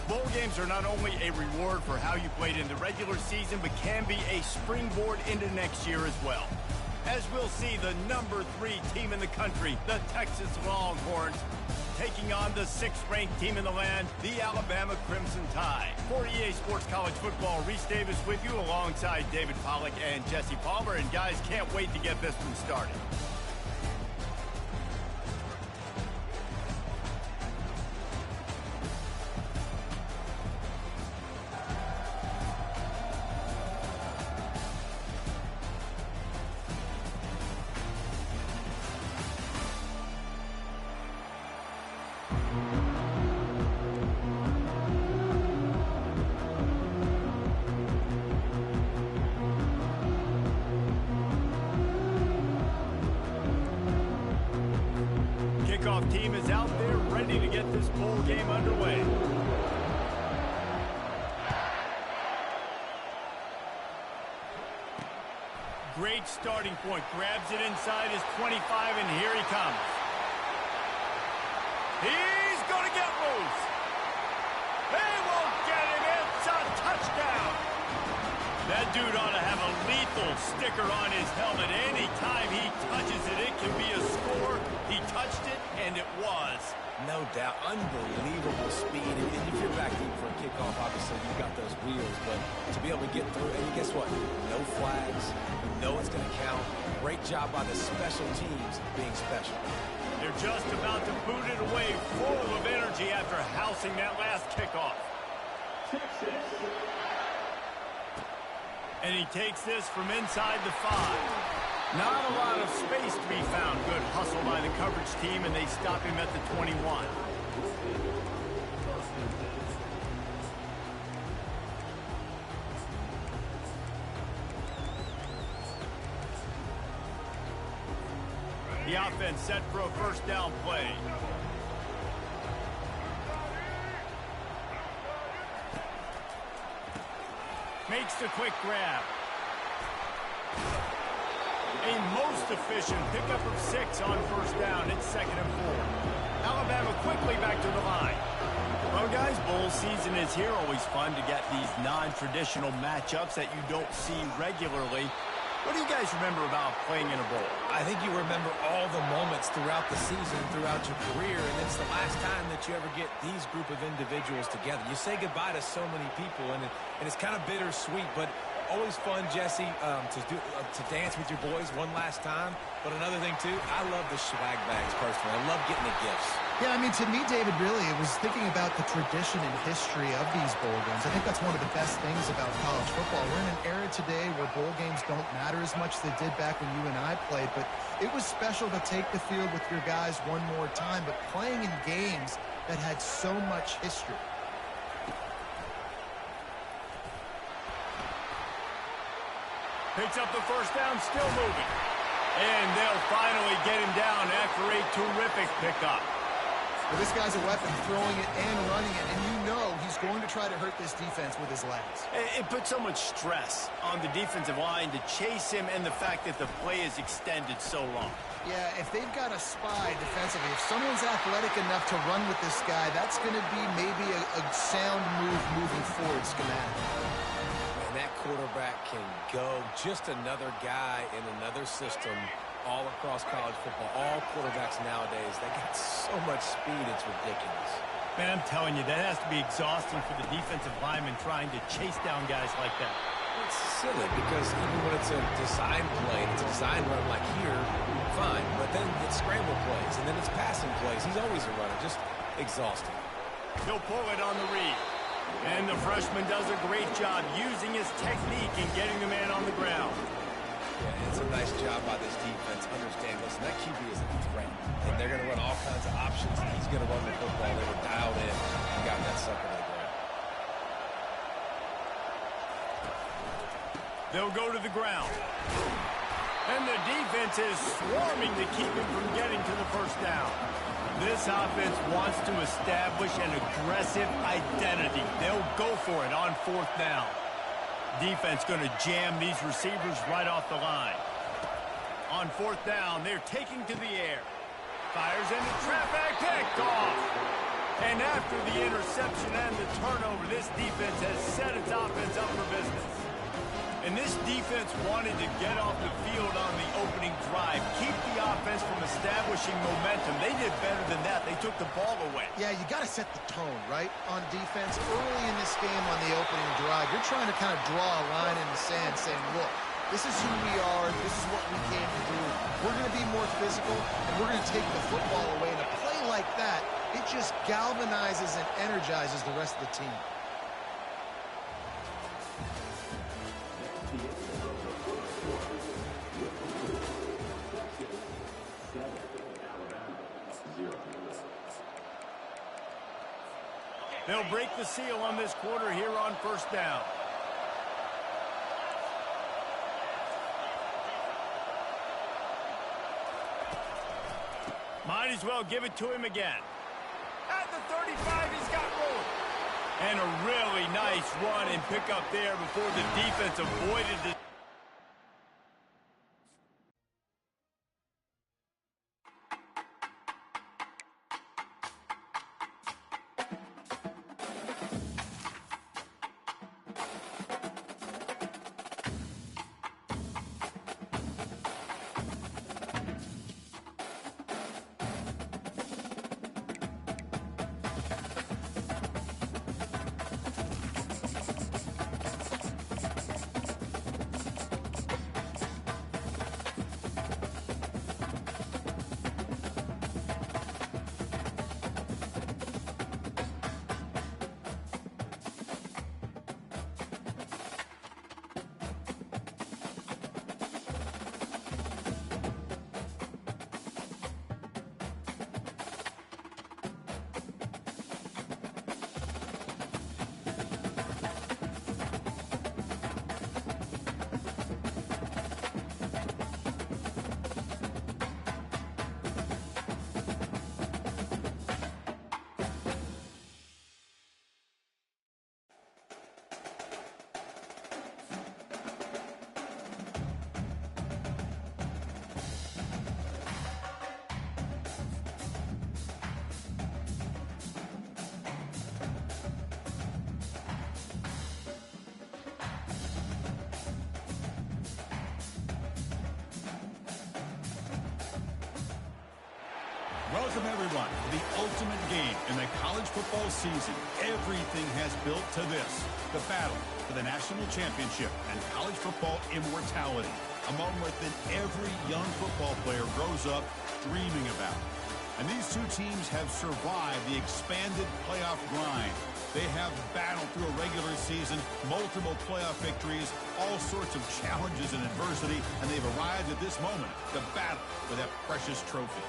Bowl games are not only a reward for how you played in the regular season, but can be a springboard into next year as well. As we'll see, the number 3 team in the country, the Texas Longhorns, taking on the 6th-ranked team in the land, the Alabama Crimson Tide. For EA Sports College Football, Reese Davis with you alongside David Pollack and Jesse Palmer. And guys, can't wait to get this one started. Kickoff team is out there ready to get this bowl game underway. Great starting point. Grabs it inside his 25, and here he comes. He's going to get loose. They won't get him. It's a touchdown. That dude ought to have a lethal sticker on his helmet. Anytime he touches it, it can be a score. He touched it, and it was. No doubt. Unbelievable speed. And if you're back deep for a kickoff, obviously you've got those wheels. But to be able to get through, and guess what? No flags. You know it's going to count. Great job by the special teams being special. They're just about to boot it away, full of energy after housing that last kickoff. And he takes this from inside the 5. Not a lot of space to be found. Good hustle by the coverage team, and they stop him at the 21. The offense set for a first down play. Makes the quick grab. A most efficient pickup of 6 on first down. It's 2nd and 4. Alabama quickly back to the line. Well, guys, bowl season is here. Always fun to get these non-traditional matchups that you don't see regularly. What do you guys remember about playing in a bowl? I think you remember all the moments throughout the season, throughout your career, and it's the last time that you ever get these group of individuals together. You say goodbye to so many people, and it's kind of bittersweet, but always fun, Jesse, to dance with your boys one last time. But another thing, too, I love the swag bags, personally. I love getting the gifts. Yeah, I mean, to me, David, really, it was thinking about the tradition and history of these bowl games. I think that's one of the best things about college football. We're in an era today where bowl games don't matter as much as they did back when you and I played, but it was special to take the field with your guys one more time, but playing in games that had so much history. Picks up the first down, still moving. And they'll finally get him down after a terrific pickup. Well, this guy's a weapon, throwing it and running it, and you know he's going to try to hurt this defense with his legs. It puts so much stress on the defensive line to chase him, and the fact that the play is extended so long. Yeah, if they've got a spy defensively, if someone's athletic enough to run with this guy, that's going to be maybe a sound move moving forward schematic. And that quarterback can go. Just another guy in another system all across college football. All quarterbacks nowadays, they got so much speed, it's ridiculous. Man, I'm telling you, that has to be exhausting for the defensive lineman trying to chase down guys like that. It's silly because even when it's a design play, it's a design run like here, fine. But then it's scramble plays, and then it's passing plays. He's always a runner, just exhausting. He'll pull it on the read. And the freshman does a great job using his technique and getting the man on the ground. Yeah, it's a nice job by this defense. Understand, listen, that QB is a threat. And they're going to run all kinds of options. He's going to run the football. They were dialed in and got that sucker to the ground. They'll go to the ground. And the defense is swarming to keep him from getting to the first down. This offense wants to establish an aggressive identity. They'll go for it on 4th down. Defense going to jam these receivers right off the line. On fourth down, they're taking to the air. Fires into traffic, picked off. And after the interception and the turnover, this defense has set its offense up for business. And this defense wanted to get off the field on the opening drive, keep the offense from establishing momentum. They did better than that. They took the ball away. Yeah, you got to set the tone, right, on defense. Early in this game on the opening drive, you're trying to kind of draw a line in the sand saying, look, this is who we are. This is what we came to do. We're going to be more physical, and we're going to take the football away. And a play like that, it just galvanizes and energizes the rest of the team. They'll break the seal on this quarter here on first down. Might as well give it to him again. At the 35, he's got room. And a really nice run and pick up there before the defense avoided the... Welcome, everyone, to the ultimate game in the college football season. Everything has built to this, the battle for the national championship and college football immortality, a moment that every young football player grows up dreaming about. And these two teams have survived the expanded playoff grind. They have battled through a regular season, multiple playoff victories, all sorts of challenges and adversity, and they've arrived at this moment, the battle for that precious trophy.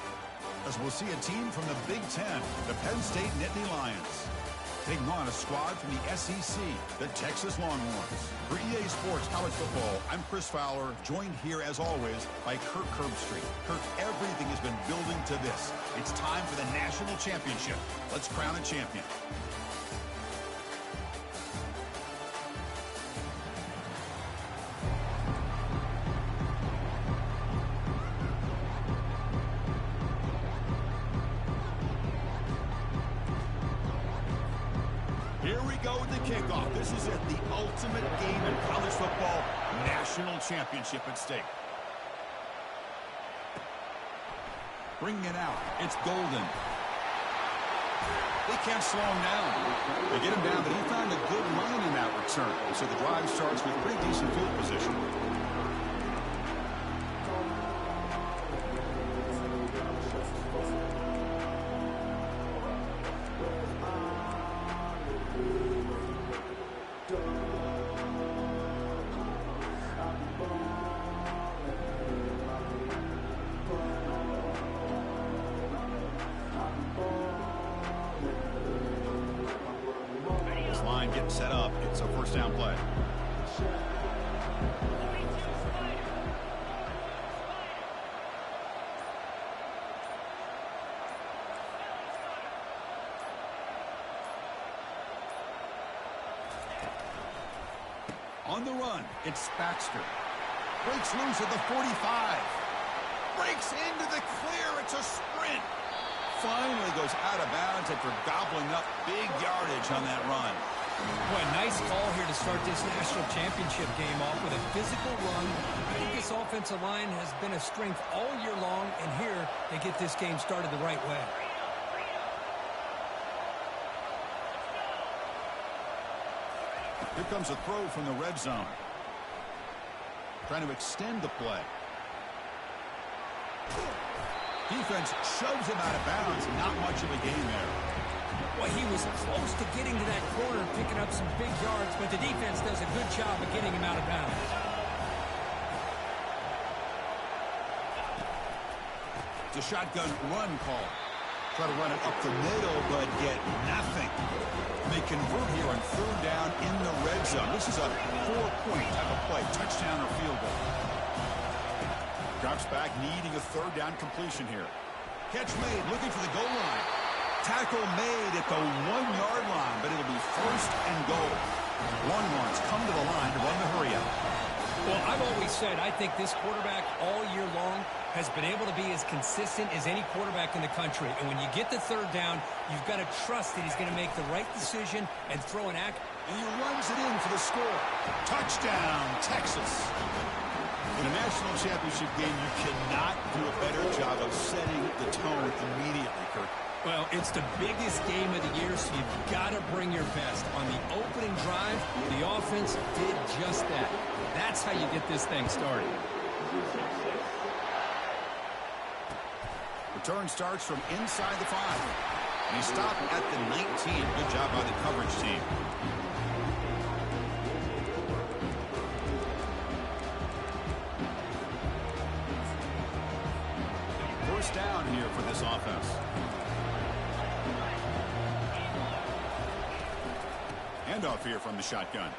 As we'll see a team from the Big Ten, the Penn State Nittany Lions, taking on a squad from the SEC, the Texas Longhorns. For EA Sports College Football, I'm Chris Fowler, joined here as always by Kirk Herbstreit. Kirk, everything has been building to this. It's time for the national championship. Let's crown a champion. Here we go with the kickoff. This is it, the ultimate game in college football, national championship at stake. Bringing it out, it's Golden. They can't slow him down. They get him down, but he found a good line in that return. So the drive starts with pretty decent field position. Line getting set up. It's a first down play. On the run, it's Baxter. Breaks loose at the 45. Breaks into the clear. It's a sprint. Finally goes out of bounds after gobbling up big yardage on that run. Boy, nice call here to start this national championship game off with a physical run. I think this offensive line has been a strength all year long, and here they get this game started the right way. Here comes a throw from the red zone. Trying to extend the play. Defense shoves him out of bounds. Not much of a gain there. Well, he was close to getting to that corner and picking up some big yards, but the defense does a good job of getting him out of bounds. It's a shotgun run call. Try to run it up the middle, but get nothing. They convert here on third down in the red zone. This is a 4-point type of play, touchdown or field goal. Drops back, needing a third down completion here. Catch made, looking for the goal line. Tackle made at the 1-yard line, but it'll be first and goal. Longhorns come to the line to run the hurry up. Well, I've always said I think this quarterback all year long has been able to be as consistent as any quarterback in the country. And when you get the third down, you've got to trust that he's going to make the right decision and throw an act. And he runs it in for the score. Touchdown, Texas. In a national championship game, you cannot do a better job of setting the tone immediately, Kirk. Well, it's the biggest game of the year, so you've got to bring your best. On the opening drive, the offense did just that. That's how you get this thing started. Return starts from inside the 5. And he stopped at the 19. Good job by the coverage team. First down here for this offense. Handoff here from the shotgun.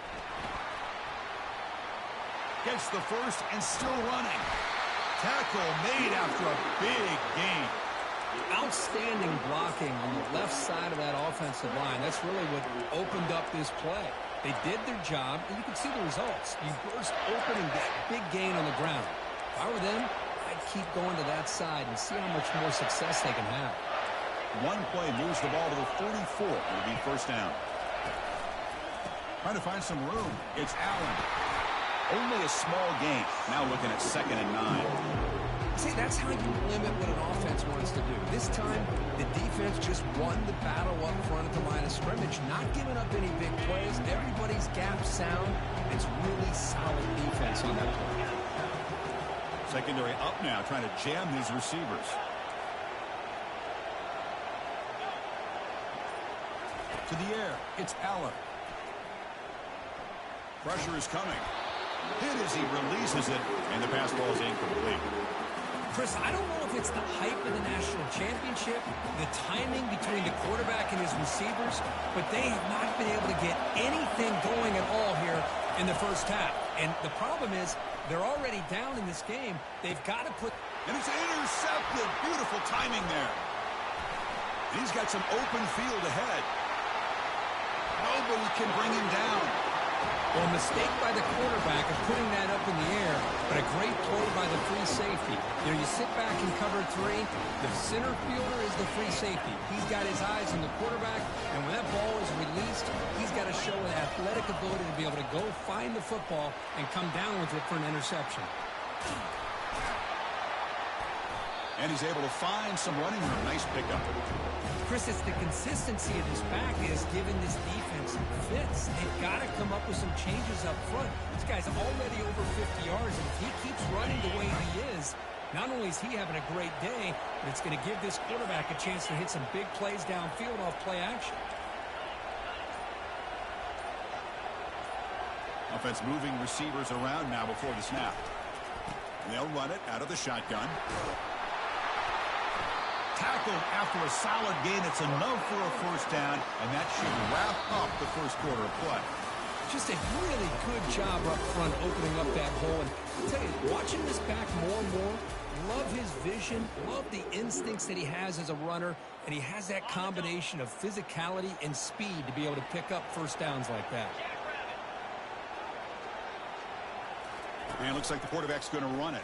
Gets the first and still running. Tackle made after a big gain. Outstanding blocking on the left side of that offensive line. That's really what opened up this play. They did their job, and you can see the results. You burst open and get big gain on the ground. If I were them, I'd keep going to that side and see how much more success they can have. One play moves the ball to the 44. It'll be first down. Trying to find some room. It's Allen. Only a small gain. Now looking at 2nd and 9. See, that's how you limit what an offense wants to do. This time, the defense just won the battle up front at the line of scrimmage, not giving up any big plays. Everybody's gap sound. It's really solid defense on that play. Secondary up now, trying to jam these receivers. To the air, it's Allen. Pressure is coming. Hit as he releases it, and the pass ball is incomplete. Chris, I don't know if it's the hype of the national championship, the timing between the quarterback and his receivers, but they have not been able to get anything going at all here in the first half. And the problem is they're already down in this game. They've got to put... And it's intercepted. Beautiful timing there. He's got some open field ahead. Nobody can bring him down. Well, a mistake by the quarterback of putting that up in the air, but a great play by the free safety. You know, you sit back and cover 3. The center fielder is the free safety. He's got his eyes on the quarterback, and when that ball is released, he's got to show an athletic ability to be able to go find the football and come down with it for an interception. And he's able to find some running room. Nice pickup. Chris, it's the consistency of this back that has given this defense fits. They've got to come up with some changes up front. This guy's already over 50 yards, and if he keeps running the way he is, not only is he having a great day, but it's going to give this quarterback a chance to hit some big plays downfield off play action. Offense moving receivers around now before the snap. And they'll run it out of the shotgun. Tackled after a solid gain. It's enough for a first down, and that should wrap up the first quarter of play. Just a really good job up front opening up that hole. And I'll tell you, watching this back more and more, love his vision, love the instincts that he has as a runner, and he has that combination of physicality and speed to be able to pick up first downs like that. And it looks like the quarterback's going to run it.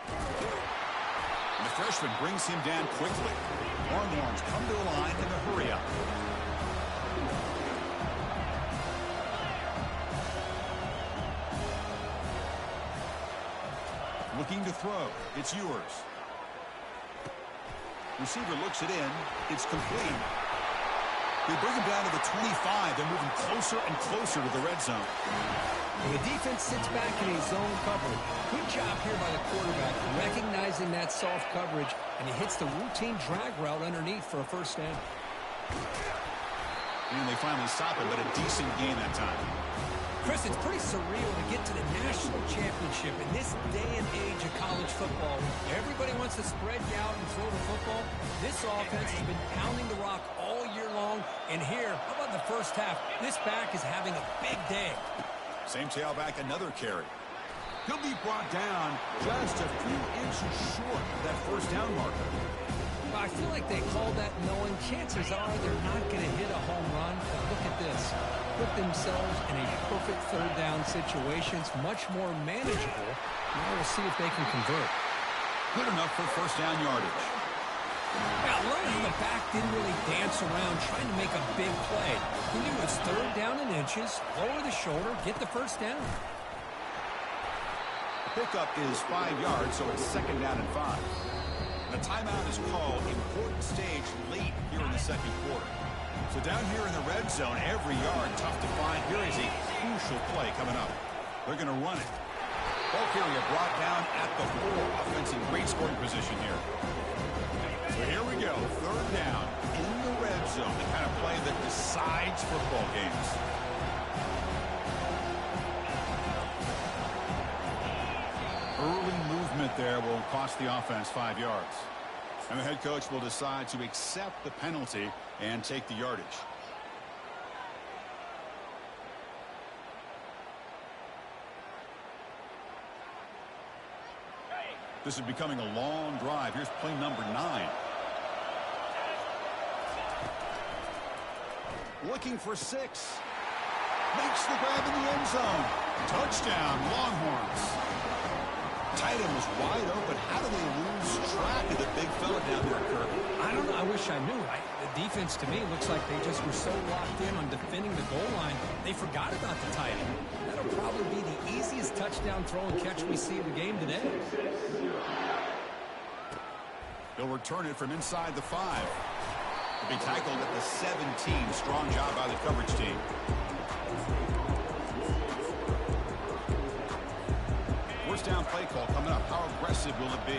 And the freshman brings him down quickly. Longhorns come to the line in a hurry up. Looking to throw. It's Ewers. Receiver looks it in. It's complete. They bring him down to the 25. They're moving closer and closer to the red zone. And the defense sits back in a zone coverage. Good job here by the quarterback, recognizing that soft coverage, and he hits the routine drag route underneath for a first down. And they finally stop it, but a decent gain that time. Chris, it's pretty surreal to get to the national championship in this day and age of college football. Everybody wants to spread you out and throw the football. This offense has been pounding the rock all year long. And here, how about the first half? This back is having a big day. Same tailback, another carry. He'll be brought down just a few inches short of that first down marker. I feel like they call that knowing chances are they're not going to hit a home run. But look at this. Put themselves in a perfect third down situation. It's much more manageable. Now we'll see if they can convert. Good enough for first down yardage. Now, learning the back didn't really dance around trying to make a big play. He knew it was third down in inches, lower the shoulder, get the first down. The pickup is 5 yards, so it's second down and 5. The timeout is called. Important stage late here in the second quarter. So down here in the red zone, every yard tough to find. Here is a crucial play coming up. They're going to run it. Bulk area brought down at the 4. Offense in great scoring position here. So here we go. Third down in the red zone. The kind of play that decides football games. Early movement there will cost the offense 5 yards. And the head coach will decide to accept the penalty and take the yardage. This is becoming a long drive. Here's play number 9. Looking for 6. Makes the grab in the end zone. Touchdown, Longhorns. Tight end was wide open. How do they lose track of the big fella down there, Kirk? I don't know. I wish I knew. The defense, to me, looks like they just were so locked in on defending the goal line, they forgot about the tight end. That'll probably be the easiest touchdown throw and catch we see in the game today. They'll return it from inside the 5. They'll be tackled at the 17. Strong job by the coverage team. First down play call coming up. How aggressive will it be?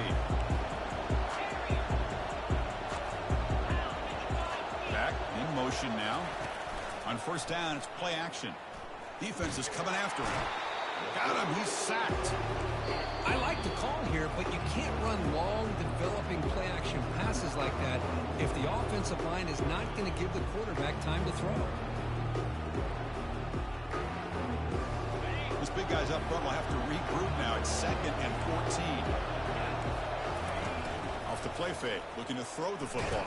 Back in motion now. On first down, it's play action. Defense is coming after him. Got him. He's sacked. I like the call here, but you can't run long, developing play action passes like that if the offensive line is not going to give the quarterback time to throw. This big guy's up front will have to regroup now. It's 2nd and 14. Off the play fake, looking to throw the football.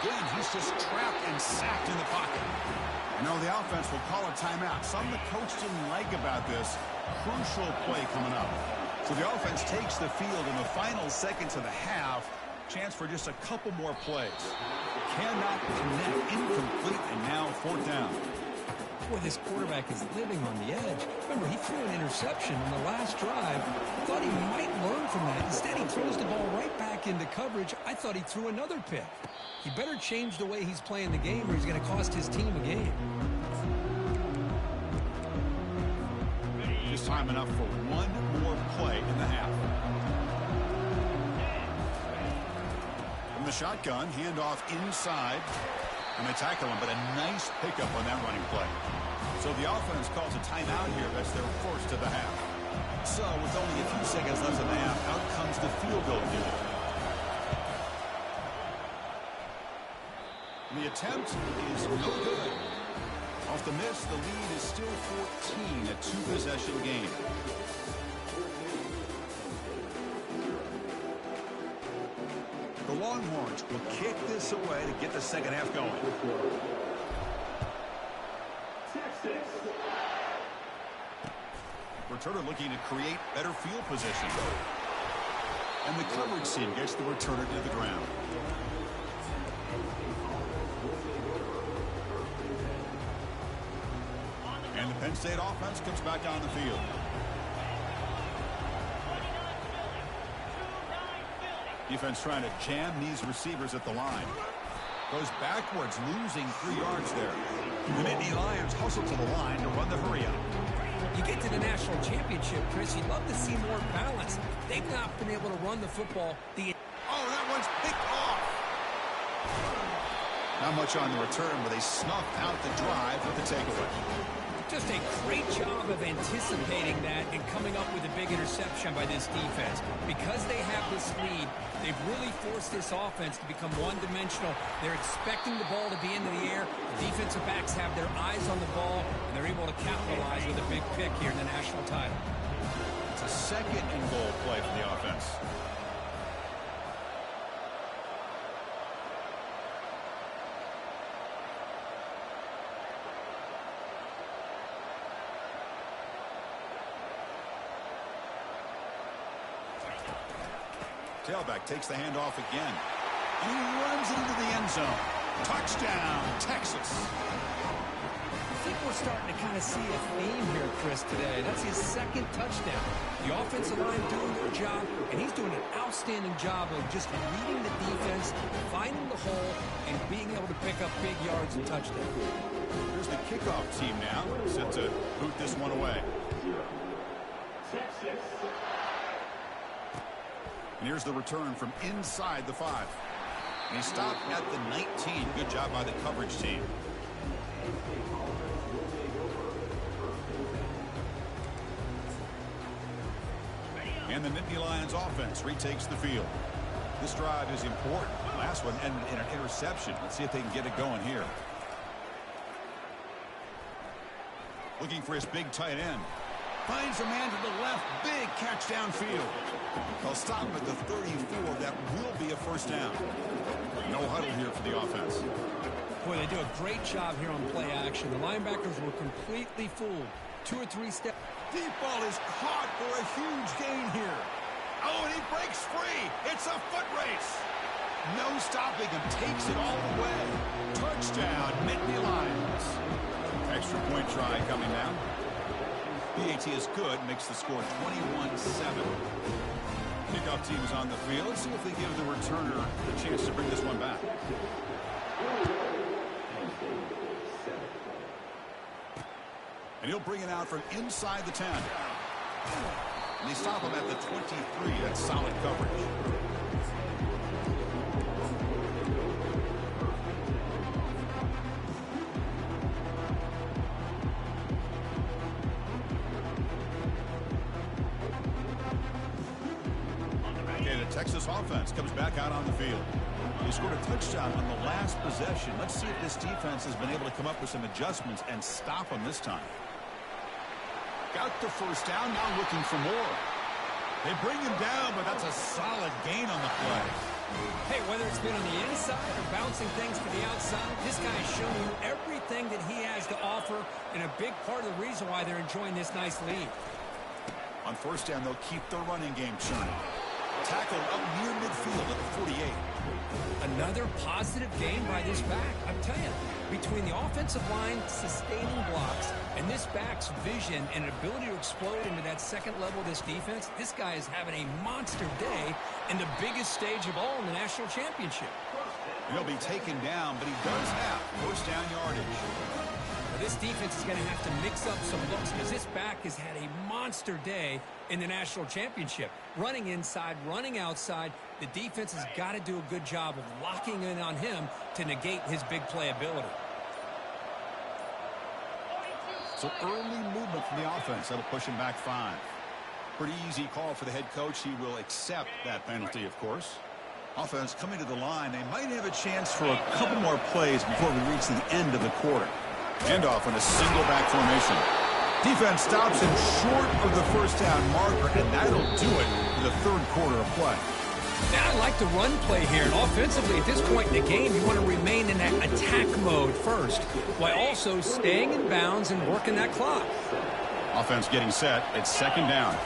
Again, he's just trapped and sacked in the pocket. You know, the offense will call a timeout. Something the coach didn't like about this. Crucial play coming up. So the offense takes the field in the final seconds of the half. Chance for just a couple more plays. Cannot connect, incomplete, and now 4th down. Boy, this quarterback is living on the edge. Remember, he threw an interception in the last drive. Thought he might learn from that. Instead, he throws the ball right back into coverage. I thought he threw another pick. He better change the way he's playing the game or he's going to cost his team a game. Just time enough for one more play in the half. From the shotgun, handoff inside. And they tackle him, but a nice pickup on that running play. So the offense calls a timeout here. That's their first of the half. So with only a few seconds left in the half, out comes the field goal unit. And the attempt is no good. Off the miss, the lead is still 14, a 2-possession game. The Longhorns will kick this away to get the second half going. Returner looking to create better field position. And the coverage team gets the returner to the ground. And the Penn State offense comes back on the field. Defense trying to jam these receivers at the line. Goes backwards, losing 3 yards there. The Nittany Lions hustle to the line to run the hurry up. You get to the national championship, Chris, you'd love to see more balance. They've not been able to run the football. Oh, that one's picked off. Not much on the return, but they snuffed out the drive with the takeaway. Just a great job of anticipating that and coming up with a big interception by this defense. Because they have this lead, they've really forced this offense to become one-dimensional. They're expecting the ball to be into the air. The defensive backs have their eyes on the ball, and they're able to capitalize with a big pick here in the national title. It's a second and goal play for the offense. Tailback takes the handoff again. And he runs it into the end zone. Touchdown, Texas. I think we're starting to kind of see a theme here, Chris, today. That's his second touchdown. The offensive line doing their job, and he's doing an outstanding job of just leading the defense, finding the hole, and being able to pick up big yards and touchdowns. Here's the kickoff team now, set to boot this one away. And here's the return from inside the 5. And he stopped at the 19. Good job by the coverage team. And the Nittany Lions offense retakes the field. This drive is important. Last one ended in an interception. Let's see if they can get it going here. Looking for his big tight end. Finds a man to the left. Big catch downfield. They'll stop him at the 34. That will be a first down. No huddle here for the offense. Boy, they do a great job here on play action. The linebackers were completely fooled. 2 or 3 steps. Deep ball is caught for a huge gain here. Oh, and he breaks free. It's a foot race. No stopping him. Takes it all the way. Touchdown, Nittany Lions. Extra point try coming now. PAT is good, makes the score 21-7. Kickoff team is on the field. Let's see if they give the returner the chance to bring this one back. And he'll bring it out from inside the 10. And they stop him at the 23. That's solid coverage. Texas offense comes back out on the field. They scored a touchdown on the last possession. Let's see if this defense has been able to come up with some adjustments and stop them this time. Got the first down, now looking for more. They bring him down, but that's a solid gain on the play. Hey, whether it's been on the inside or bouncing things to the outside, this guy is showing you everything that he has to offer, and a big part of the reason why they're enjoying this nice lead. On first down, they'll keep the running game churning. Tackle up near midfield at the 48. Another positive gain by this back. I'm telling you, between the offensive line sustaining blocks and this back's vision and ability to explode into that second level of this defense, this guy is having a monster day in the biggest stage of all in the national championship. And he'll be taken down, but he does have first down yardage. Now, this defense is going to have to mix up some looks because this back has had a monster day in the national championship. Running inside, running outside. The defense has got to do a good job of locking in on him to negate his big play ability. So early movement from the offense. That'll push him back 5. Pretty easy call for the head coach. He will accept that penalty, of course. Offense coming to the line. They might have a chance for a couple more plays before we reach the end of the quarter. Handoff in a single back formation. Defense stops him short of the first down marker, and that'll do it for the third quarter of play. Now, I like the run play here. And offensively, at this point in the game, you want to remain in that attack mode first, while also staying in bounds and working that clock. Offense getting set. It's second down.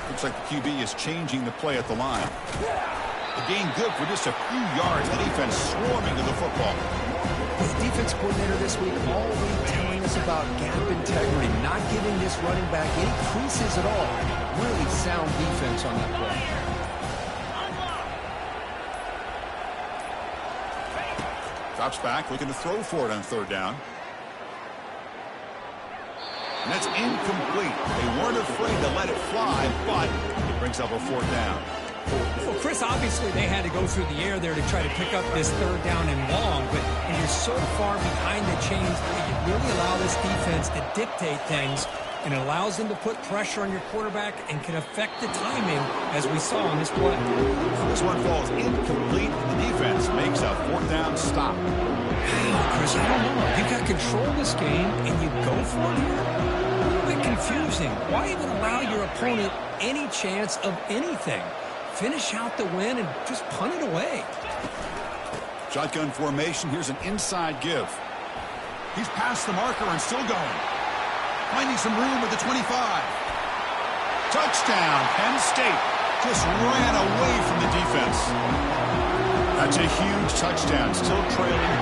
Looks like the QB is changing the play at the line. The gain good for just a few yards. The defense swarming to the football. The defense coordinator this week all week telling us about gap integrity, not giving this running back any creases at all. Really sound defense on that play. Drops back, looking to throw for it on third down. And that's incomplete. They weren't afraid to let it fly, but it brings up a fourth down. Well, Chris, obviously they had to go through the air there to try to pick up this third down and long, but when you're so far behind the chains, you really allow this defense to dictate things, and it allows them to put pressure on your quarterback and can affect the timing, as we saw on this play. This one falls incomplete, and the defense makes a fourth down stop. Chris, I don't know. You got control of this game, and you go for it here? A little bit confusing. Why even allow your opponent any chance of anything? Finish out the win and just punt it away. Shotgun formation. Here's an inside give. He's past the marker and still going. Finding some room at the 25. Touchdown, Penn State. Just ran away from the defense. That's a huge touchdown. Still trailing.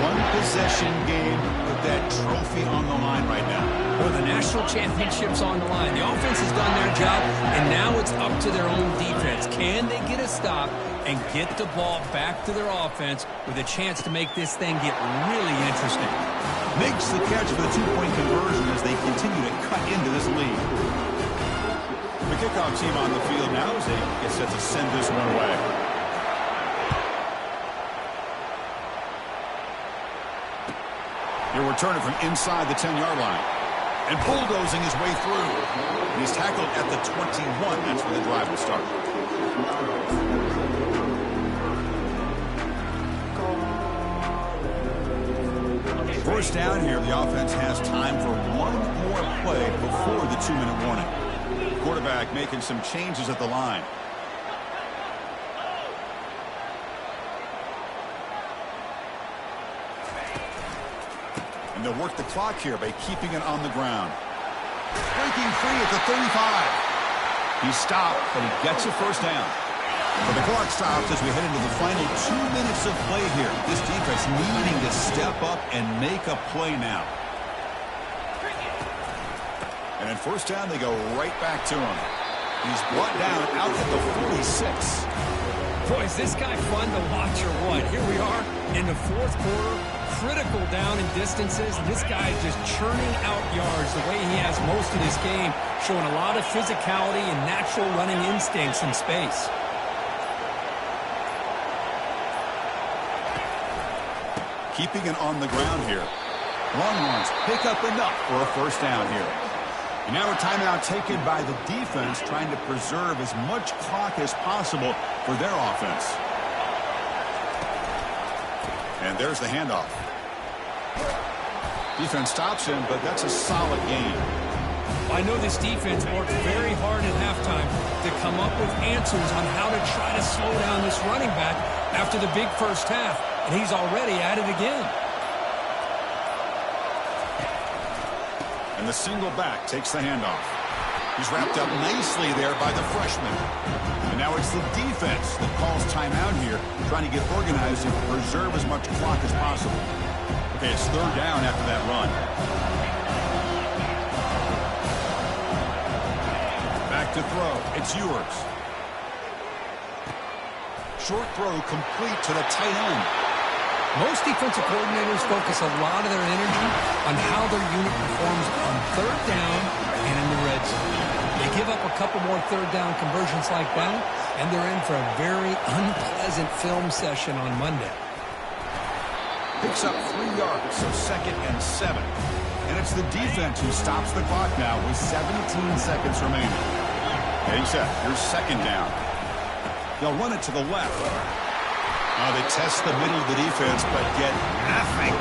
One possession game with that trophy on the line right now. Well, the national championship's on the line. The offense has done their job, and now it's up to their own defense. Can they get a stop and get the ball back to their offense with a chance to make this thing get really interesting? Makes the catch for the two-point conversion as they continue to cut into this lead. The kickoff team on the field now as they get set to send this one away. He'll return it from inside the 10-yard line. And bulldozing his way through. And he's tackled at the 21. That's where the drive will start. First down here, the offense has time for one more play before the 2-minute warning. Quarterback making some changes at the line. And they'll work the clock here by keeping it on the ground. Breaking free at the 35. He stopped, but he gets a first down. But the clock stops as we head into the final 2 minutes of play here. This defense needing to step up and make a play now. And at first down, they go right back to him. He's brought down out at the 46. Boy, is this guy fun to watch or what? Here we are in the fourth quarter. Critical down in distances, and this guy is just churning out yards the way he has most of this game, showing a lot of physicality and natural running instincts in space. Keeping it on the ground here. Longhorns pick up enough for a first down here. And now a timeout taken by the defense, trying to preserve as much clock as possible for their offense. And there's the handoff. Defense stops him, but that's a solid gain. I know this defense worked very hard at halftime to come up with answers on how to try to slow down this running back after the big first half, and he's already at it again. And the single back takes the handoff. He's wrapped up nicely there by the freshman. And now it's the defense that calls timeout here, trying to get organized and preserve as much clock as possible. Okay, it's third down after that run. Back to throw. It's Ewers. Short throw complete to the tight end. Most defensive coordinators focus a lot of their energy on how their unit performs on third down and in the red zone. They give up a couple more third down conversions like that, and they're in for a very unpleasant film session on Monday. Picks up 3 yards, so 2nd and 7. And it's the defense who stops the clock now with 17 seconds remaining. Getting set. Here's second down. They'll run it to the left. Now they test the middle of the defense, but get nothing.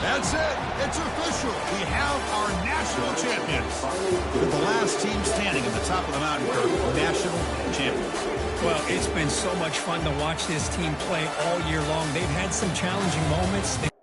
That's it. It's official. We have our national champion. wins. But the last team standing at the top of the mountain, Kirk, national champions. Well, it's been so much fun to watch this team play all year long. They've had some challenging moments.